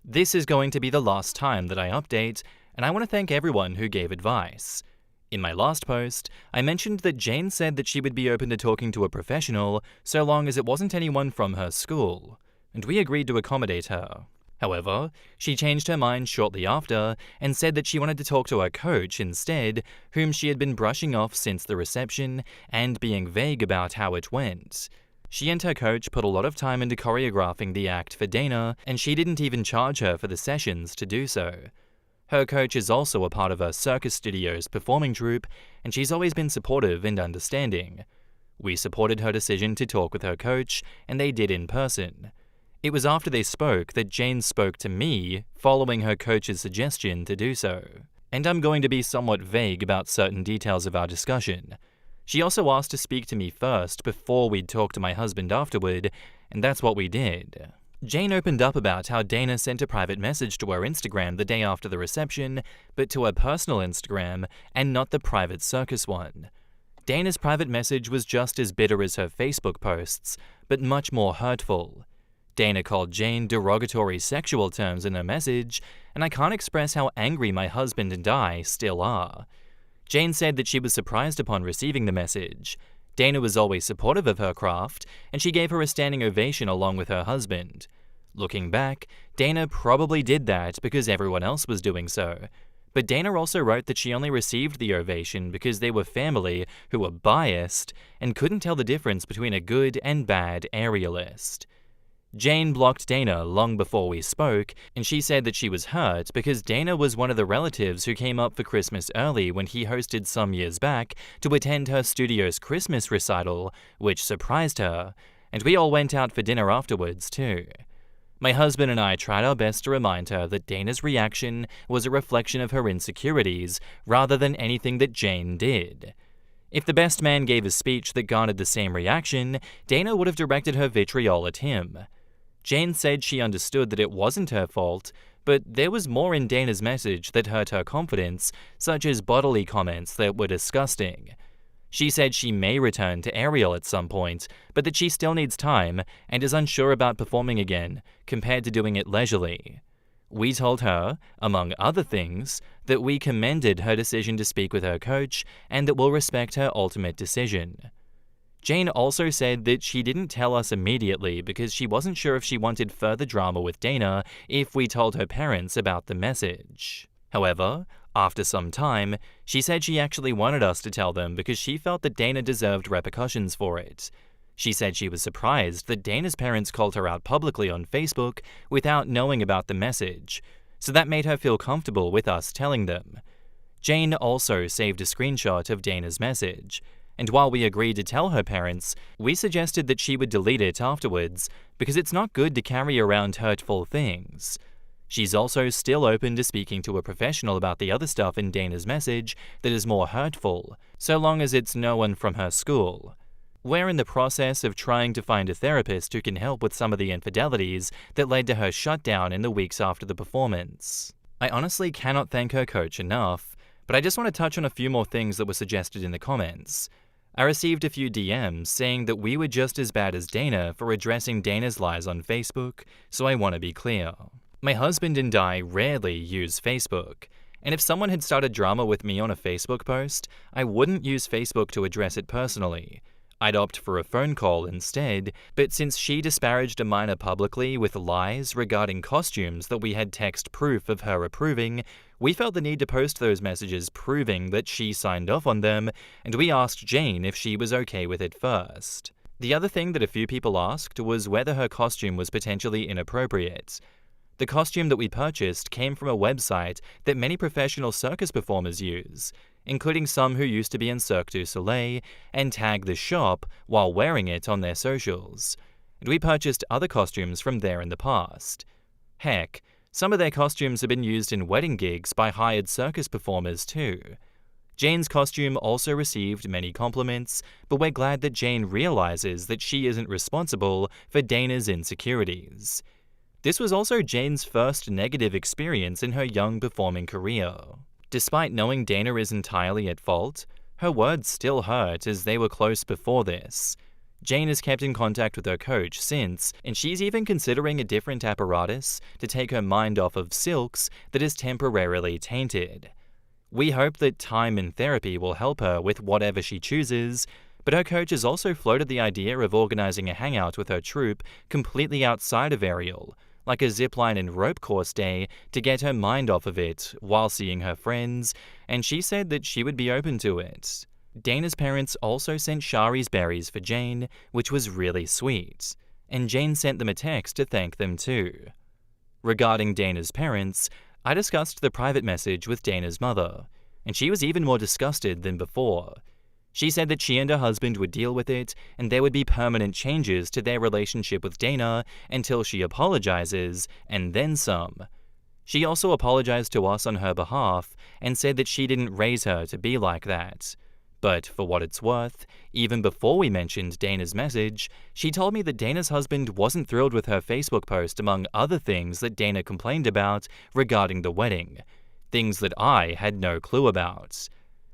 This is going to be the last time that I update, and I want to thank everyone who gave advice. In my last post, I mentioned that Jane said that she would be open to talking to a professional so long as it wasn't anyone from her school, and we agreed to accommodate her. However, she changed her mind shortly after and said that she wanted to talk to her coach instead, whom she had been brushing off since the reception and being vague about how it went. She and her coach put a lot of time into choreographing the act for Dana, and she didn't even charge her for the sessions to do so. Her coach is also a part of her Circus Studios performing troupe, and she's always been supportive and understanding. We supported her decision to talk with her coach, and they did in person. It was after they spoke that Jane spoke to me, following her coach's suggestion to do so. And I'm going to be somewhat vague about certain details of our discussion. She also asked to speak to me first before we'd talk to my husband afterward, and that's what we did. Jane opened up about how Dana sent a private message to her Instagram the day after the reception, but to her personal Instagram and not the private circus one. Dana's private message was just as bitter as her Facebook posts, but much more hurtful. Dana called Jane derogatory sexual terms in her message, and I can't express how angry my husband and I still are. Jane said that she was surprised upon receiving the message. Dana was always supportive of her craft, and she gave her a standing ovation along with her husband. Looking back, Dana probably did that because everyone else was doing so. But Dana also wrote that she only received the ovation because they were family who were biased and couldn't tell the difference between a good and bad aerialist. Jane blocked Dana long before we spoke, and she said that she was hurt because Dana was one of the relatives who came up for Christmas early when he hosted some years back to attend her studio's Christmas recital, which surprised her, and we all went out for dinner afterwards too. My husband and I tried our best to remind her that Dana's reaction was a reflection of her insecurities rather than anything that Jane did. If the best man gave a speech that garnered the same reaction, Dana would have directed her vitriol at him. Jane said she understood that it wasn't her fault, but there was more in Dana's message that hurt her confidence, such as bodily comments that were disgusting. She said she may return to Ariel at some point, but that she still needs time and is unsure about performing again, compared to doing it leisurely. We told her, among other things, that we commended her decision to speak with her coach and that we'll respect her ultimate decision. Jane also said that she didn't tell us immediately because she wasn't sure if she wanted further drama with Dana if we told her parents about the message. However, after some time, she said she actually wanted us to tell them because she felt that Dana deserved repercussions for it. She said she was surprised that Dana's parents called her out publicly on Facebook without knowing about the message, so that made her feel comfortable with us telling them. Jane also saved a screenshot of Dana's message, and while we agreed to tell her parents, we suggested that she would delete it afterwards because it's not good to carry around hurtful things. She's also still open to speaking to a professional about the other stuff in Dana's message that is more hurtful, so long as it's no one from her school. We're in the process of trying to find a therapist who can help with some of the infidelities that led to her shutdown in the weeks after the performance. I honestly cannot thank her coach enough, but I just want to touch on a few more things that were suggested in the comments. I received a few DMs saying that we were just as bad as Dana for addressing Dana's lies on Facebook, so I want to be clear. My husband and I rarely use Facebook, and if someone had started drama with me on a Facebook post, I wouldn't use Facebook to address it personally. I'd opt for a phone call instead, but since she disparaged a minor publicly with lies regarding costumes that we had text proof of her approving, we felt the need to post those messages proving that she signed off on them, and we asked Jane if she was okay with it first. The other thing that a few people asked was whether her costume was potentially inappropriate. The costume that we purchased came from a website that many professional circus performers use, including some who used to be in Cirque du Soleil and tag the shop while wearing it on their socials. And we purchased other costumes from there in the past. Heck, some of their costumes have been used in wedding gigs by hired circus performers too. Jane's costume also received many compliments, but we're glad that Jane realizes that she isn't responsible for Dana's insecurities. This was also Jane's first negative experience in her young performing career. Despite knowing Dana is entirely at fault, her words still hurt as they were close before this. Jane has kept in contact with her coach since, and she's even considering a different apparatus to take her mind off of Silk's that is temporarily tainted. We hope that time and therapy will help her with whatever she chooses, but her coach has also floated the idea of organizing a hangout with her troupe completely outside of Ariel, like a zipline and rope course day to get her mind off of it while seeing her friends, and she said that she would be open to it. Dana's parents also sent Shari's berries for Jane, which was really sweet, and Jane sent them a text to thank them too. Regarding Dana's parents, I discussed the private message with Dana's mother, and she was even more disgusted than before. She said that she and her husband would deal with it, and there would be permanent changes to their relationship with Dana until she apologizes, and then some. She also apologized to us on her behalf, and said that she didn't raise her to be like that. But for what it's worth, even before we mentioned Dana's message, she told me that Dana's husband wasn't thrilled with her Facebook post among other things that Dana complained about regarding the wedding, things that I had no clue about.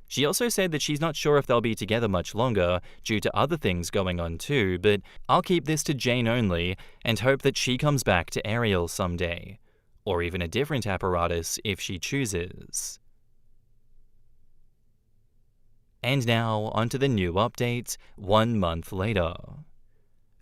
She also said that she's not sure if they'll be together much longer due to other things going on too, but I'll keep this to Jane only and hope that she comes back to Ariel someday, or even a different apparatus if she chooses. And now, onto the new update, 1 month later.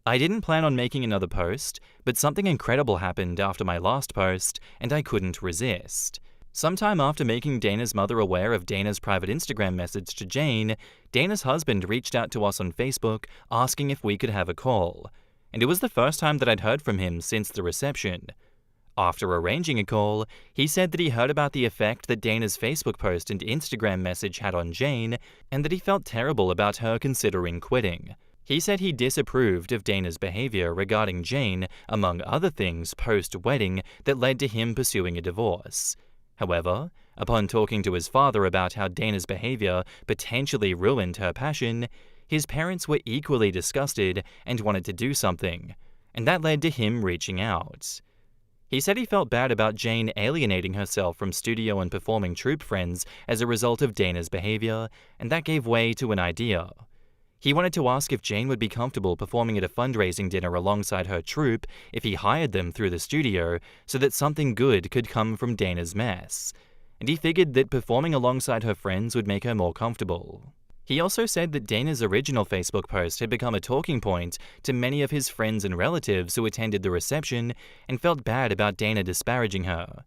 I didn't plan on making another post, but something incredible happened after my last post, and I couldn't resist. Sometime after making Dana's mother aware of Dana's private Instagram message to Jane, Dana's husband reached out to us on Facebook asking if we could have a call, and it was the first time that I'd heard from him since the reception. After arranging a call, he said that he heard about the effect that Dana's Facebook post and Instagram message had on Jane, and that he felt terrible about her considering quitting. He said he disapproved of Dana's behavior regarding Jane, among other things post-wedding that led to him pursuing a divorce. However, upon talking to his father about how Dana's behavior potentially ruined her passion, his parents were equally disgusted and wanted to do something, and that led to him reaching out. He said he felt bad about Jane alienating herself from studio and performing troupe friends as a result of Dana's behavior, and that gave way to an idea. He wanted to ask if Jane would be comfortable performing at a fundraising dinner alongside her troupe if he hired them through the studio so that something good could come from Dana's mess, and he figured that performing alongside her friends would make her more comfortable. He also said that Dana's original Facebook post had become a talking point to many of his friends and relatives who attended the reception and felt bad about Dana disparaging her.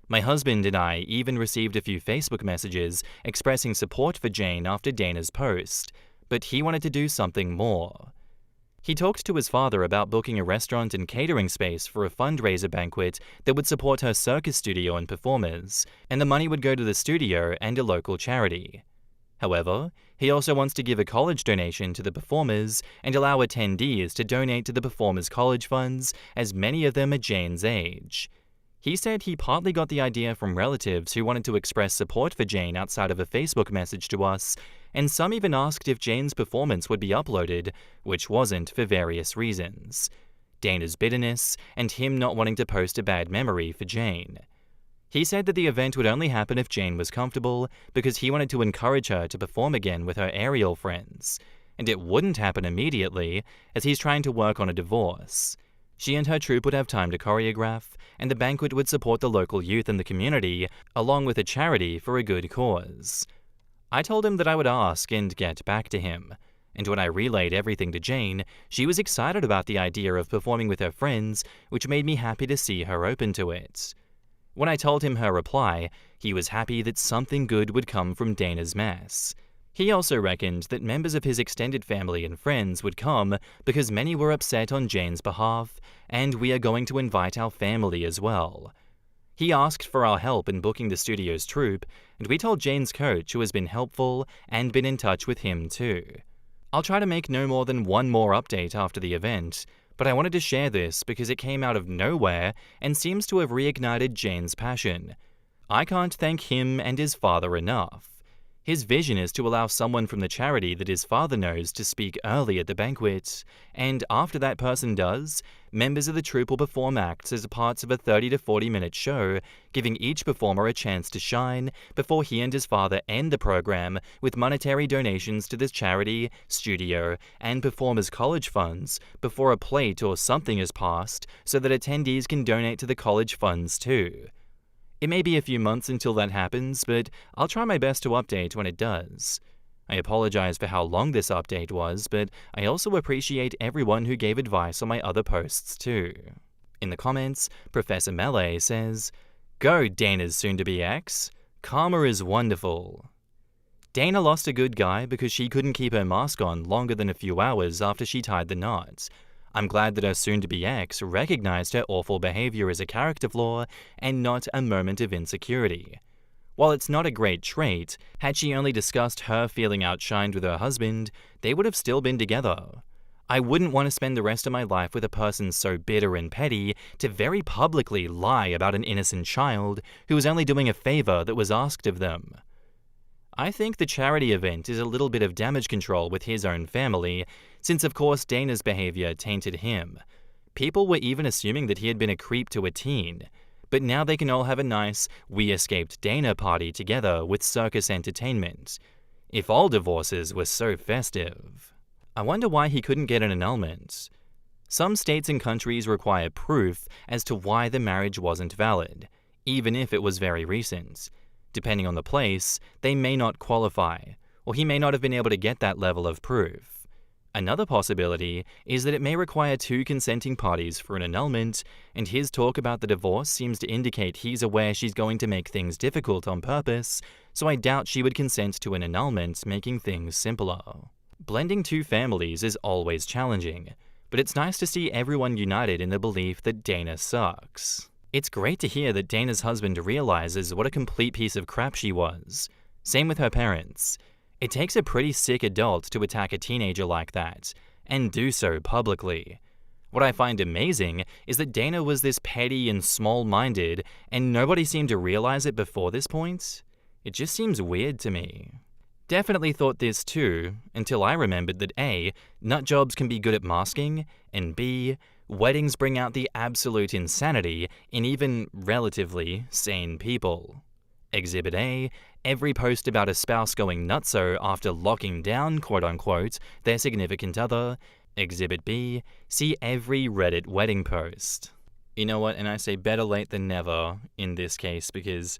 My husband and I even received a few Facebook messages expressing support for Jane after Dana's post, but he wanted to do something more. He talked to his father about booking a restaurant and catering space for a fundraiser banquet that would support her circus studio and performers, and the money would go to the studio and a local charity. However, he also wants to give a college donation to the performers and allow attendees to donate to the performers' college funds, as many of them are Jane's age. He said he partly got the idea from relatives who wanted to express support for Jane outside of a Facebook message to us, and some even asked if Jane's performance would be uploaded, which wasn't for various reasons. Dana's bitterness, and him not wanting to post a bad memory for Jane. He said that the event would only happen if Jane was comfortable because he wanted to encourage her to perform again with her aerial friends, and it wouldn't happen immediately as he's trying to work on a divorce. She and her troupe would have time to choreograph, and the banquet would support the local youth in the community, along with a charity for a good cause. I told him that I would ask and get back to him, and when I relayed everything to Jane, she was excited about the idea of performing with her friends, which made me happy to see her open to it. When I told him her reply, he was happy that something good would come from Dana's mess. He also reckoned that members of his extended family and friends would come because many were upset on Jane's behalf, and we are going to invite our family as well. He asked for our help in booking the studio's troupe, and we told Jane's coach, who has been helpful and been in touch with him too. I'll try to make no more than one more update after the event, but I wanted to share this because it came out of nowhere and seems to have reignited Jane's passion. I can't thank him and his father enough. His vision is to allow someone from the charity that his father knows to speak early at the banquet, and after that person does, members of the troupe will perform acts as parts of a 30 to 40-minute show, giving each performer a chance to shine before he and his father end the program with monetary donations to the charity, studio, and performers' college funds before a plate or something is passed so that attendees can donate to the college funds too. It may be a few months until that happens, but I'll try my best to update when it does. I apologize for how long this update was, but I also appreciate everyone who gave advice on my other posts too. In the comments, Professor Melee says, "Go Dana's soon-to-be ex. Karma is wonderful." Dana lost a good guy because she couldn't keep her mask on longer than a few hours after she tied the knot. I'm glad that her soon-to-be ex recognized her awful behavior as a character flaw and not a moment of insecurity. While it's not a great trait, had she only discussed her feeling outshined with her husband, they would have still been together. I wouldn't want to spend the rest of my life with a person so bitter and petty to very publicly lie about an innocent child who was only doing a favor that was asked of them. I think the charity event is a little bit of damage control with his own family, since of course Dana's behavior tainted him. People were even assuming that he had been a creep to a teen, but now they can all have a nice "We Escaped Dana" party together with circus entertainment. If all divorces were so festive. I wonder why he couldn't get an annulment. Some states and countries require proof as to why the marriage wasn't valid, even if it was very recent. Depending on the place, they may not qualify, or he may not have been able to get that level of proof. Another possibility is that it may require two consenting parties for an annulment, and his talk about the divorce seems to indicate he's aware she's going to make things difficult on purpose, so I doubt she would consent to an annulment, making things simpler. Blending two families is always challenging, but it's nice to see everyone united in the belief that Dana sucks. It's great to hear that Dana's husband realizes what a complete piece of crap she was. Same with her parents. It takes a pretty sick adult to attack a teenager like that, and do so publicly. What I find amazing is that Dana was this petty and small-minded, and nobody seemed to realize it before this point. It just seems weird to me. Definitely thought this too, until I remembered that A, nutjobs can be good at masking, and B, weddings bring out the absolute insanity in even relatively sane people. Exhibit A, every post about a spouse going nutso after locking down, quote-unquote, their significant other. Exhibit B, see every Reddit wedding post. You know what, and I say better late than never in this case, because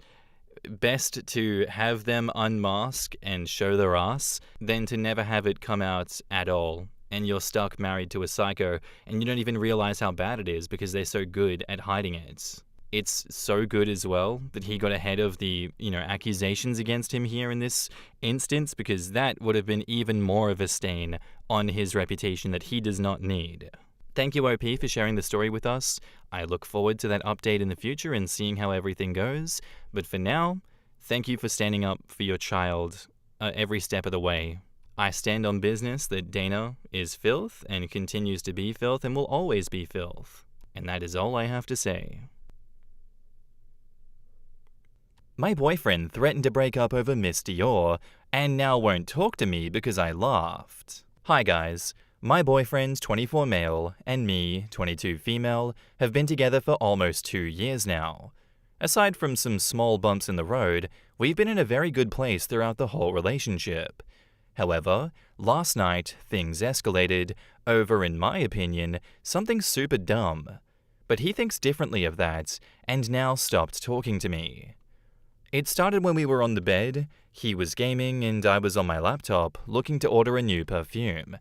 best to have them unmask and show their ass than to never have it come out at all, and you're stuck married to a psycho, and you don't even realize how bad it is because they're so good at hiding it. It's so good as well that he got ahead of the, accusations against him here in this instance, because that would have been even more of a stain on his reputation that he does not need. Thank you, OP, for sharing the story with us. I look forward to that update in the future and seeing how everything goes. But for now, thank you for standing up for your child every step of the way. I stand on business that Dana is filth and continues to be filth and will always be filth. And that is all I have to say. My boyfriend threatened to break up over Miss Dior, and now won't talk to me because I laughed. Hi guys, my boyfriend, 24 male, and me, 22 female, have been together for almost 2 years now. Aside from some small bumps in the road, we've been in a very good place throughout the whole relationship. However, last night, things escalated over, in my opinion, something super dumb. But he thinks differently of that, and now stopped talking to me. It started when we were on the bed, he was gaming and I was on my laptop looking to order a new perfume.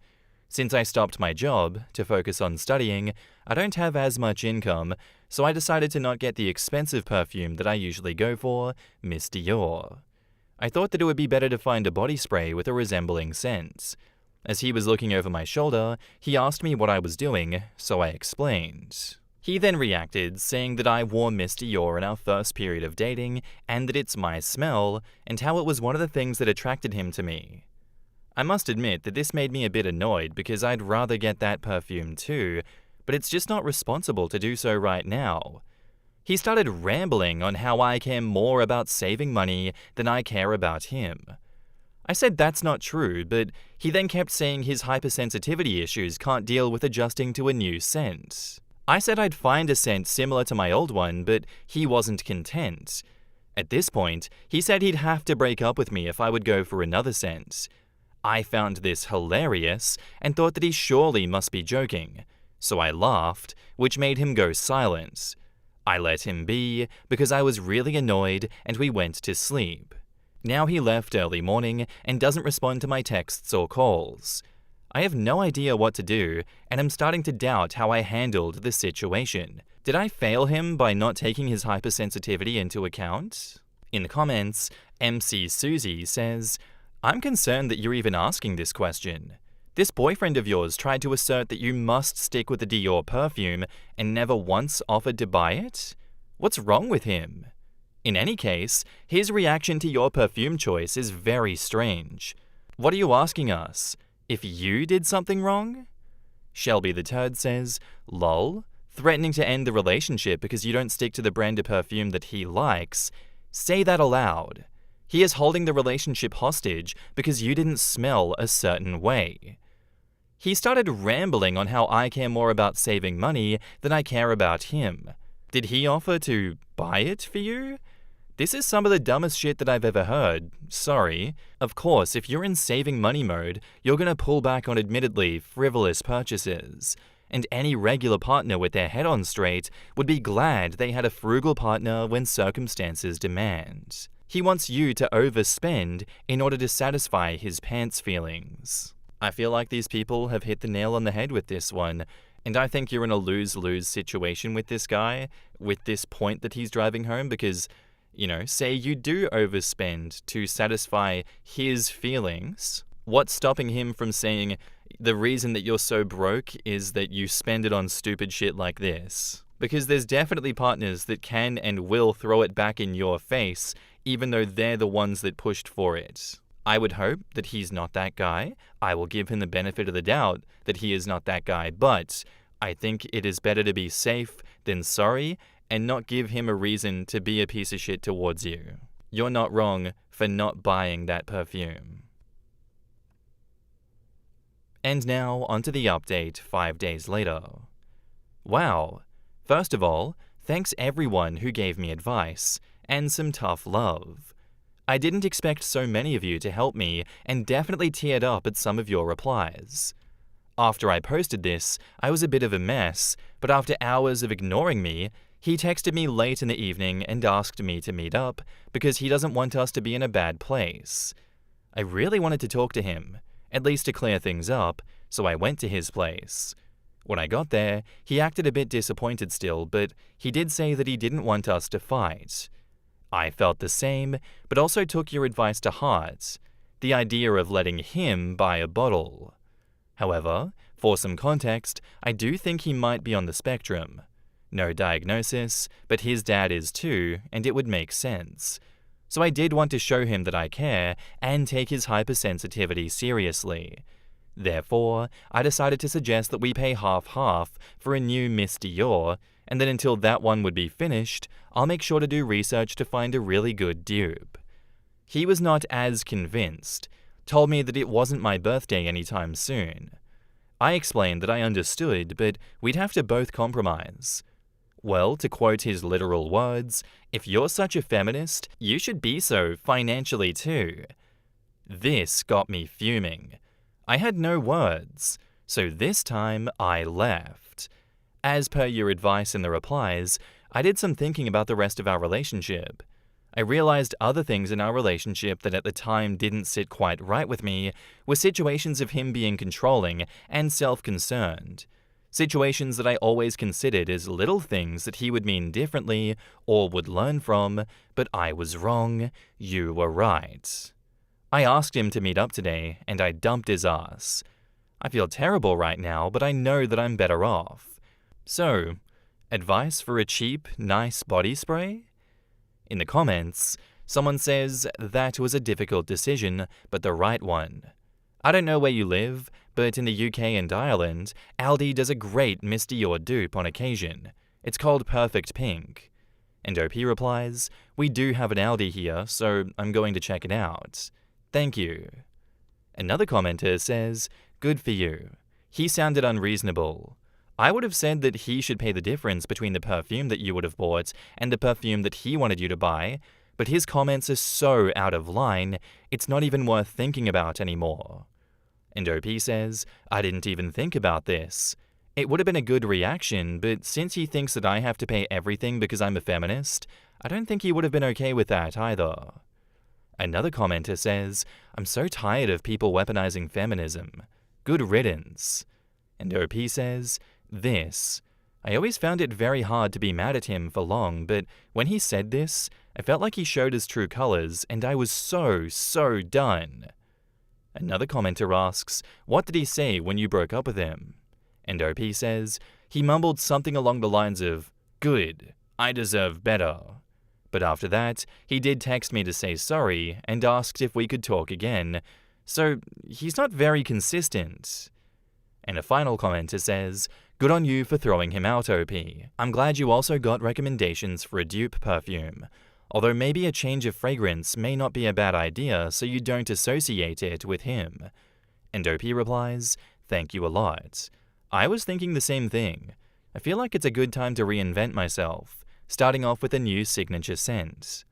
Since I stopped my job to focus on studying, I don't have as much income, so I decided to not get the expensive perfume that I usually go for, Miss Dior. I thought that it would be better to find a body spray with a resembling scent. As he was looking over my shoulder, he asked me what I was doing, so I explained. He then reacted, saying that I wore Miss Dior in our first period of dating, and that it's my smell, and how it was one of the things that attracted him to me. I must admit that this made me a bit annoyed because I'd rather get that perfume too, but it's just not responsible to do so right now. He started rambling on how I care more about saving money than I care about him. I said that's not true, but he then kept saying his hypersensitivity issues can't deal with adjusting to a new scent. I said I'd find a scent similar to my old one, but he wasn't content. At this point, he said he'd have to break up with me if I would go for another scent. I found this hilarious and thought that he surely must be joking, so I laughed, which made him go silent. I let him be because I was really annoyed and we went to sleep. Now he left early morning and doesn't respond to my texts or calls. I have no idea what to do, and I'm starting to doubt how I handled the situation. Did I fail him by not taking his hypersensitivity into account? In the comments, MC Susie says, I'm concerned that you're even asking this question. This boyfriend of yours tried to assert that you must stick with the Dior perfume and never once offered to buy it? What's wrong with him? In any case, his reaction to your perfume choice is very strange. What are you asking us? If you did something wrong? Shelby the Turd says, lol, threatening to end the relationship because you don't stick to the brand of perfume that he likes. Say that aloud. He is holding the relationship hostage because you didn't smell a certain way. He started rambling on how I care more about saving money than I care about him. Did he offer to buy it for you? This is some of the dumbest shit that I've ever heard. Sorry. Of course, if you're in saving money mode, you're gonna pull back on admittedly frivolous purchases. And any regular partner with their head on straight would be glad they had a frugal partner when circumstances demand. He wants you to overspend in order to satisfy his pants feelings. I feel like these people have hit the nail on the head with this one, and I think you're in a lose-lose situation with this guy, with this point that he's driving home, because, say you do overspend to satisfy his feelings. What's stopping him from saying the reason that you're so broke is that you spend it on stupid shit like this? Because there's definitely partners that can and will throw it back in your face, even though they're the ones that pushed for it. I would hope that he's not that guy. I will give him the benefit of the doubt that he is not that guy, but I think it is better to be safe than sorry and not give him a reason to be a piece of shit towards you. You're not wrong for not buying that perfume. And now, onto the update 5 days later. Wow. First of all, thanks everyone who gave me advice, and some tough love. I didn't expect so many of you to help me, and definitely teared up at some of your replies. After I posted this, I was a bit of a mess, but after hours of ignoring me, he texted me late in the evening and asked me to meet up, because he doesn't want us to be in a bad place. I really wanted to talk to him, at least to clear things up, so I went to his place. When I got there, he acted a bit disappointed still, but he did say that he didn't want us to fight. I felt the same, but also took your advice to heart, the idea of letting him buy a bottle. However, for some context, I do think he might be on the spectrum. No diagnosis, but his dad is too, and it would make sense. So I did want to show him that I care and take his hypersensitivity seriously. Therefore, I decided to suggest that we pay half-half for a new Miss Dior, and then until that one would be finished, I'll make sure to do research to find a really good dupe. He was not as convinced, told me that it wasn't my birthday anytime soon. I explained that I understood, but we'd have to both compromise. Well, to quote his literal words, if you're such a feminist, you should be so financially too. This got me fuming. I had no words, so this time I left. As per your advice in the replies, I did some thinking about the rest of our relationship. I realized other things in our relationship that at the time didn't sit quite right with me were situations of him being controlling and self-concerned. Situations that I always considered as little things that he would mean differently or would learn from, but I was wrong, you were right. I asked him to meet up today, and I dumped his ass. I feel terrible right now, but I know that I'm better off. So, advice for a cheap, nice body spray? In the comments, someone says that was a difficult decision, but the right one. I don't know where you live, but in the UK and Ireland, Aldi does a great Miss Dior dupe on occasion. It's called Perfect Pink. And OP replies, we do have an Aldi here, so I'm going to check it out. Thank you. Another commenter says, good for you. He sounded unreasonable. I would have said that he should pay the difference between the perfume that you would have bought and the perfume that he wanted you to buy, but his comments are so out of line, it's not even worth thinking about anymore. And OP says, I didn't even think about this. It would have been a good reaction, but since he thinks that I have to pay everything because I'm a feminist, I don't think he would have been okay with that either. Another commenter says, I'm so tired of people weaponizing feminism. Good riddance. And OP says, I always found it very hard to be mad at him for long, but when he said this, I felt like he showed his true colors, and I was so done. Another commenter asks, what did he say when you broke up with him? And OP says, he mumbled something along the lines of, good, I deserve better. But after that, he did text me to say sorry and asked if we could talk again, so he's not very consistent. And a final commenter says, good on you for throwing him out, OP. I'm glad you also got recommendations for a dupe perfume, although maybe a change of fragrance may not be a bad idea so you don't associate it with him. And OP replies, thank you a lot. I was thinking the same thing. I feel like it's a good time to reinvent myself, starting off with a new signature scent.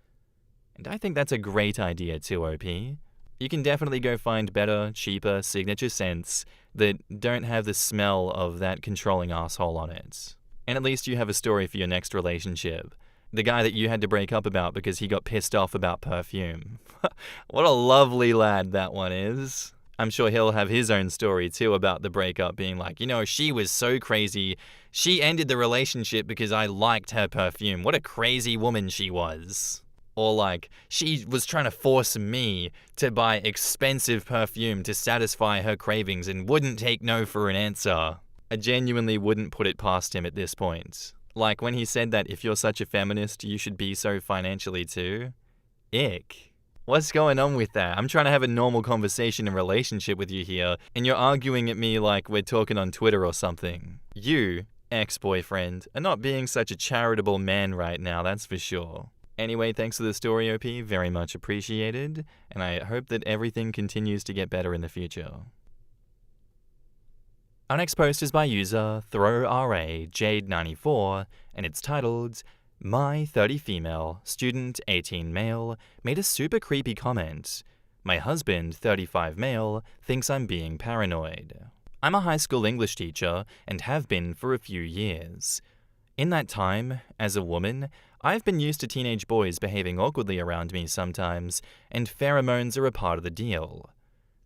And I think that's a great idea too, OP. You can definitely go find better, cheaper signature scents that don't have the smell of that controlling asshole on it. And at least you have a story for your next relationship. The guy that you had to break up about because he got pissed off about perfume. What a lovely lad that one is. I'm sure he'll have his own story too about the breakup being like, she was so crazy. She ended the relationship because I liked her perfume. What a crazy woman she was. Or like, she was trying to force me to buy expensive perfume to satisfy her cravings and wouldn't take no for an answer. I genuinely wouldn't put it past him at this point. Like when he said that if you're such a feminist, you should be so financially too. Ick. What's going on with that? I'm trying to have a normal conversation and relationship with you here, and you're arguing at me like we're talking on Twitter or something. You, ex-boyfriend, are not being such a charitable man right now, that's for sure. Anyway, thanks for the story, OP. Very much appreciated, and I hope that everything continues to get better in the future. Our next post is by user ThrowRA Jade94, and it's titled, My 30 female, student 18 male, made a super creepy comment. My husband, 35 male, thinks I'm being paranoid. I'm a high school English teacher and have been for a few years. In that time, as a woman, I've been used to teenage boys behaving awkwardly around me sometimes, and pheromones are a part of the deal.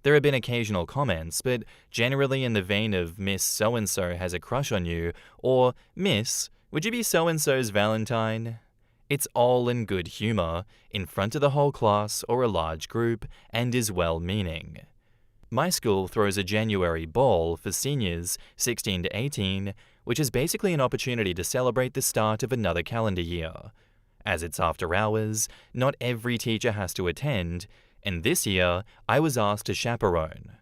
There have been occasional comments, but generally in the vein of Miss So-and-so has a crush on you, or Miss, would you be so-and-so's Valentine? It's all in good humor, in front of the whole class or a large group, and is well-meaning. My school throws a January ball for seniors 16 to 18, which is basically an opportunity to celebrate the start of another calendar year. As it's after hours, not every teacher has to attend, and this year, I was asked to chaperone.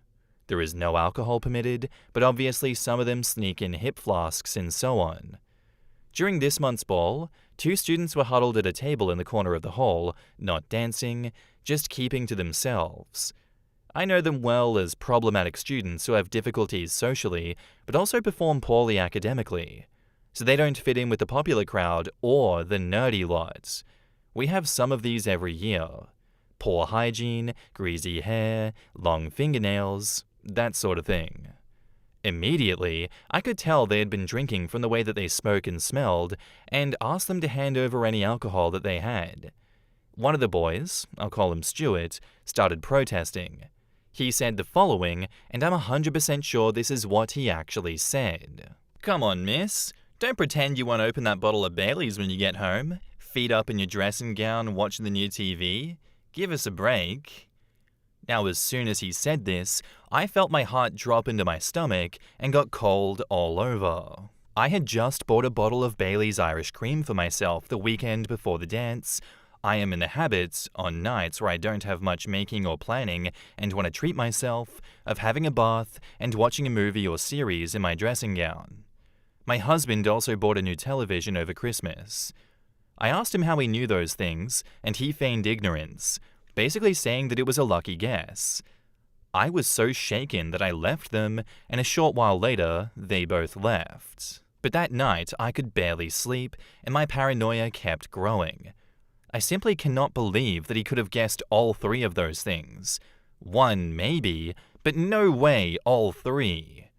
There is no alcohol permitted, but obviously some of them sneak in hip flasks and so on. During this month's ball, 2 students were huddled at a table in the corner of the hall, not dancing, just keeping to themselves. I know them well as problematic students who have difficulties socially, but also perform poorly academically. So they don't fit in with the popular crowd or the nerdy lot. We have some of these every year. Poor hygiene, greasy hair, long fingernails, that sort of thing. Immediately, I could tell they had been drinking from the way that they spoke and smelled, and asked them to hand over any alcohol that they had. One of the boys, I'll call him Stuart, started protesting. He said the following, and I'm 100% sure this is what he actually said. Come on, miss. Don't pretend you won't open that bottle of Baileys when you get home. Feet up in your dressing gown watching the new TV. Give us a break. Now, as soon as he said this, I felt my heart drop into my stomach and got cold all over. I had just bought a bottle of Bailey's Irish Cream for myself the weekend before the dance. I am in the habit, on nights where I don't have much making or planning and want to treat myself, of having a bath and watching a movie or series in my dressing gown. My husband also bought a new television over Christmas. I asked him how he knew those things, and he feigned ignorance, basically saying that it was a lucky guess. I was so shaken that I left them, and a short while later, they both left. But that night, I could barely sleep, and my paranoia kept growing. I simply cannot believe that he could have guessed all 3 of those things. 1 maybe, but no way all 3.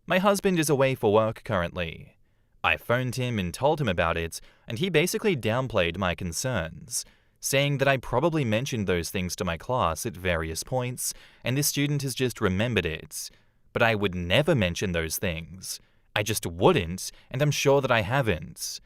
My husband is away for work currently. I phoned him and told him about it, and he basically downplayed my concerns, saying that I probably mentioned those things to my class at various points, and this student has just remembered it. But I would never mention those things. I just wouldn't, and I'm sure that I haven't.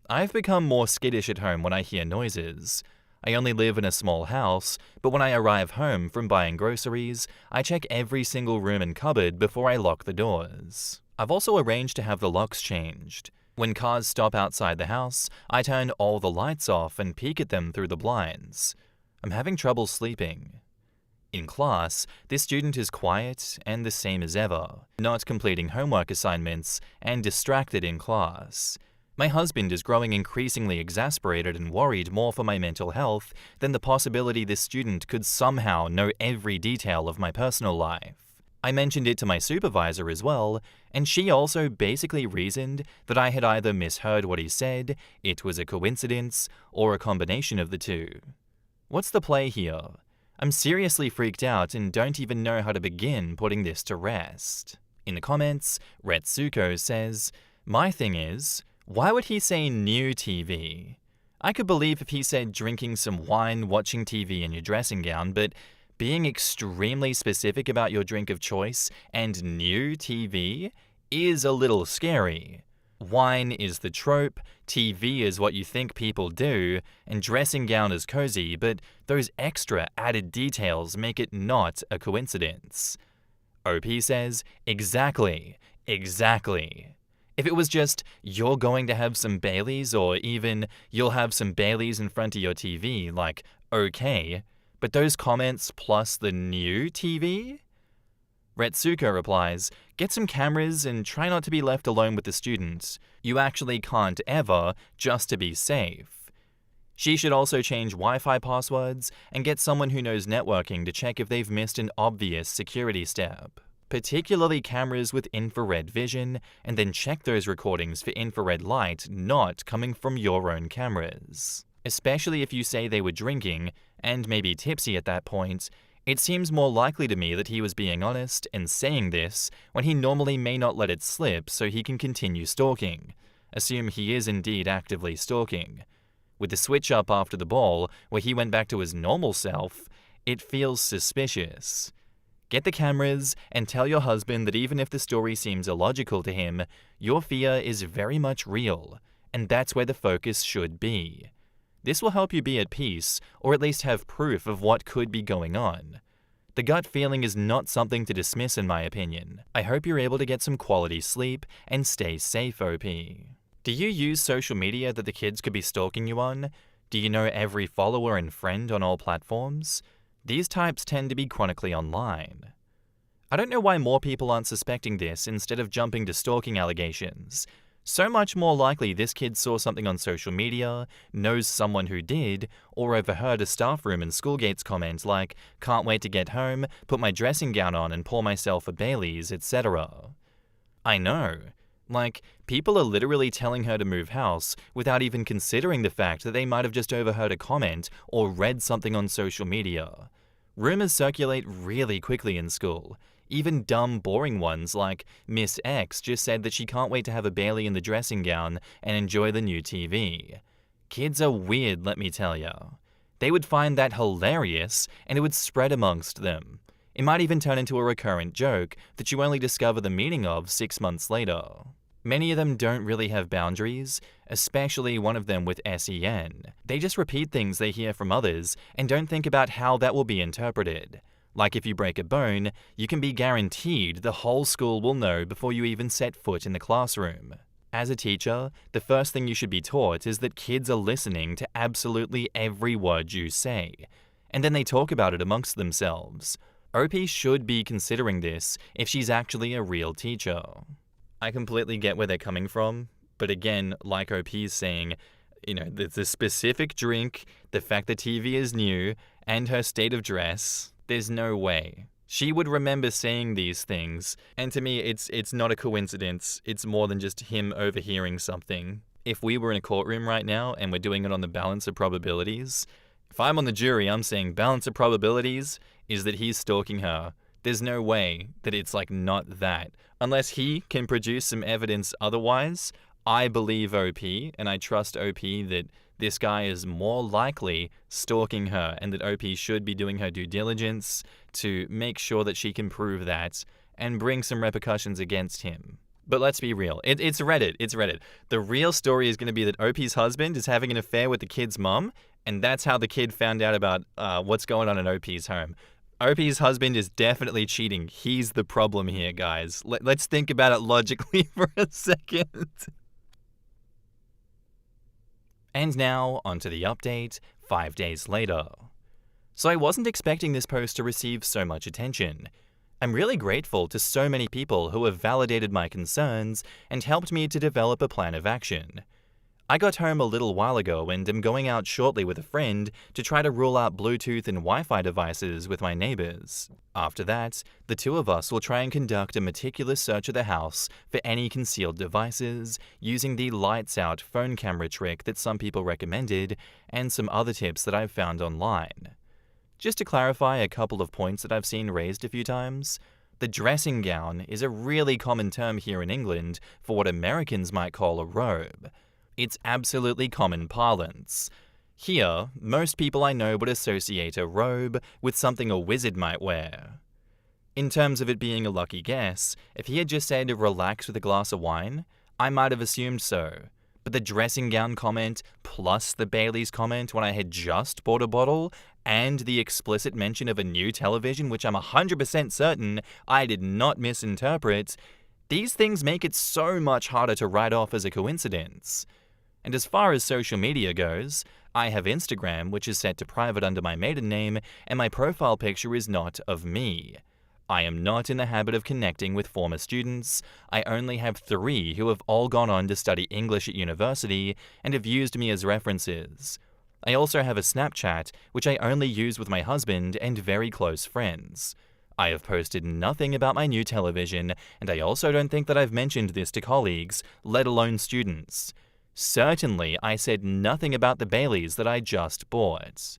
I've become more skittish at home when I hear noises. I only live in a small house, but when I arrive home from buying groceries, I check every single room and cupboard before I lock the doors. I've also arranged to have the locks changed. When cars stop outside the house, I turn all the lights off and peek at them through the blinds. I'm having trouble sleeping. In class, this student is quiet and the same as ever, not completing homework assignments and distracted in class. My husband is growing increasingly exasperated and worried more for my mental health than the possibility this student could somehow know every detail of my personal life. I mentioned it to my supervisor as well, and she also basically reasoned that I had either misheard what he said, it was a coincidence, or a combination of the two. What's the play here? I'm seriously freaked out and don't even know how to begin putting this to rest. In the comments, Retsuko says, "My thing is, why would he say new TV? I could believe if he said drinking some wine, watching TV in your dressing gown, but being extremely specific about your drink of choice and new TV is a little scary. Wine is the trope, TV is what you think people do, and dressing gown is cozy, but those extra added details make it not a coincidence. OP says, exactly. If it was just, you're going to have some Baileys, or even, you'll have some Baileys in front of your TV, like, okay, but those comments plus the new TV? Retsuko replies, get some cameras and try not to be left alone with the students. You actually can't ever, just to be safe. She should also change Wi-Fi passwords and get someone who knows networking to check if they've missed an obvious security step. Particularly cameras with infrared vision, and then check those recordings for infrared light not coming from your own cameras. Especially if you say they were drinking, and maybe tipsy at that point, it seems more likely to me that he was being honest and saying this when he normally may not let it slip so he can continue stalking. Assume he is indeed actively stalking. With the switch up after the ball, where he went back to his normal self, it feels suspicious. Get the cameras and tell your husband that even if the story seems illogical to him, your fear is very much real, and that's where the focus should be. This will help you be at peace, or at least have proof of what could be going on. The gut feeling is not something to dismiss in my opinion. I hope you're able to get some quality sleep and stay safe, OP. Do you use social media that the kids could be stalking you on? Do you know every follower and friend on all platforms? These types tend to be chronically online. I don't know why more people aren't suspecting this instead of jumping to stalking allegations. So much more likely this kid saw something on social media, knows someone who did, or overheard a staff room in Schoolgate's comment like, can't wait to get home, put my dressing gown on and pour myself a Baileys, etc. I know. Like, people are literally telling her to move house without even considering the fact that they might have just overheard a comment or read something on social media. Rumors circulate really quickly in school. Even dumb, boring ones like Miss X just said that she can't wait to have a Bailey in the dressing gown and enjoy the new TV. Kids are weird, let me tell ya. They would find that hilarious and it would spread amongst them. It might even turn into a recurrent joke that you only discover the meaning of 6 months later. Many of them don't really have boundaries, especially one of them with SEN. They just repeat things they hear from others and don't think about how that will be interpreted. Like if you break a bone, you can be guaranteed the whole school will know before you even set foot in the classroom. As a teacher, the first thing you should be taught is that kids are listening to absolutely every word you say, and then they talk about it amongst themselves. OP should be considering this if she's actually a real teacher. I completely get where they're coming from, but again, like OP's saying, the specific drink, the fact the TV is new, and her state of dress, there's no way. She would remember saying these things, and to me, it's not a coincidence. It's more than just him overhearing something. If we were in a courtroom right now and we're doing it on the balance of probabilities, if I'm on the jury, I'm saying balance of probabilities is that he's stalking her. There's no way that it's not that. Unless he can produce some evidence otherwise, I believe OP, and I trust OP that this guy is more likely stalking her and that OP should be doing her due diligence to make sure that she can prove that and bring some repercussions against him. But let's be real. It's Reddit. It's Reddit. The real story is going to be that OP's husband is having an affair with the kid's mom, and that's how the kid found out about what's going on in OP's home. OP's husband is definitely cheating. He's the problem here, guys. Let's think about it logically for a second. And now, onto the update, 5 days later. So I wasn't expecting this post to receive so much attention. I'm really grateful to so many people who have validated my concerns and helped me to develop a plan of action. I got home a little while ago and am going out shortly with a friend to try to rule out Bluetooth and Wi-Fi devices with my neighbors. After that, the two of us will try and conduct a meticulous search of the house for any concealed devices, using the lights out phone camera trick that some people recommended and some other tips that I've found online. Just to clarify a couple of points that I've seen raised a few times, the dressing gown is a really common term here in England for what Americans might call a robe. It's absolutely common parlance. Here, most people I know would associate a robe with something a wizard might wear. In terms of it being a lucky guess, if he had just said relax with a glass of wine, I might have assumed so. But the dressing gown comment, plus the Bailey's comment when I had just bought a bottle, and the explicit mention of a new television which I'm 100% certain I did not misinterpret, these things make it so much harder to write off as a coincidence. And as far as social media goes, I have Instagram, which is set to private under my maiden name, and my profile picture is not of me. I am not in the habit of connecting with former students. I only have 3 who have all gone on to study English at university and have used me as references. I also have a Snapchat, which I only use with my husband and very close friends. I have posted nothing about my new television, and I also don't think that I've mentioned this to colleagues, let alone students. Certainly, I said nothing about the Baileys that I just bought.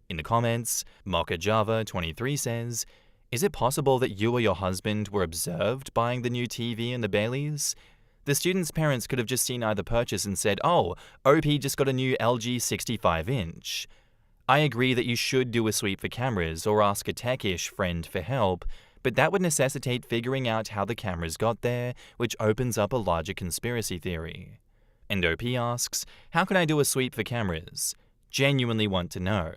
In the comments, MochaJava23 says, "Is it possible that you or your husband were observed buying the new TV and the Baileys? The students' parents could have just seen either purchase and said, oh, OP just got a new LG 65-inch. I agree that you should do a sweep for cameras or ask a tech-ish friend for help, but that would necessitate figuring out how the cameras got there, which opens up a larger conspiracy theory." And OP asks, "How can I do a sweep for cameras? Genuinely want to know."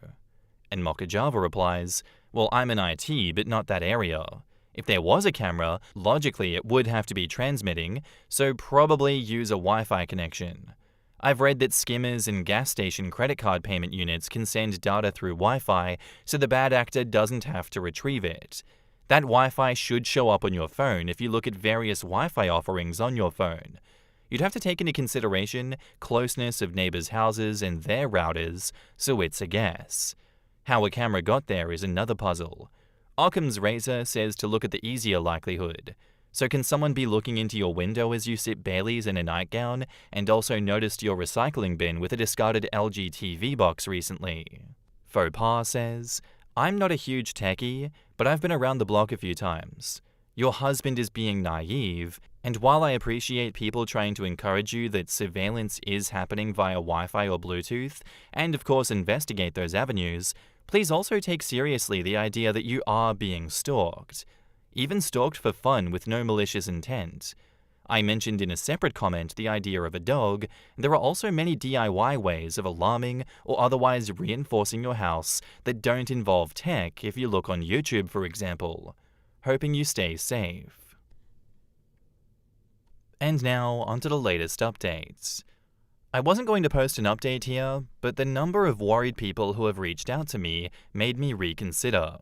And MochaJava replies, "Well, I'm in IT, but not that area. If there was a camera, logically it would have to be transmitting, so probably use a Wi-Fi connection. I've read that skimmers and gas station credit card payment units can send data through Wi-Fi, so the bad actor doesn't have to retrieve it. That Wi-Fi should show up on your phone if you look at various Wi-Fi offerings on your phone. You'd have to take into consideration closeness of neighbors' houses and their routers, so it's a guess. How a camera got there is another puzzle. Occam's razor says to look at the easier likelihood. So can someone be looking into your window as you sip Baileys in a nightgown and also noticed your recycling bin with a discarded LG TV box recently? Faux pas says, "I'm not a huge techie, but I've been around the block a few times. Your husband is being naive, and while I appreciate people trying to encourage you that surveillance is happening via Wi-Fi or Bluetooth, and of course investigate those avenues, please also take seriously the idea that you are being stalked. Even stalked for fun with no malicious intent. I mentioned in a separate comment the idea of a dog, and there are also many DIY ways of alarming or otherwise reinforcing your house that don't involve tech if you look on YouTube, for example. Hoping you stay safe." And now, onto the latest updates. I wasn't going to post an update here, but the number of worried people who have reached out to me made me reconsider.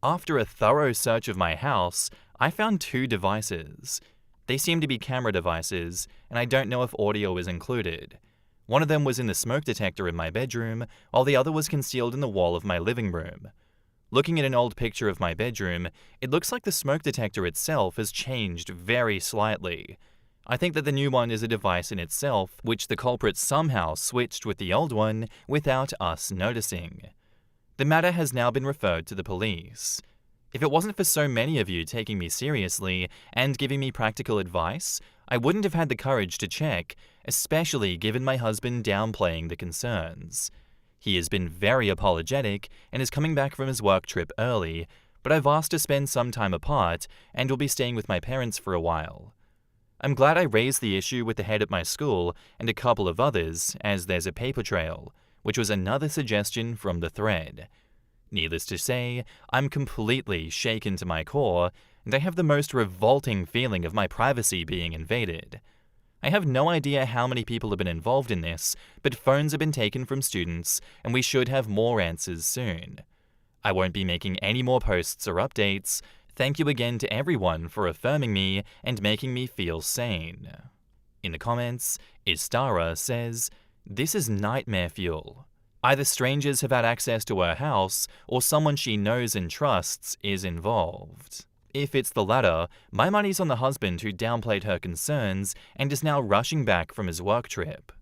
After a thorough search of my house, I found 2 devices. They seem to be camera devices, and I don't know if audio is included. One of them was in the smoke detector in my bedroom, while the other was concealed in the wall of my living room. Looking at an old picture of my bedroom, it looks like the smoke detector itself has changed very slightly. I think that the new one is a device in itself, which the culprit somehow switched with the old one without us noticing. The matter has now been referred to the police. If it wasn't for so many of you taking me seriously and giving me practical advice, I wouldn't have had the courage to check, especially given my husband downplaying the concerns. He has been very apologetic and is coming back from his work trip early, but I've asked to spend some time apart and will be staying with my parents for a while. I'm glad I raised the issue with the head at my school and a couple of others, as there's a paper trail, which was another suggestion from the thread. Needless to say, I'm completely shaken to my core, and I have the most revolting feeling of my privacy being invaded. I have no idea how many people have been involved in this, but phones have been taken from students, and we should have more answers soon. I won't be making any more posts or updates. Thank you again to everyone for affirming me and making me feel sane." In the comments, Istara says, "This is nightmare fuel. Either strangers have had access to her house, or someone she knows and trusts is involved. If it's the latter, my money's on the husband who downplayed her concerns and is now rushing back from his work trip."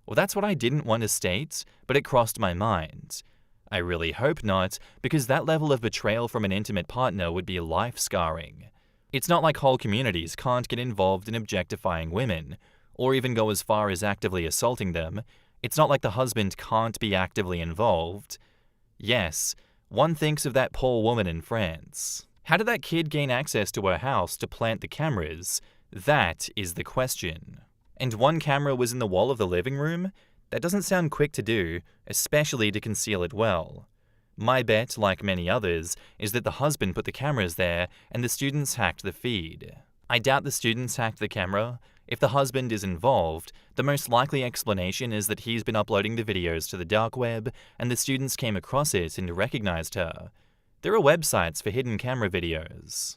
Well, that's what I didn't want to state, but it crossed my mind. I really hope not, because that level of betrayal from an intimate partner would be life-scarring. It's not like whole communities can't get involved in objectifying women, or even go as far as actively assaulting them. It's not like the husband can't be actively involved. Yes, one thinks of that poor woman in France. How did that kid gain access to her house to plant the cameras? That is the question. And one camera was in the wall of the living room? That doesn't sound quick to do, especially to conceal it well. My bet, like many others, is that the husband put the cameras there and the students hacked the feed. I doubt the students hacked the camera. If the husband is involved, the most likely explanation is that he's been uploading the videos to the dark web and the students came across it and recognized her. There are websites for hidden camera videos.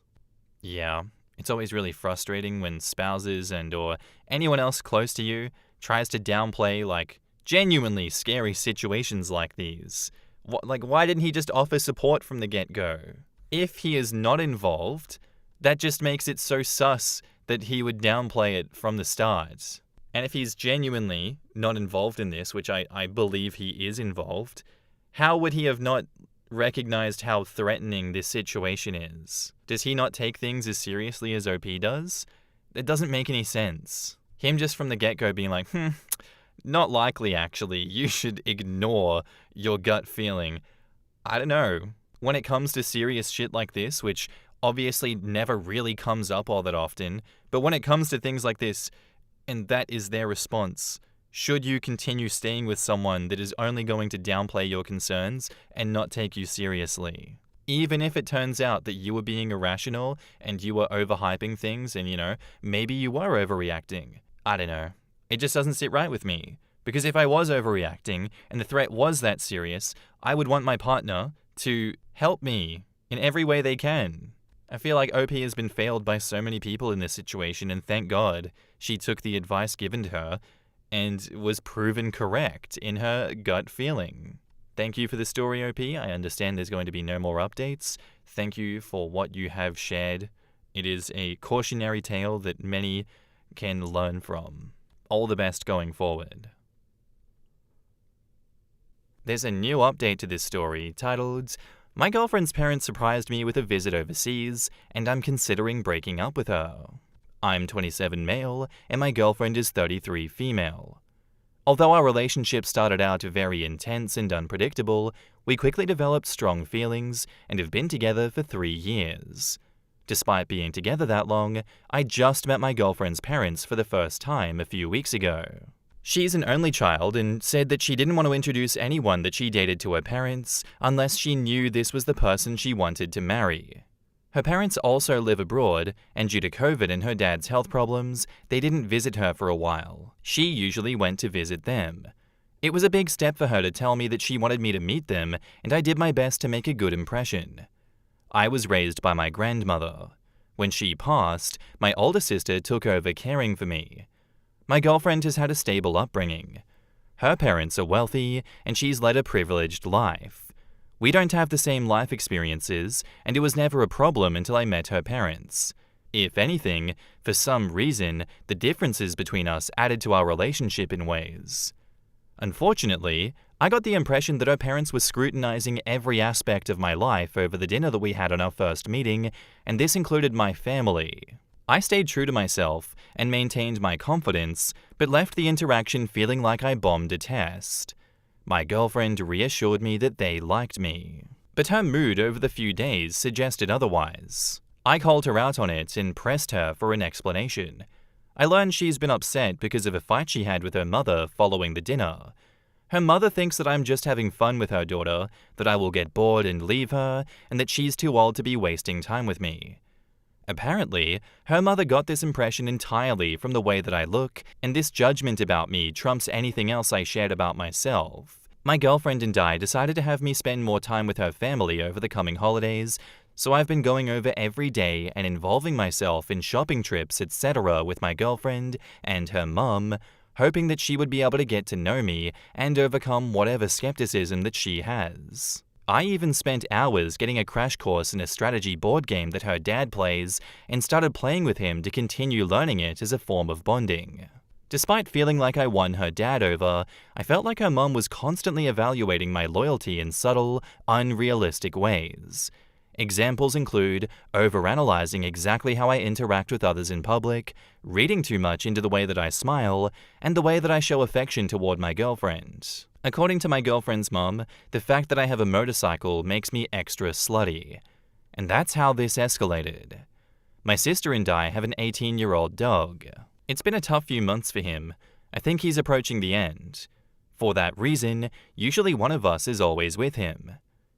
Yeah, it's always really frustrating when spouses or anyone else close to you tries to downplay genuinely scary situations like these. Why didn't he just offer support from the get-go? If he is not involved, that just makes it so sus that he would downplay it from the start. And if he's genuinely not involved in this, which I believe he is involved, how would he have not recognized how threatening this situation is? Does he not take things as seriously as OP does? It doesn't make any sense. Him just from the get-go being like, not likely actually, you should ignore your gut feeling. I don't know. When it comes to serious shit like this, which obviously never really comes up all that often, but when it comes to things like this, and that is their response, should you continue staying with someone that is only going to downplay your concerns and not take you seriously? Even if it turns out that you were being irrational and you were overhyping things and, maybe you were overreacting. I don't know. It just doesn't sit right with me. Because if I was overreacting and the threat was that serious, I would want my partner to help me in every way they can. I feel like OP has been failed by so many people in this situation, and thank God she took the advice given to her and was proven correct in her gut feeling. Thank you for the story, OP. I understand there's going to be no more updates. Thank you for what you have shared. It is a cautionary tale that many can learn from. All the best going forward. There's a new update to this story titled, "My girlfriend's parents surprised me with a visit overseas, and I'm considering breaking up with her. I'm 27 male, and my girlfriend is 33 female. Although our relationship started out very intense and unpredictable, we quickly developed strong feelings and have been together for 3 years. Despite being together that long, I just met my girlfriend's parents for the first time a few weeks ago. She's an only child and said that she didn't want to introduce anyone that she dated to her parents unless she knew this was the person she wanted to marry. Her parents also live abroad, and due to COVID and her dad's health problems, they didn't visit her for a while. She usually went to visit them. It was a big step for her to tell me that she wanted me to meet them, and I did my best to make a good impression. I was raised by my grandmother. When she passed, my older sister took over caring for me. My girlfriend has had a stable upbringing. Her parents are wealthy, and she's led a privileged life. We don't have the same life experiences, and it was never a problem until I met her parents. If anything, for some reason, the differences between us added to our relationship in ways. Unfortunately, I got the impression that her parents were scrutinizing every aspect of my life over the dinner that we had on our first meeting, and this included my family. I stayed true to myself and maintained my confidence, but left the interaction feeling like I bombed a test. My girlfriend reassured me that they liked me. But her mood over the few days suggested otherwise. I called her out on it and pressed her for an explanation. I learned she's been upset because of a fight she had with her mother following the dinner. Her mother thinks that I'm just having fun with her daughter, that I will get bored and leave her, and that she's too old to be wasting time with me. Apparently, her mother got this impression entirely from the way that I look, and this judgment about me trumps anything else I shared about myself. My girlfriend and I decided to have me spend more time with her family over the coming holidays, so I've been going over every day and involving myself in shopping trips, etc. with my girlfriend and her mum, hoping that she would be able to get to know me and overcome whatever skepticism that she has. I even spent hours getting a crash course in a strategy board game that her dad plays and started playing with him to continue learning it as a form of bonding. Despite feeling like I won her dad over, I felt like her mum was constantly evaluating my loyalty in subtle, unrealistic ways. Examples include overanalyzing exactly how I interact with others in public, reading too much into the way that I smile, and the way that I show affection toward my girlfriend. According to my girlfriend's mom, the fact that I have a motorcycle makes me extra slutty. And that's how this escalated. My sister and I have an 18-year-old dog. It's been a tough few months for him. I think he's approaching the end. For that reason, usually one of us is always with him.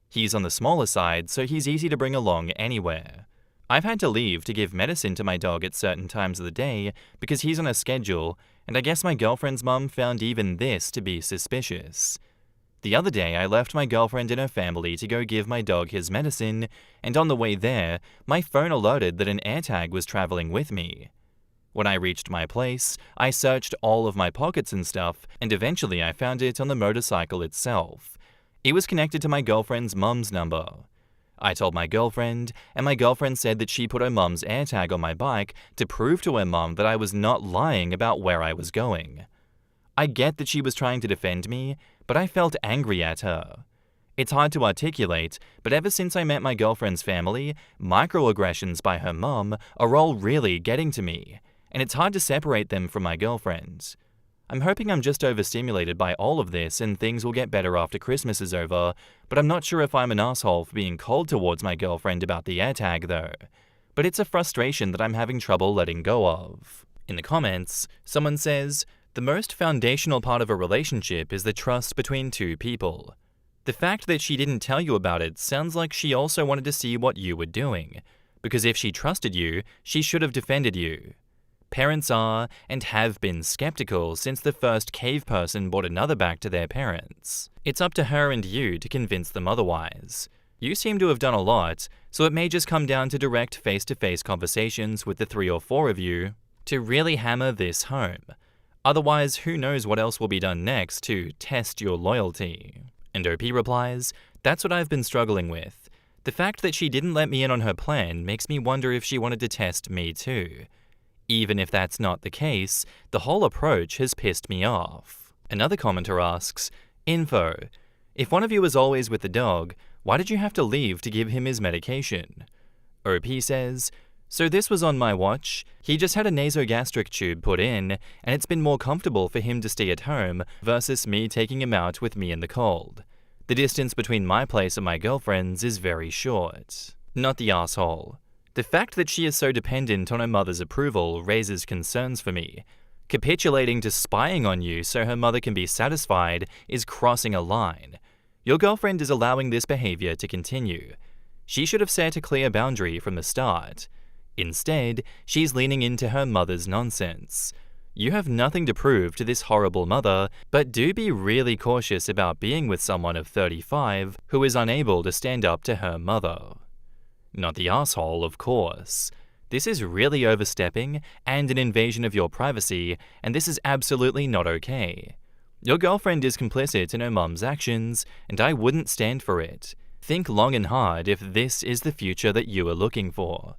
He's on the smaller side, so he's easy to bring along anywhere. I've had to leave to give medicine to my dog at certain times of the day because he's on a schedule, and I guess my girlfriend's mum found even this to be suspicious. The other day, I left my girlfriend and her family to go give my dog his medicine, and on the way there, my phone alerted that an AirTag was traveling with me. When I reached my place, I searched all of my pockets and stuff, and eventually I found it on the motorcycle itself. It was connected to my girlfriend's mum's number. I told my girlfriend, and my girlfriend said that she put her mum's AirTag on my bike to prove to her mum that I was not lying about where I was going. I get that she was trying to defend me, but I felt angry at her. It's hard to articulate, but ever since I met my girlfriend's family, microaggressions by her mum are all really getting to me, and it's hard to separate them from my girlfriend. I'm hoping I'm just overstimulated by all of this and things will get better after Christmas is over, but I'm not sure if I'm an asshole for being cold towards my girlfriend about the AirTag though. But it's a frustration that I'm having trouble letting go of. In the comments, someone says, "The most foundational part of a relationship is the trust between two people. The fact that she didn't tell you about it sounds like she also wanted to see what you were doing, because if she trusted you, she should have defended you. Parents are and have been skeptical since the first cave person brought another back to their parents. It's up to her and you to convince them otherwise. You seem to have done a lot, so it may just come down to direct face-to-face conversations with the 3 or 4 of you to really hammer this home. Otherwise, who knows what else will be done next to test your loyalty." And OP replies, "That's what I've been struggling with. The fact that she didn't let me in on her plan makes me wonder if she wanted to test me too. Even if that's not the case, the whole approach has pissed me off." Another commenter asks, "Info. If one of you is always with the dog, why did you have to leave to give him his medication?" OP says, "So this was on my watch. He just had a nasogastric tube put in, and it's been more comfortable for him to stay at home versus me taking him out with me in the cold. The distance between my place and my girlfriend's is very short." Not the asshole. The fact that she is so dependent on her mother's approval raises concerns for me. Capitulating to spying on you so her mother can be satisfied is crossing a line. Your girlfriend is allowing this behavior to continue. She should have set a clear boundary from the start. Instead, she's leaning into her mother's nonsense. You have nothing to prove to this horrible mother, but do be really cautious about being with someone of 35 who is unable to stand up to her mother. Not the asshole, of course. This is really overstepping and an invasion of your privacy, and this is absolutely not okay. Your girlfriend is complicit in her mum's actions, and I wouldn't stand for it. Think long and hard if this is the future that you are looking for.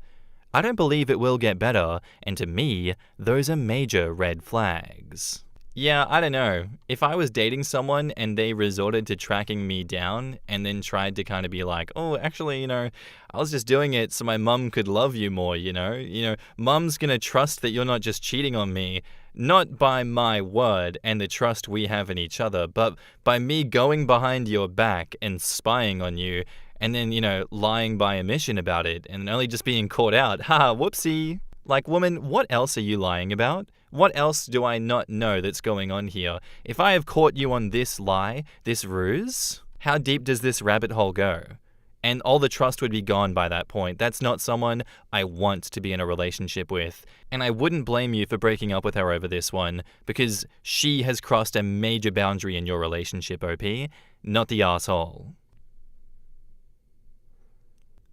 I don't believe it will get better, and to me, those are major red flags. Yeah, I don't know. If I was dating someone and they resorted to tracking me down and then tried to kind of be like, "Oh, actually, I was just doing it so my mum could love you more, mum's gonna trust that you're not just cheating on me, not by my word and the trust we have in each other, but by me going behind your back and spying on you and then, lying by omission about it and only just being caught out. Haha, whoopsie." Like, woman, what else are you lying about? What else do I not know that's going on here? If I have caught you on this lie, this ruse, how deep does this rabbit hole go? And all the trust would be gone by that point. That's not someone I want to be in a relationship with. And I wouldn't blame you for breaking up with her over this one, because she has crossed a major boundary in your relationship, OP, not the asshole.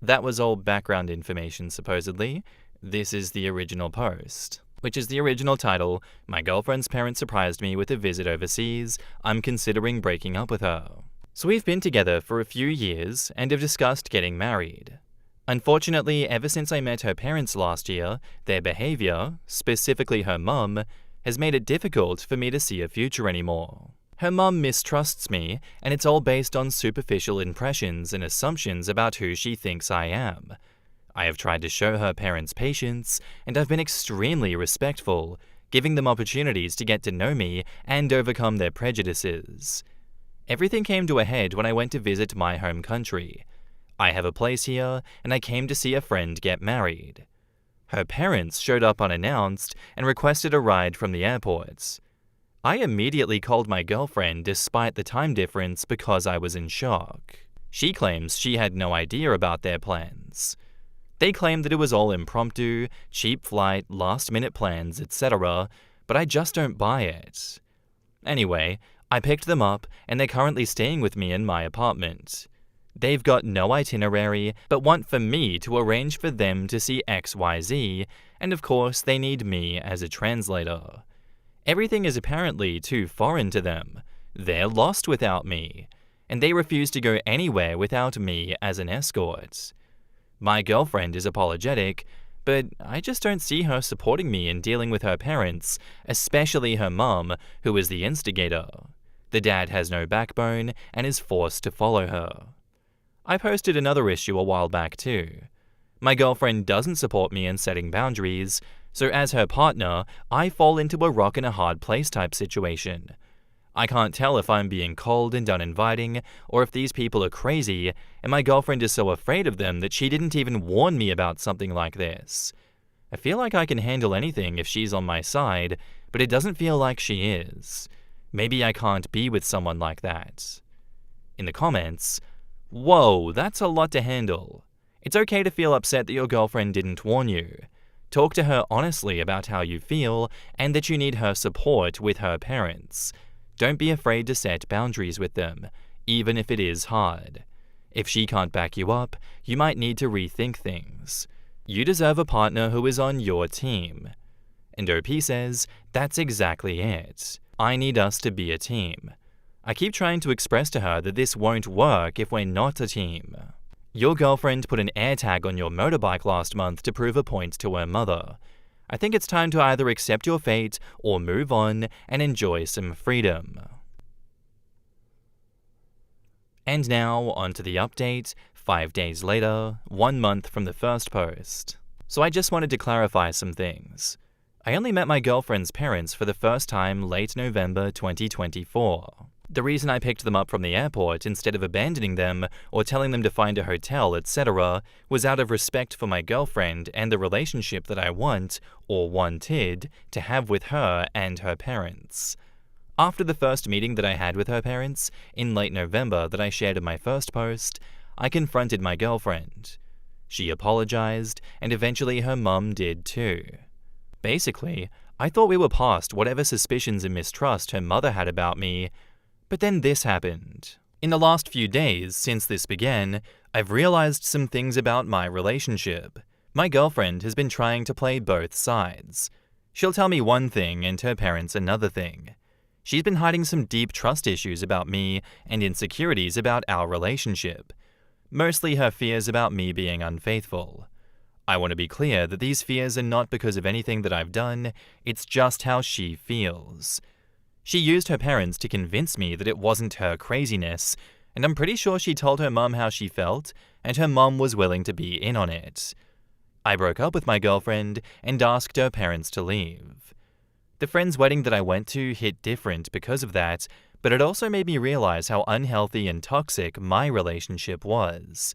That was all background information, supposedly. This is the original post, which is the original title, "My girlfriend's parents surprised me with a visit overseas. I'm considering breaking up with her." So we've been together for a few years and have discussed getting married. Unfortunately, ever since I met her parents last year, their behavior, specifically her mum, has made it difficult for me to see a future anymore. Her mum mistrusts me, and it's all based on superficial impressions and assumptions about who she thinks I am. I have tried to show her parents patience, and I've been extremely respectful, giving them opportunities to get to know me and overcome their prejudices. Everything came to a head when I went to visit my home country. I have a place here, and I came to see a friend get married. Her parents showed up unannounced and requested a ride from the airport. I immediately called my girlfriend despite the time difference because I was in shock. She claims she had no idea about their plans. They claim that it was all impromptu, cheap flight, last-minute plans, etc., but I just don't buy it. Anyway, I picked them up, and they're currently staying with me in my apartment. They've got no itinerary, but want for me to arrange for them to see XYZ, and of course they need me as a translator. Everything is apparently too foreign to them. They're lost without me, and they refuse to go anywhere without me as an escort. My girlfriend is apologetic, but I just don't see her supporting me in dealing with her parents, especially her mum, who is the instigator. The dad has no backbone and is forced to follow her. I posted another issue a while back too. My girlfriend doesn't support me in setting boundaries, so as her partner, I fall into a rock and a hard place type situation. I can't tell if I'm being cold and uninviting, or if these people are crazy, and my girlfriend is so afraid of them that she didn't even warn me about something like this. I feel like I can handle anything if she's on my side, but it doesn't feel like she is. Maybe I can't be with someone like that. In the comments, whoa, that's a lot to handle. It's okay to feel upset that your girlfriend didn't warn you. Talk to her honestly about how you feel and that you need her support with her parents. Don't be afraid to set boundaries with them, even if it is hard. If she can't back you up, you might need to rethink things. You deserve a partner who is on your team. And OP says, that's exactly it. I need us to be a team. I keep trying to express to her that this won't work if we're not a team. Your girlfriend put an AirTag on your motorbike last month to prove a point to her mother. I think it's time to either accept your fate or move on and enjoy some freedom. And now, onto the update, 5 days later, 1 month from the first post. So I just wanted to clarify some things. I only met my girlfriend's parents for the first time late November 2024. The reason I picked them up from the airport instead of abandoning them or telling them to find a hotel, etc., was out of respect for my girlfriend and the relationship that I want, or wanted, to have with her and her parents. After the first meeting that I had with her parents, in late November that I shared in my first post, I confronted my girlfriend. She apologized, and eventually her mum did too. Basically, I thought we were past whatever suspicions and mistrust her mother had about me, but then this happened. In the last few days since this began, I've realized some things about my relationship. My girlfriend has been trying to play both sides. She'll tell me one thing and her parents another thing. She's been hiding some deep trust issues about me and insecurities about our relationship. Mostly her fears about me being unfaithful. I want to be clear that these fears are not because of anything that I've done, it's just how she feels. She used her parents to convince me that it wasn't her craziness, and I'm pretty sure she told her mum how she felt, and her mum was willing to be in on it. I broke up with my girlfriend and asked her parents to leave. The friend's wedding that I went to hit different because of that, but it also made me realize how unhealthy and toxic my relationship was.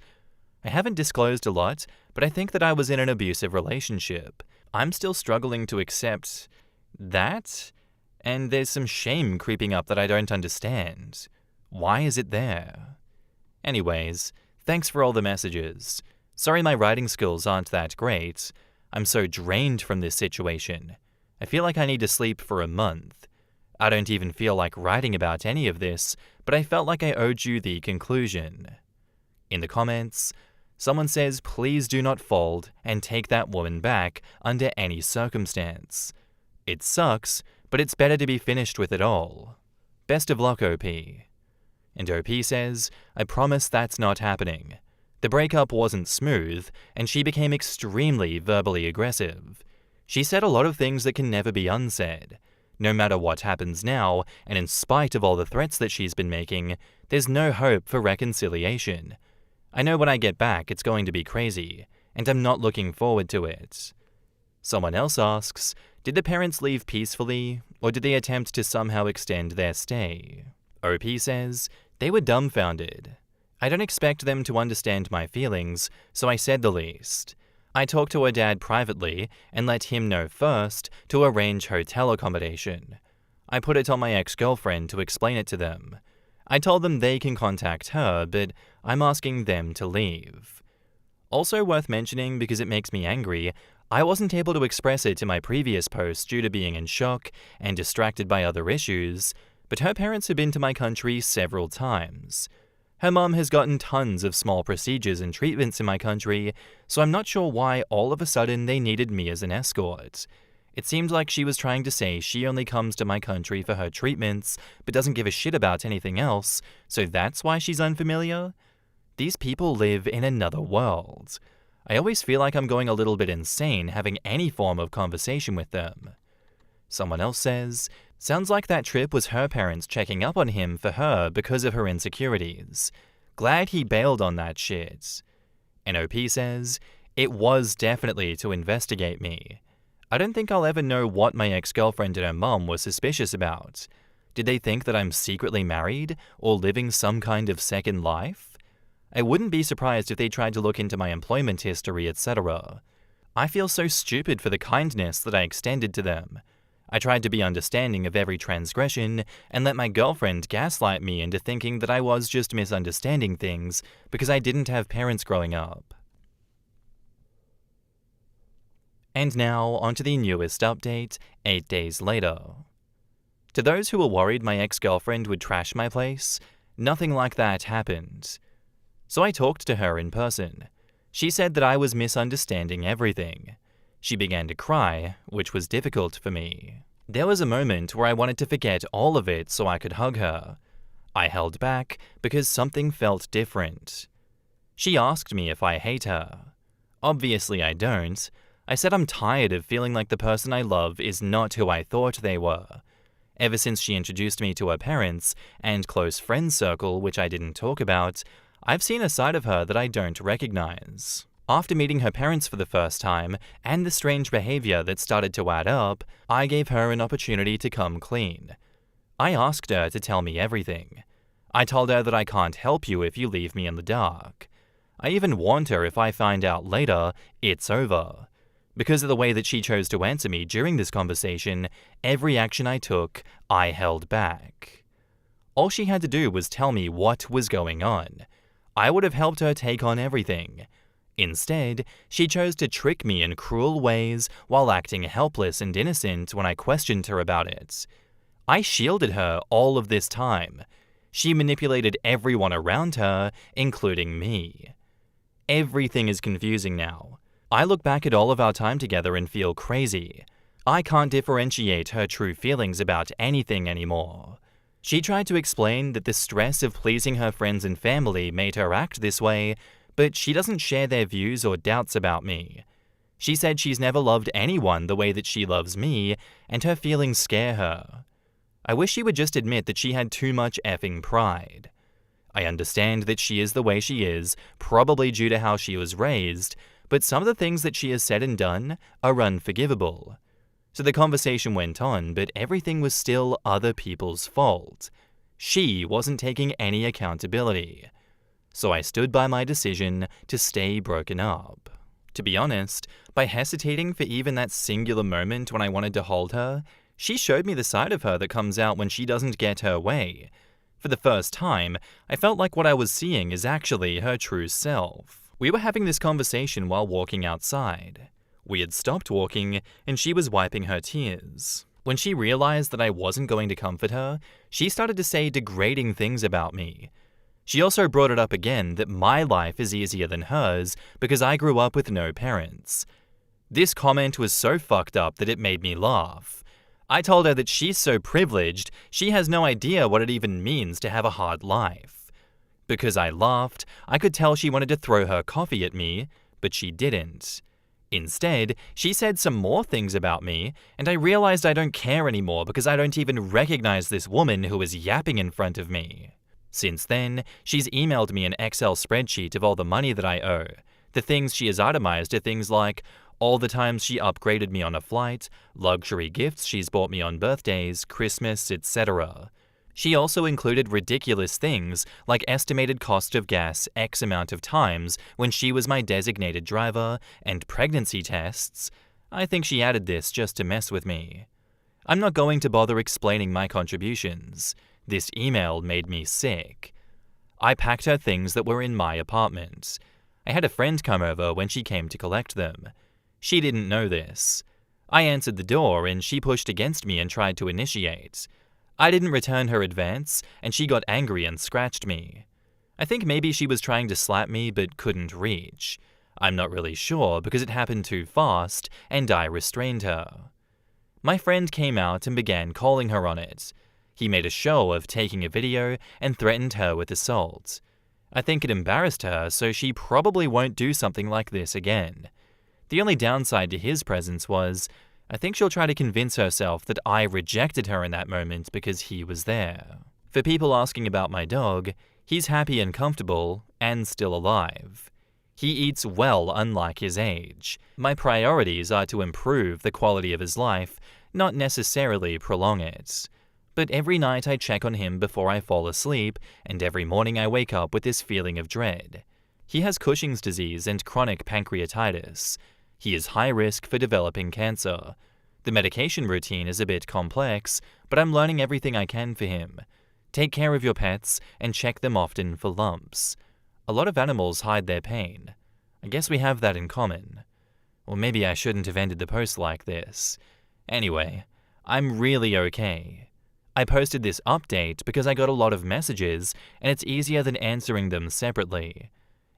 I haven't disclosed a lot, but I think that I was in an abusive relationship. I'm still struggling to accept that, and there's some shame creeping up that I don't understand. Why is it there? Anyways, thanks for all the messages. Sorry my writing skills aren't that great. I'm so drained from this situation. I feel like I need to sleep for a month. I don't even feel like writing about any of this, but I felt like I owed you the conclusion. In the comments, someone says please do not fold and take that woman back under any circumstance. It sucks, but it's better to be finished with it all. Best of luck, OP. And OP says, I promise that's not happening. The breakup wasn't smooth, and she became extremely verbally aggressive. She said a lot of things that can never be unsaid. No matter what happens now, and in spite of all the threats that she's been making, there's no hope for reconciliation. I know when I get back it's going to be crazy, and I'm not looking forward to it. Someone else asks, did the parents leave peacefully, or did they attempt to somehow extend their stay? OP says, they were dumbfounded. I don't expect them to understand my feelings, so I said the least. I talked to her dad privately and let him know first to arrange hotel accommodation. I put it on my ex-girlfriend to explain it to them. I told them they can contact her, but I'm asking them to leave. Also worth mentioning because it makes me angry, I wasn't able to express it in my previous post due to being in shock and distracted by other issues, but her parents have been to my country several times. Her mum has gotten tons of small procedures and treatments in my country, so I'm not sure why all of a sudden they needed me as an escort. It seemed like she was trying to say she only comes to my country for her treatments, but doesn't give a shit about anything else, so that's why she's unfamiliar? These people live in another world. I always feel like I'm going a little bit insane having any form of conversation with them. Someone else says, sounds like that trip was her parents checking up on him for her because of her insecurities. Glad he bailed on that shit. NOP says, it was definitely to investigate me. I don't think I'll ever know what my ex-girlfriend and her mom were suspicious about. Did they think that I'm secretly married or living some kind of second life? I wouldn't be surprised if they tried to look into my employment history, etc. I feel so stupid for the kindness that I extended to them. I tried to be understanding of every transgression and let my girlfriend gaslight me into thinking that I was just misunderstanding things because I didn't have parents growing up. And now, onto the newest update, 8 days later. To those who were worried my ex-girlfriend would trash my place, nothing like that happened. So I talked to her in person. She said that I was misunderstanding everything. She began to cry, which was difficult for me. There was a moment where I wanted to forget all of it so I could hug her. I held back because something felt different. She asked me if I hate her. Obviously I don't. I said I'm tired of feeling like the person I love is not who I thought they were. Ever since she introduced me to her parents and close friend circle, which I didn't talk about, I've seen a side of her that I don't recognize. After meeting her parents for the first time, and the strange behavior that started to add up, I gave her an opportunity to come clean. I asked her to tell me everything. I told her that I can't help you if you leave me in the dark. I even warned her if I find out later, it's over. Because of the way that she chose to answer me during this conversation, every action I took, I held back. All she had to do was tell me what was going on. I would have helped her take on everything. Instead, she chose to trick me in cruel ways while acting helpless and innocent when I questioned her about it. I shielded her all of this time. She manipulated everyone around her, including me. Everything is confusing now. I look back at all of our time together and feel crazy. I can't differentiate her true feelings about anything anymore. She tried to explain that the stress of pleasing her friends and family made her act this way, but she doesn't share their views or doubts about me. She said she's never loved anyone the way that she loves me, and her feelings scare her. I wish she would just admit that she had too much effing pride. I understand that she is the way she is, probably due to how she was raised, but some of the things that she has said and done are unforgivable. So the conversation went on, but everything was still other people's fault. She wasn't taking any accountability. So I stood by my decision to stay broken up. To be honest, by hesitating for even that singular moment when I wanted to hold her, she showed me the side of her that comes out when she doesn't get her way. For the first time, I felt like what I was seeing is actually her true self. We were having this conversation while walking outside. We had stopped walking, and she was wiping her tears. When she realized that I wasn't going to comfort her, she started to say degrading things about me. She also brought it up again that my life is easier than hers because I grew up with no parents. This comment was so fucked up that it made me laugh. I told her that she's so privileged, she has no idea what it even means to have a hard life. Because I laughed, I could tell she wanted to throw her coffee at me, but she didn't. Instead, she said some more things about me, and I realized I don't care anymore because I don't even recognize this woman who was yapping in front of me. Since then, she's emailed me an Excel spreadsheet of all the money that I owe. The things she has itemized are things like all the times she upgraded me on a flight, luxury gifts she's bought me on birthdays, Christmas, etc. She also included ridiculous things like estimated cost of gas X amount of times when she was my designated driver and pregnancy tests. I think she added this just to mess with me. I'm not going to bother explaining my contributions. This email made me sick. I packed her things that were in my apartment. I had a friend come over when she came to collect them. She didn't know this. I answered the door and she pushed against me and tried to initiate. I didn't return her advance, and she got angry and scratched me. I think maybe she was trying to slap me but couldn't reach. I'm not really sure because it happened too fast, and I restrained her. My friend came out and began calling her on it. He made a show of taking a video and threatened her with assault. I think it embarrassed her, so she probably won't do something like this again. The only downside to his presence was, I think she'll try to convince herself that I rejected her in that moment because he was there. For people asking about my dog, he's happy and comfortable and still alive. He eats well unlike his age. My priorities are to improve the quality of his life, not necessarily prolong it. But every night I check on him before I fall asleep, and every morning I wake up with this feeling of dread. He has Cushing's disease and chronic pancreatitis. He is high risk for developing cancer. The medication routine is a bit complex, but I'm learning everything I can for him. Take care of your pets and check them often for lumps. A lot of animals hide their pain. I guess we have that in common. Or maybe I shouldn't have ended the post like this. Anyway, I'm really okay. I posted this update because I got a lot of messages, and it's easier than answering them separately.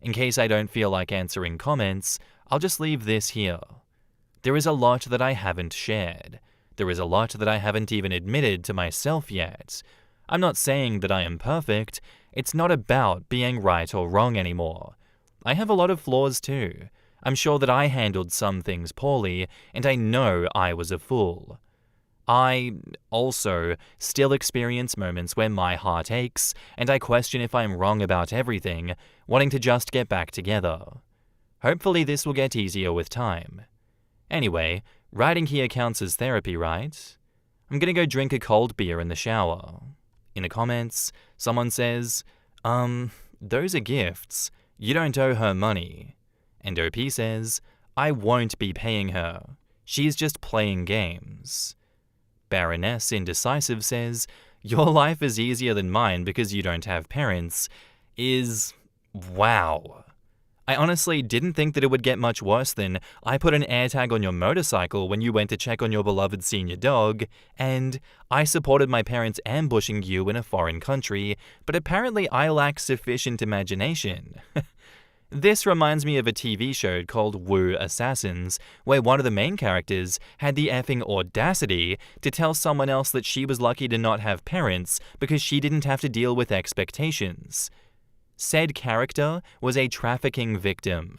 In case I don't feel like answering comments, I'll just leave this here. There is a lot that I haven't shared. There is a lot that I haven't even admitted to myself yet. I'm not saying that I am perfect. It's not about being right or wrong anymore. I have a lot of flaws too. I'm sure that I handled some things poorly, and I know I was a fool. I also still experience moments where my heart aches, and I question if I'm wrong about everything, wanting to just get back together. Hopefully this will get easier with time. Anyway, writing here counts as therapy, right? I'm gonna go drink a cold beer in the shower. In the comments, someone says, those are gifts. You don't owe her money. And OP says, I won't be paying her. She's just playing games. Baroness Indecisive says, your life is easier than mine because you don't have parents, wow. I honestly didn't think that it would get much worse than I put an AirTag on your motorcycle when you went to check on your beloved senior dog, and I supported my parents ambushing you in a foreign country, but apparently I lack sufficient imagination. This reminds me of a TV show called Wu Assassins, where one of the main characters had the effing audacity to tell someone else that she was lucky to not have parents because she didn't have to deal with expectations. Said character was a trafficking victim.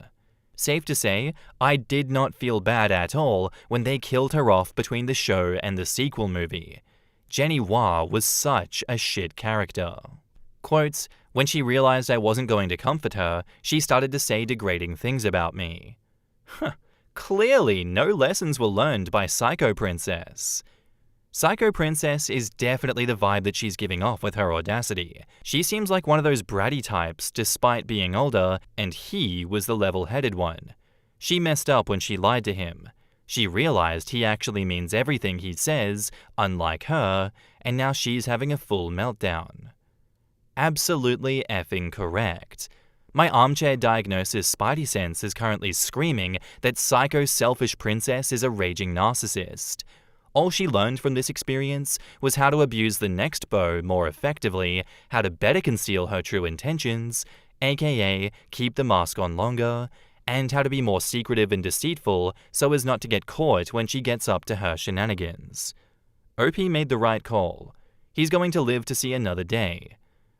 Safe to say, I did not feel bad at all when they killed her off between the show and the sequel movie. Jenny Hua was such a shit character. Quotes, when she realized I wasn't going to comfort her, she started to say degrading things about me. Clearly, no lessons were learned by Psycho Princess. Psycho Princess is definitely the vibe that she's giving off with her audacity. She seems like one of those bratty types despite being older, and he was the level-headed one. She messed up when she lied to him. She realized he actually means everything he says, unlike her, and now she's having a full meltdown. Absolutely effing correct. My armchair diagnosis Spidey sense is currently screaming that Psycho Selfish Princess is a raging narcissist. All she learned from this experience was how to abuse the next beau more effectively, how to better conceal her true intentions, aka keep the mask on longer, and how to be more secretive and deceitful so as not to get caught when she gets up to her shenanigans. OP made the right call. He's going to live to see another day.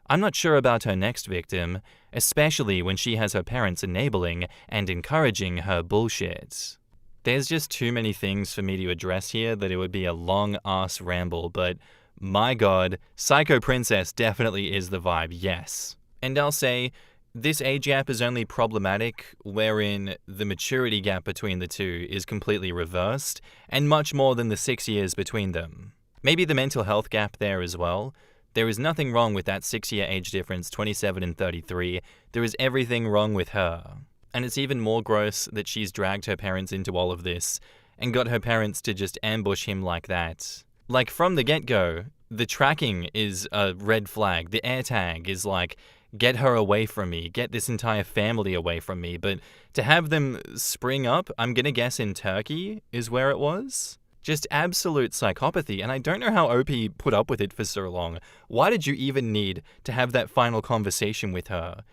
I'm not sure about her next victim, especially when she has her parents enabling and encouraging her bullshit. There's just too many things for me to address here that it would be a long-ass ramble, but my god, Psycho Princess definitely is the vibe, yes. And I'll say, this age gap is only problematic wherein the maturity gap between the two is completely reversed, and much more than the 6 years between them. Maybe the mental health gap there as well. There is nothing wrong with that 6-year age difference, 27 and 33. There is everything wrong with her. And it's even more gross that she's dragged her parents into all of this and got her parents to just ambush him like that. Like, from the get-go, the tracking is a red flag. The AirTag is like, get her away from me, get this entire family away from me. But to have them spring up, I'm gonna guess in Turkey is where it was. Just absolute psychopathy, and I don't know how OP put up with it for so long. Why did you even need to have that final conversation with her?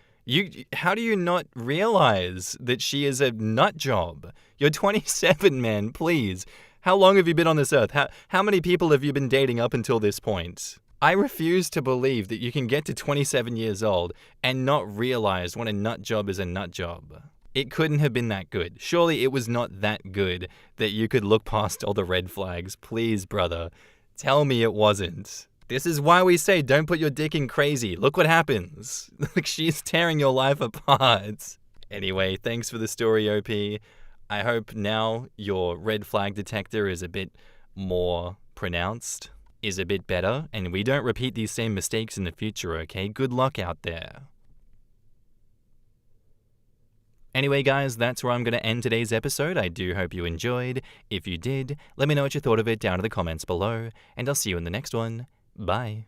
How do you not realize that she is a nut job? You're 27, man, please. How long have you been on this earth? How many people have you been dating up until this point? I refuse to believe that you can get to 27 years old and not realize when a nut job is a nut job. It couldn't have been that good. Surely it was not that good that you could look past all the red flags. Please, brother, tell me it wasn't. This is why we say don't put your dick in crazy. Look what happens. Like, she's tearing your life apart. Anyway, thanks for the story, OP. I hope now your red flag detector is a bit more pronounced, is a bit better, and we don't repeat these same mistakes in the future, okay? Good luck out there. Anyway, guys, that's where I'm going to end today's episode. I do hope you enjoyed. If you did, let me know what you thought of it down in the comments below, and I'll see you in the next one. Bye.